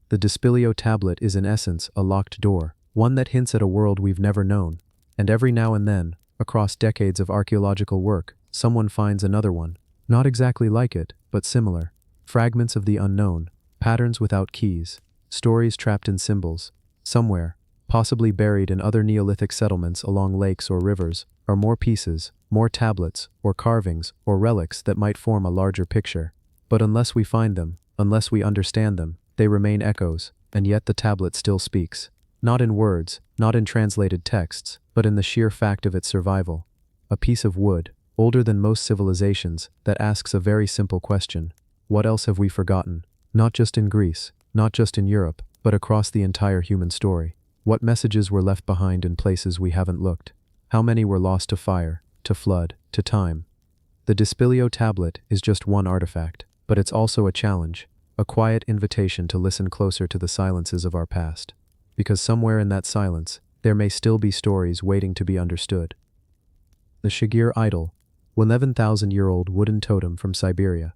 The Despilia tablet is in essence a locked door, one that hints at a world we've never known. And every now and then, across decades of archaeological work, someone finds another one. Not exactly like it, but similar. Fragments of the unknown, patterns without keys, stories trapped in symbols. Somewhere, possibly buried in other Neolithic settlements along lakes or rivers, are more pieces, more tablets, or carvings, or relics that might form a larger picture. But unless we find them, unless we understand them, they remain echoes, and yet the tablet still speaks. Not in words, not in translated texts, but in the sheer fact of its survival. A piece of wood, older than most civilizations, that asks a very simple question. What else have we forgotten? Not just in Greece, not just in Europe, but across the entire human story. What messages were left behind in places we haven't looked? How many were lost to fire, to flood, to time? The Despilio tablet is just one artifact, but it's also a challenge, a quiet invitation to listen closer to the silences of our past. Because somewhere in that silence, there may still be stories waiting to be understood. The Shigir idol, 11,000-year-old wooden totem from Siberia.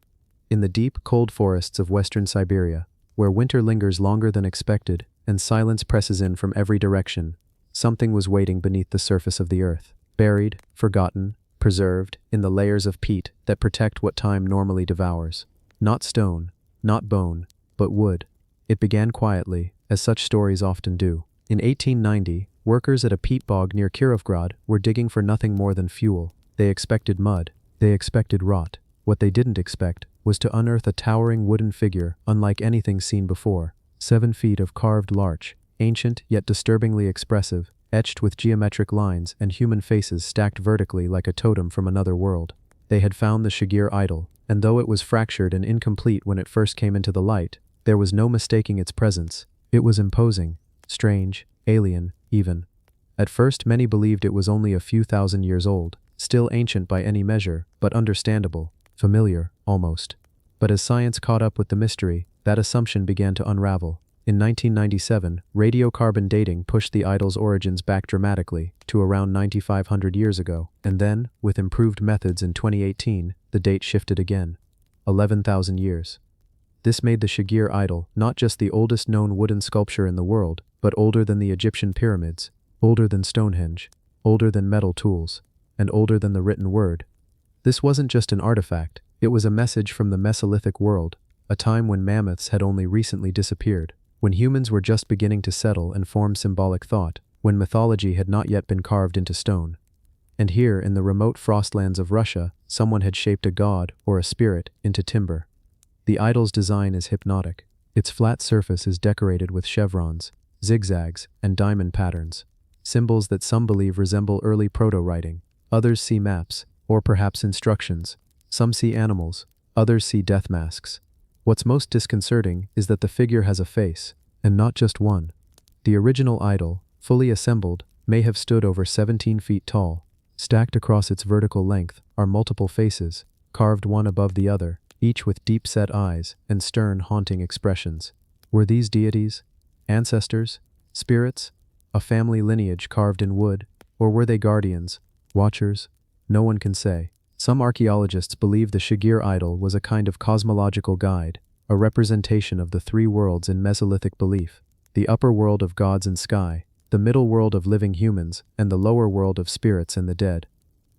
In the deep, cold forests of western Siberia, where winter lingers longer than expected and silence presses in from every direction, something was waiting beneath the surface of the earth, buried, forgotten, preserved in the layers of peat that protect what time normally devours. Not stone, not bone, but wood. It began quietly, as such stories often do. In 1890, workers at a peat bog near Kirovgrad were digging for nothing more than fuel. They expected mud. They expected rot. What they didn't expect was to unearth a towering wooden figure unlike anything seen before. 7 feet of carved larch, ancient yet disturbingly expressive, etched with geometric lines and human faces stacked vertically like a totem from another world. They had found the Shigir idol, and though it was fractured and incomplete when it first came into the light, there was no mistaking its presence. It was imposing, strange, alien, even. At first many believed it was only a few thousand years old, still ancient by any measure, but understandable, familiar, almost. But as science caught up with the mystery, that assumption began to unravel. In 1997, radiocarbon dating pushed the idol's origins back dramatically, to around 9,500 years ago, and then, with improved methods in 2018, the date shifted again. 11,000 years. This made the Shigir idol not just the oldest known wooden sculpture in the world, but older than the Egyptian pyramids, older than Stonehenge, older than metal tools, and older than the written word. This wasn't just an artifact, it was a message from the Mesolithic world, a time when mammoths had only recently disappeared, when humans were just beginning to settle and form symbolic thought, when mythology had not yet been carved into stone. And here, in the remote frostlands of Russia, someone had shaped a god, or a spirit, into timber. The idol's design is hypnotic. Its flat surface is decorated with chevrons, zigzags, and diamond patterns, symbols that some believe resemble early proto-writing. Others see maps, or perhaps instructions. Some see animals, others see death masks. What's most disconcerting is that the figure has a face, and not just one. The original idol, fully assembled, may have stood over 17 feet tall. Stacked across its vertical length are multiple faces, carved one above the other, each with deep-set eyes and stern, haunting expressions. Were these deities? Ancestors? Spirits? A family lineage carved in wood? Or were they guardians? Watchers? No one can say. Some archaeologists believe the Shigir idol was a kind of cosmological guide, a representation of the 3 worlds in Mesolithic belief: the upper world of gods and sky, the middle world of living humans, and the lower world of spirits and the dead.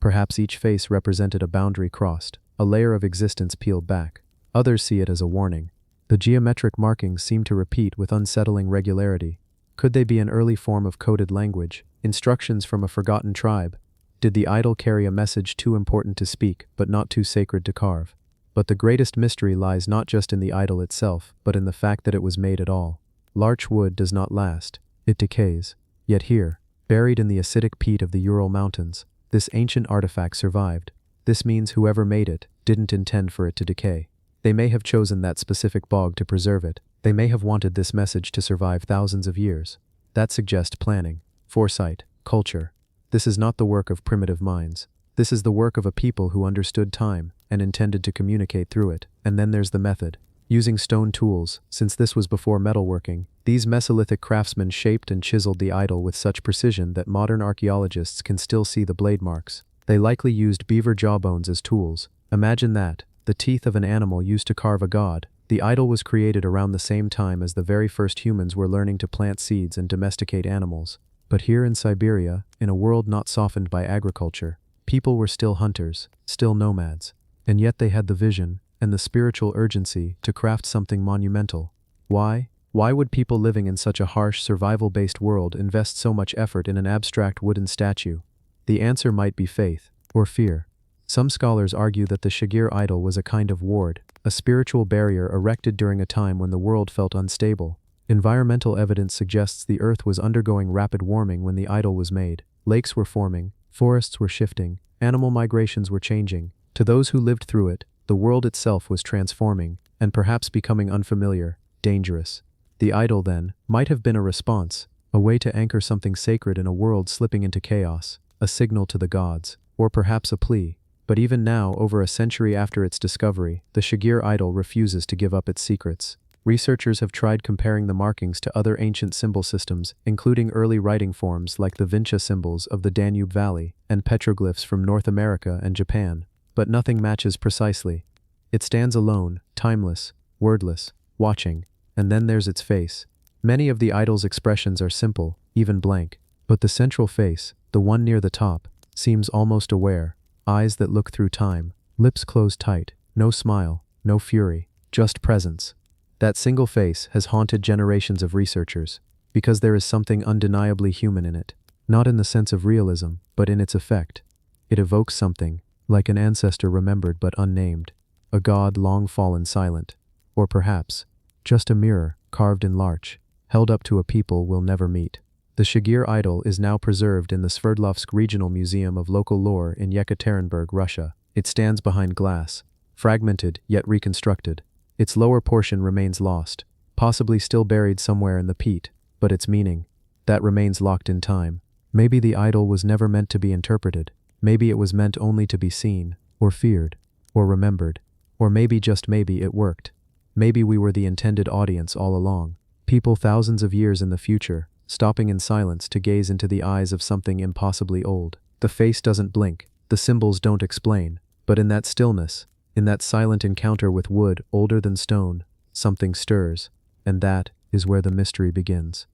Perhaps each face represented a boundary crossed, a layer of existence peeled back. Others see it as a warning. The geometric markings seem to repeat with unsettling regularity. Could they be an early form of coded language, instructions from a forgotten tribe? Did the idol carry a message too important to speak, but not too sacred to carve? But the greatest mystery lies not just in the idol itself, but in the fact that it was made at all. Larch wood does not last. It decays. Yet here, buried in the acidic peat of the Ural Mountains, this ancient artifact survived. This means whoever made it didn't intend for it to decay. They may have chosen that specific bog to preserve it. They may have wanted this message to survive thousands of years. That suggests planning, foresight, culture. This is not the work of primitive minds. This is the work of a people who understood time and intended to communicate through it. And then there's the method. Using stone tools, since this was before metalworking, these Mesolithic craftsmen shaped and chiseled the idol with such precision that modern archaeologists can still see the blade marks. They likely used beaver jawbones as tools. Imagine that, the teeth of an animal used to carve a god. The idol was created around the same time as the very first humans were learning to plant seeds and domesticate animals. But here in Siberia, in a world not softened by agriculture, people were still hunters, still nomads. And yet they had the vision and the spiritual urgency to craft something monumental. Why? Why would people living in such a harsh, survival-based world invest so much effort in an abstract wooden statue? The answer might be faith, or fear. Some scholars argue that the Shagir idol was a kind of ward, a spiritual barrier erected during a time when the world felt unstable. Environmental evidence suggests the Earth was undergoing rapid warming when the idol was made. Lakes were forming, forests were shifting, animal migrations were changing. To those who lived through it, the world itself was transforming, and perhaps becoming unfamiliar, dangerous. The idol, then, might have been a response, a way to anchor something sacred in a world slipping into chaos, a signal to the gods, or perhaps a plea. But even now, over a century after its discovery, the Shagir idol refuses to give up its secrets. Researchers have tried comparing the markings to other ancient symbol systems, including early writing forms like the Vinca symbols of the Danube Valley and petroglyphs from North America and Japan. But nothing matches precisely. It stands alone, timeless, wordless, watching, and then there's its face. Many of the idol's expressions are simple, even blank, but the central face, the one near the top, seems almost aware. Eyes that look through time, lips closed tight, no smile, no fury, just presence. That single face has haunted generations of researchers, because there is something undeniably human in it, not in the sense of realism, but in its effect. It evokes something, like an ancestor remembered but unnamed, a god long fallen silent, or perhaps, just a mirror, carved in larch, held up to a people we'll never meet. The Shagir idol is now preserved in the Sverdlovsk Regional Museum of Local Lore in Yekaterinburg, Russia. It stands behind glass, fragmented yet reconstructed. Its lower portion remains lost, possibly still buried somewhere in the peat, but its meaning, that remains locked in time. Maybe the idol was never meant to be interpreted. Maybe it was meant only to be seen, or feared, or remembered. Or maybe, just maybe, it worked. Maybe we were the intended audience all along. People thousands of years in the future, stopping in silence to gaze into the eyes of something impossibly old. The face doesn't blink, the symbols don't explain, but in that stillness, in that silent encounter with wood older than stone, something stirs, and that is where the mystery begins.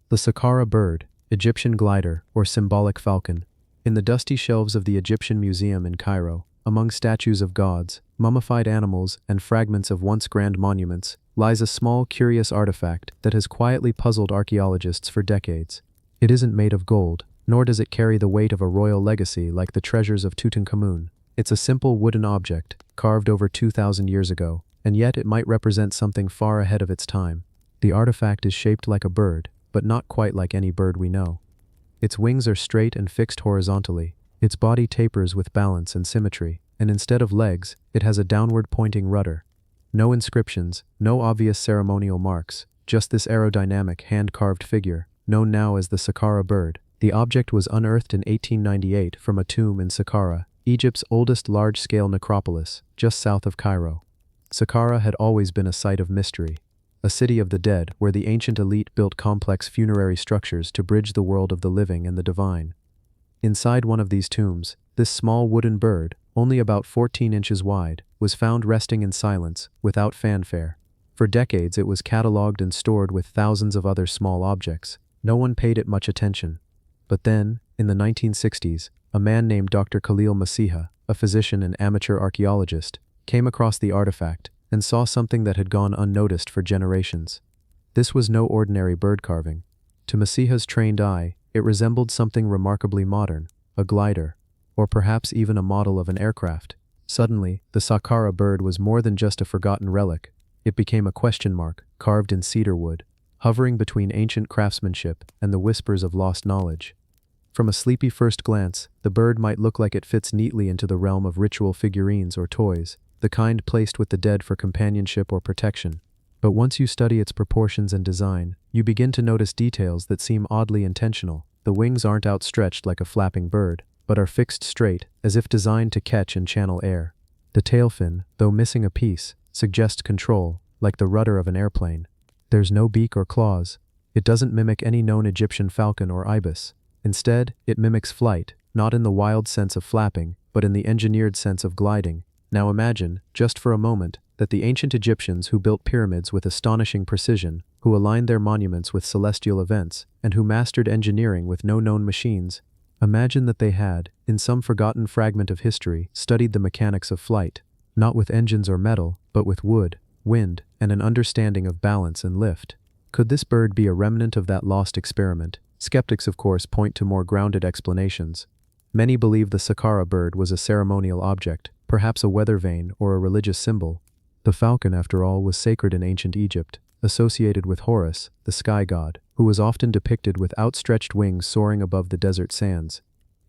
The Saqqara bird, Egyptian glider, or symbolic falcon. In the dusty shelves of the Egyptian Museum in Cairo, among statues of gods, mummified animals, and fragments of once grand monuments, lies a small, curious artifact that has quietly puzzled archaeologists for decades. It isn't made of gold, nor does it carry the weight of a royal legacy like the treasures of Tutankhamun. It's a simple wooden object, carved over 2,000 years ago, and yet it might represent something far ahead of its time. The artifact is shaped like a bird, but not quite like any bird we know. Its wings are straight and fixed horizontally. Its body tapers with balance and symmetry, and instead of legs, it has a downward-pointing rudder. No inscriptions, no obvious ceremonial marks, just this aerodynamic, hand-carved figure, known now as the Saqqara bird. The object was unearthed in 1898 from a tomb in Saqqara, Egypt's oldest large-scale necropolis, just south of Cairo. Saqqara had always been a site of mystery, a city of the dead where the ancient elite built complex funerary structures to bridge the world of the living and the divine. Inside one of these tombs, this small wooden bird, only about 14 inches wide, was found resting in silence, without fanfare. For decades it was catalogued and stored with thousands of other small objects. No one paid it much attention. But then, in the 1960s, a man named Dr. Khalil Masiha, a physician and amateur archaeologist, came across the artifact and saw something that had gone unnoticed for generations. This was no ordinary bird carving. To Masiha's trained eye, it resembled something remarkably modern, a glider, or perhaps even a model of an aircraft. Suddenly, the Saqqara bird was more than just a forgotten relic. It became a question mark, carved in cedar wood, hovering between ancient craftsmanship and the whispers of lost knowledge. From a sleepy first glance, the bird might look like it fits neatly into the realm of ritual figurines or toys, the kind placed with the dead for companionship or protection. But once you study its proportions and design, you begin to notice details that seem oddly intentional. The wings aren't outstretched like a flapping bird, but are fixed straight, as if designed to catch and channel air. The tail fin, though missing a piece, suggests control, like the rudder of an airplane. There's no beak or claws. It doesn't mimic any known Egyptian falcon or ibis. Instead, it mimics flight, not in the wild sense of flapping, but in the engineered sense of gliding. Now imagine, just for a moment, that the ancient Egyptians who built pyramids with astonishing precision, who aligned their monuments with celestial events, and who mastered engineering with no known machines, imagine that they had, in some forgotten fragment of history, studied the mechanics of flight, not with engines or metal, but with wood, wind, and an understanding of balance and lift. Could this bird be a remnant of that lost experiment? Skeptics, of course, point to more grounded explanations. Many believe the sakkara bird was a ceremonial object, perhaps a weather vane or a religious symbol. The falcon, after all, was sacred in ancient Egypt, associated with Horus, the sky god, who was often depicted with outstretched wings soaring above the desert sands.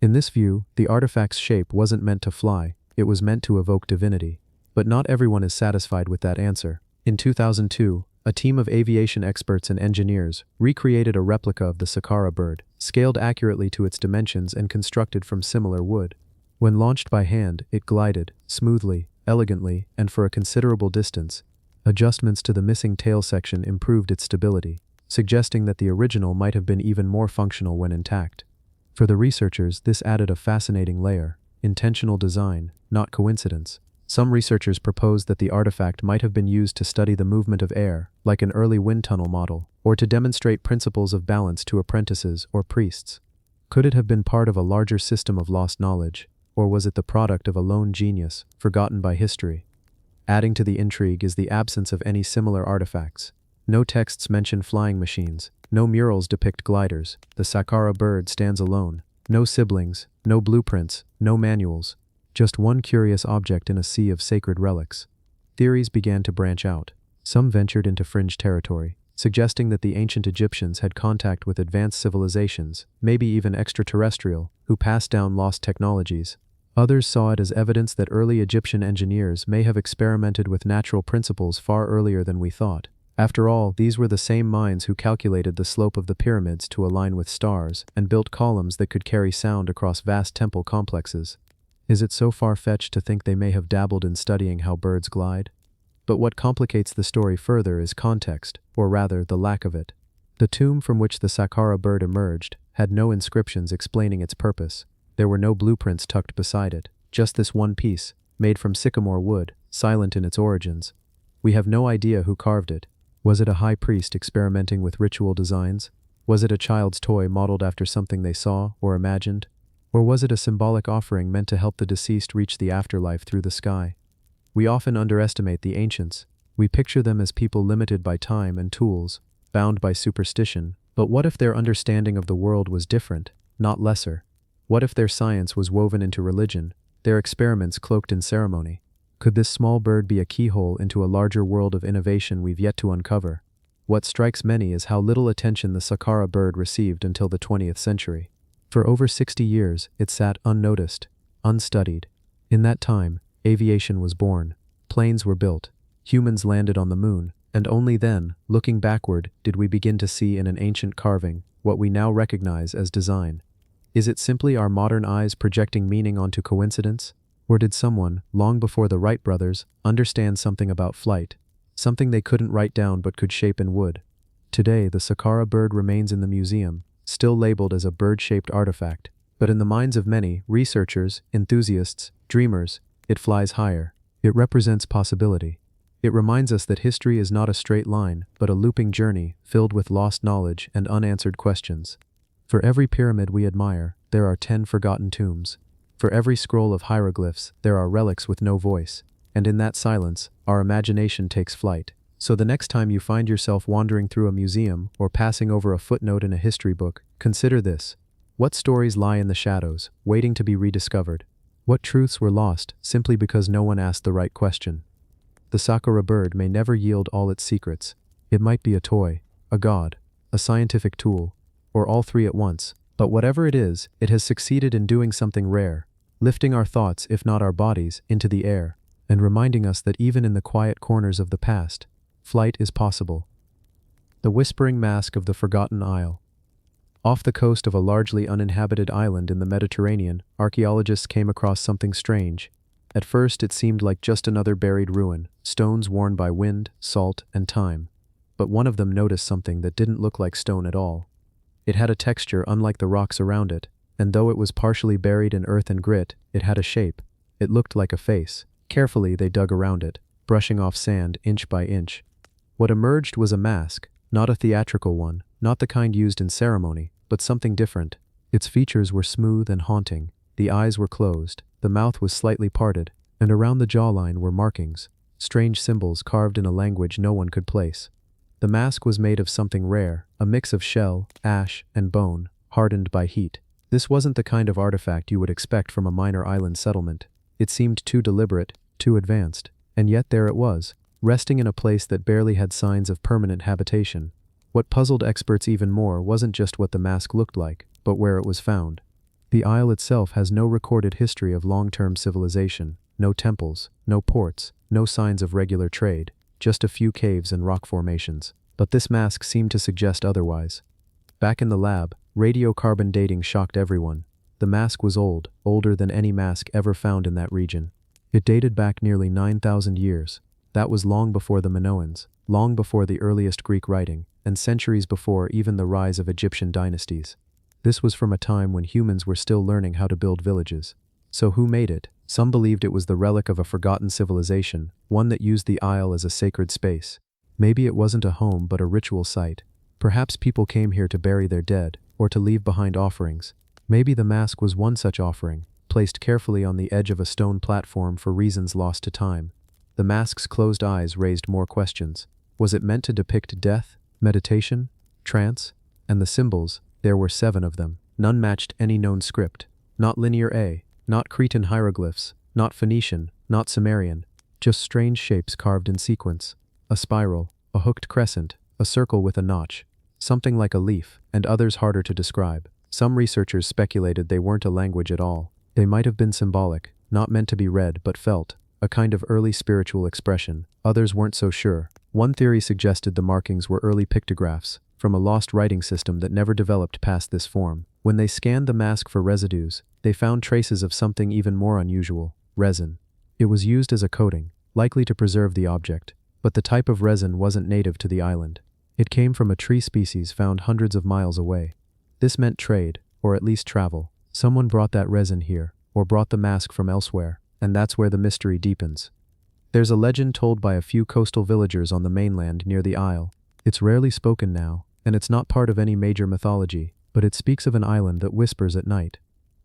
In this view, the artifact's shape wasn't meant to fly, it was meant to evoke divinity. But not everyone is satisfied with that answer. In 2002, a team of aviation experts and engineers recreated a replica of the sakkara bird, scaled accurately to its dimensions and constructed from similar wood. When launched by hand, it glided, smoothly, elegantly, and for a considerable distance. Adjustments to the missing tail section improved its stability, suggesting that the original might have been even more functional when intact. For the researchers, this added a fascinating layer: intentional design, not coincidence. Some researchers proposed that the artifact might have been used to study the movement of air, like an early wind tunnel model, or to demonstrate principles of balance to apprentices or priests. Could it have been part of a larger system of lost knowledge, or was it the product of a lone genius, forgotten by history? Adding to the intrigue is the absence of any similar artifacts. No texts mention flying machines, no murals depict gliders, the sakkara bird stands alone. No siblings, no blueprints, no manuals. Just one curious object in a sea of sacred relics. Theories began to branch out. Some ventured into fringe territory, suggesting that the ancient Egyptians had contact with advanced civilizations, maybe even extraterrestrial, who passed down lost technologies. Others saw it as evidence that early Egyptian engineers may have experimented with natural principles far earlier than we thought. After all, these were the same minds who calculated the slope of the pyramids to align with stars and built columns that could carry sound across vast temple complexes. Is it so far-fetched to think they may have dabbled in studying how birds glide? But what complicates the story further is context, or rather, the lack of it. The tomb from which the sakkara bird emerged had no inscriptions explaining its purpose. There were no blueprints tucked beside it, just this one piece, made from sycamore wood, silent in its origins. We have no idea who carved it. Was it a high priest experimenting with ritual designs? Was it a child's toy modeled after something they saw or imagined? Or was it a symbolic offering meant to help the deceased reach the afterlife through the sky? We often underestimate the ancients. We picture them as people limited by time and tools, bound by superstition. But what if their understanding of the world was different, not lesser? What if their science was woven into religion, their experiments cloaked in ceremony? Could this small bird be a keyhole into a larger world of innovation we've yet to uncover? What strikes many is how little attention the sakkara bird received until the 20th century. For over 60 years, it sat unnoticed, unstudied. In that time, aviation was born, planes were built, humans landed on the moon, and only then, looking backward, did we begin to see in an ancient carving what we now recognize as design. Is it simply our modern eyes projecting meaning onto coincidence? Or did someone, long before the Wright brothers, understand something about flight, something they couldn't write down but could shape in wood? Today, the sakkara bird remains in the museum, still labeled as a bird-shaped artifact, but in the minds of many researchers, enthusiasts, dreamers, it flies higher. It represents possibility. It reminds us that history is not a straight line, but a looping journey filled with lost knowledge and unanswered questions. For every pyramid we admire, there are 10 forgotten tombs. For every scroll of hieroglyphs, there are relics with no voice, and in that silence, our imagination takes flight. So the next time you find yourself wandering through a museum or passing over a footnote in a history book, consider this. What stories lie in the shadows, waiting to be rediscovered? What truths were lost simply because no one asked the right question? The sakkara bird may never yield all its secrets. It might be a toy, a god, a scientific tool, or all three at once. But whatever it is, it has succeeded in doing something rare, lifting our thoughts, if not our bodies, into the air, and reminding us that even in the quiet corners of the past, flight is possible. The Whispering Mask of the Forgotten Isle. Off the coast of a largely uninhabited island in the Mediterranean, archaeologists came across something strange. At first it seemed like just another buried ruin, stones worn by wind, salt, and time. But one of them noticed something that didn't look like stone at all. It had a texture unlike the rocks around it, and though it was partially buried in earth and grit, it had a shape. It looked like a face. Carefully they dug around it, brushing off sand inch by inch. What emerged was a mask, not a theatrical one, not the kind used in ceremony, but something different. Its features were smooth and haunting. The eyes were closed, the mouth was slightly parted, and around the jawline were markings, strange symbols carved in a language no one could place. The mask was made of something rare, a mix of shell, ash, and bone, hardened by heat. This wasn't the kind of artifact you would expect from a minor island settlement. It seemed too deliberate, too advanced. And yet there it was, resting in a place that barely had signs of permanent habitation. What puzzled experts even more wasn't just what the mask looked like, but where it was found. The isle itself has no recorded history of long-term civilization, no temples, no ports, no signs of regular trade, just a few caves and rock formations. But this mask seemed to suggest otherwise. Back in the lab, radiocarbon dating shocked everyone. The mask was old, older than any mask ever found in that region. It dated back nearly 9,000 years. That was long before the Minoans, long before the earliest Greek writing, and centuries before even the rise of Egyptian dynasties. This was from a time when humans were still learning how to build villages. So who made it? Some believed it was the relic of a forgotten civilization, one that used the isle as a sacred space. Maybe it wasn't a home but a ritual site. Perhaps people came here to bury their dead, or to leave behind offerings. Maybe the mask was one such offering, placed carefully on the edge of a stone platform for reasons lost to time. The mask's closed eyes raised more questions. Was it meant to depict death, meditation, trance? And the symbols, there were 7 of them. None matched any known script. Not Linear A, not Cretan hieroglyphs, not Phoenician, not Sumerian. Just strange shapes carved in sequence. A spiral, a hooked crescent, a circle with a notch. Something like a leaf, and others harder to describe. Some researchers speculated they weren't a language at all. They might have been symbolic, not meant to be read but felt, a kind of early spiritual expression. Others weren't so sure. One theory suggested the markings were early pictographs, from a lost writing system that never developed past this form. When they scanned the mask for residues, they found traces of something even more unusual: resin. It was used as a coating, likely to preserve the object, but the type of resin wasn't native to the island. It came from a tree species found hundreds of miles away. This meant trade, or at least travel. Someone brought that resin here, or brought the mask from elsewhere, and that's where the mystery deepens. There's a legend told by a few coastal villagers on the mainland near the isle. It's rarely spoken now, and it's not part of any major mythology, but it speaks of an island that whispers at night.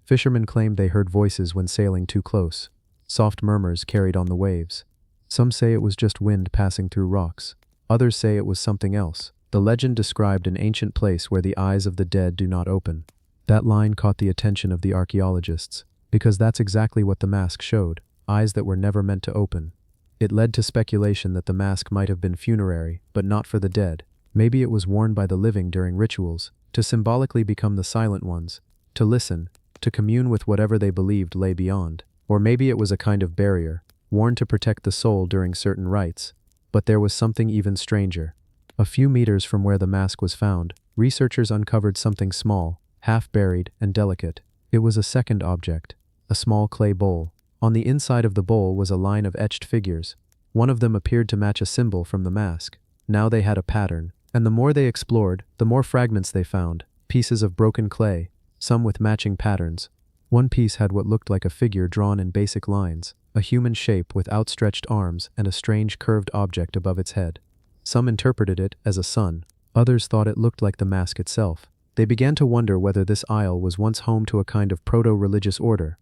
Fishermen claim they heard voices when sailing too close. Soft murmurs carried on the waves. Some say it was just wind passing through rocks. Others say it was something else. The legend described an ancient place where the eyes of the dead do not open. That line caught the attention of the archaeologists, because that's exactly what the mask showed: eyes that were never meant to open. It led to speculation that the mask might have been funerary, but not for the dead. Maybe it was worn by the living during rituals, to symbolically become the silent ones, to listen, to commune with whatever they believed lay beyond. Or maybe it was a kind of barrier, worn to protect the soul during certain rites. But there was something even stranger. A few meters from where the mask was found, researchers uncovered something small, half-buried and delicate. It was a second object, a small clay bowl. On the inside of the bowl was a line of etched figures. One of them appeared to match a symbol from the mask. Now they had a pattern, and the more they explored, the more fragments they found, pieces of broken clay, some with matching patterns. One piece had what looked like a figure drawn in basic lines, a human shape with outstretched arms and a strange curved object above its head. Some interpreted it as a sun. Others thought it looked like the mask itself. They began to wonder whether this isle was once home to a kind of proto-religious order,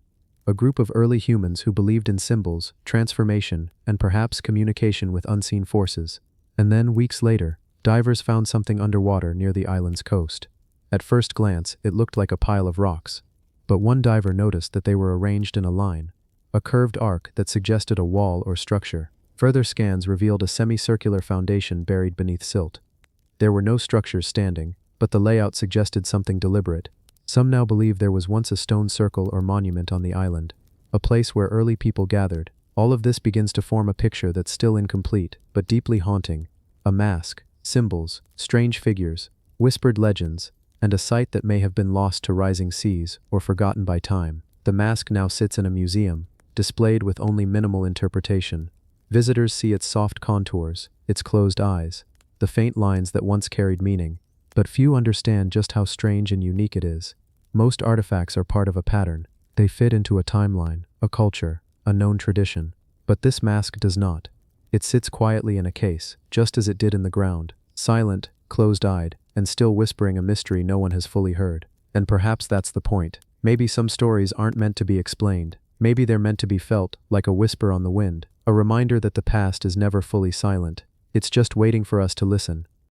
a group of early humans who believed in symbols, transformation, and perhaps communication with unseen forces. And then, weeks later, divers found something underwater near the island's coast. At first glance, it looked like a pile of rocks. But one diver noticed that they were arranged in a line, a curved arc that suggested a wall or structure. Further scans revealed a semicircular foundation buried beneath silt. There were no structures standing, but the layout suggested something deliberate. Some now believe there was once a stone circle or monument on the island, a place where early people gathered. All of this begins to form a picture that's still incomplete, but deeply haunting. A mask, symbols, strange figures, whispered legends, and a site that may have been lost to rising seas or forgotten by time. The mask now sits in a museum, displayed with only minimal interpretation. Visitors see its soft contours, its closed eyes, the faint lines that once carried meaning, but few understand just how strange and unique it is. Most artifacts are part of a pattern. They fit into a timeline, a culture, a known tradition. But this mask does not. It sits quietly in a case, just as it did in the ground, silent, closed-eyed, and still whispering a mystery no one has fully heard. And perhaps that's the point. Maybe some stories aren't meant to be explained. Maybe they're meant to be felt, like a whisper on the wind. a reminder that the past is never fully silent. It's just waiting for us to listen.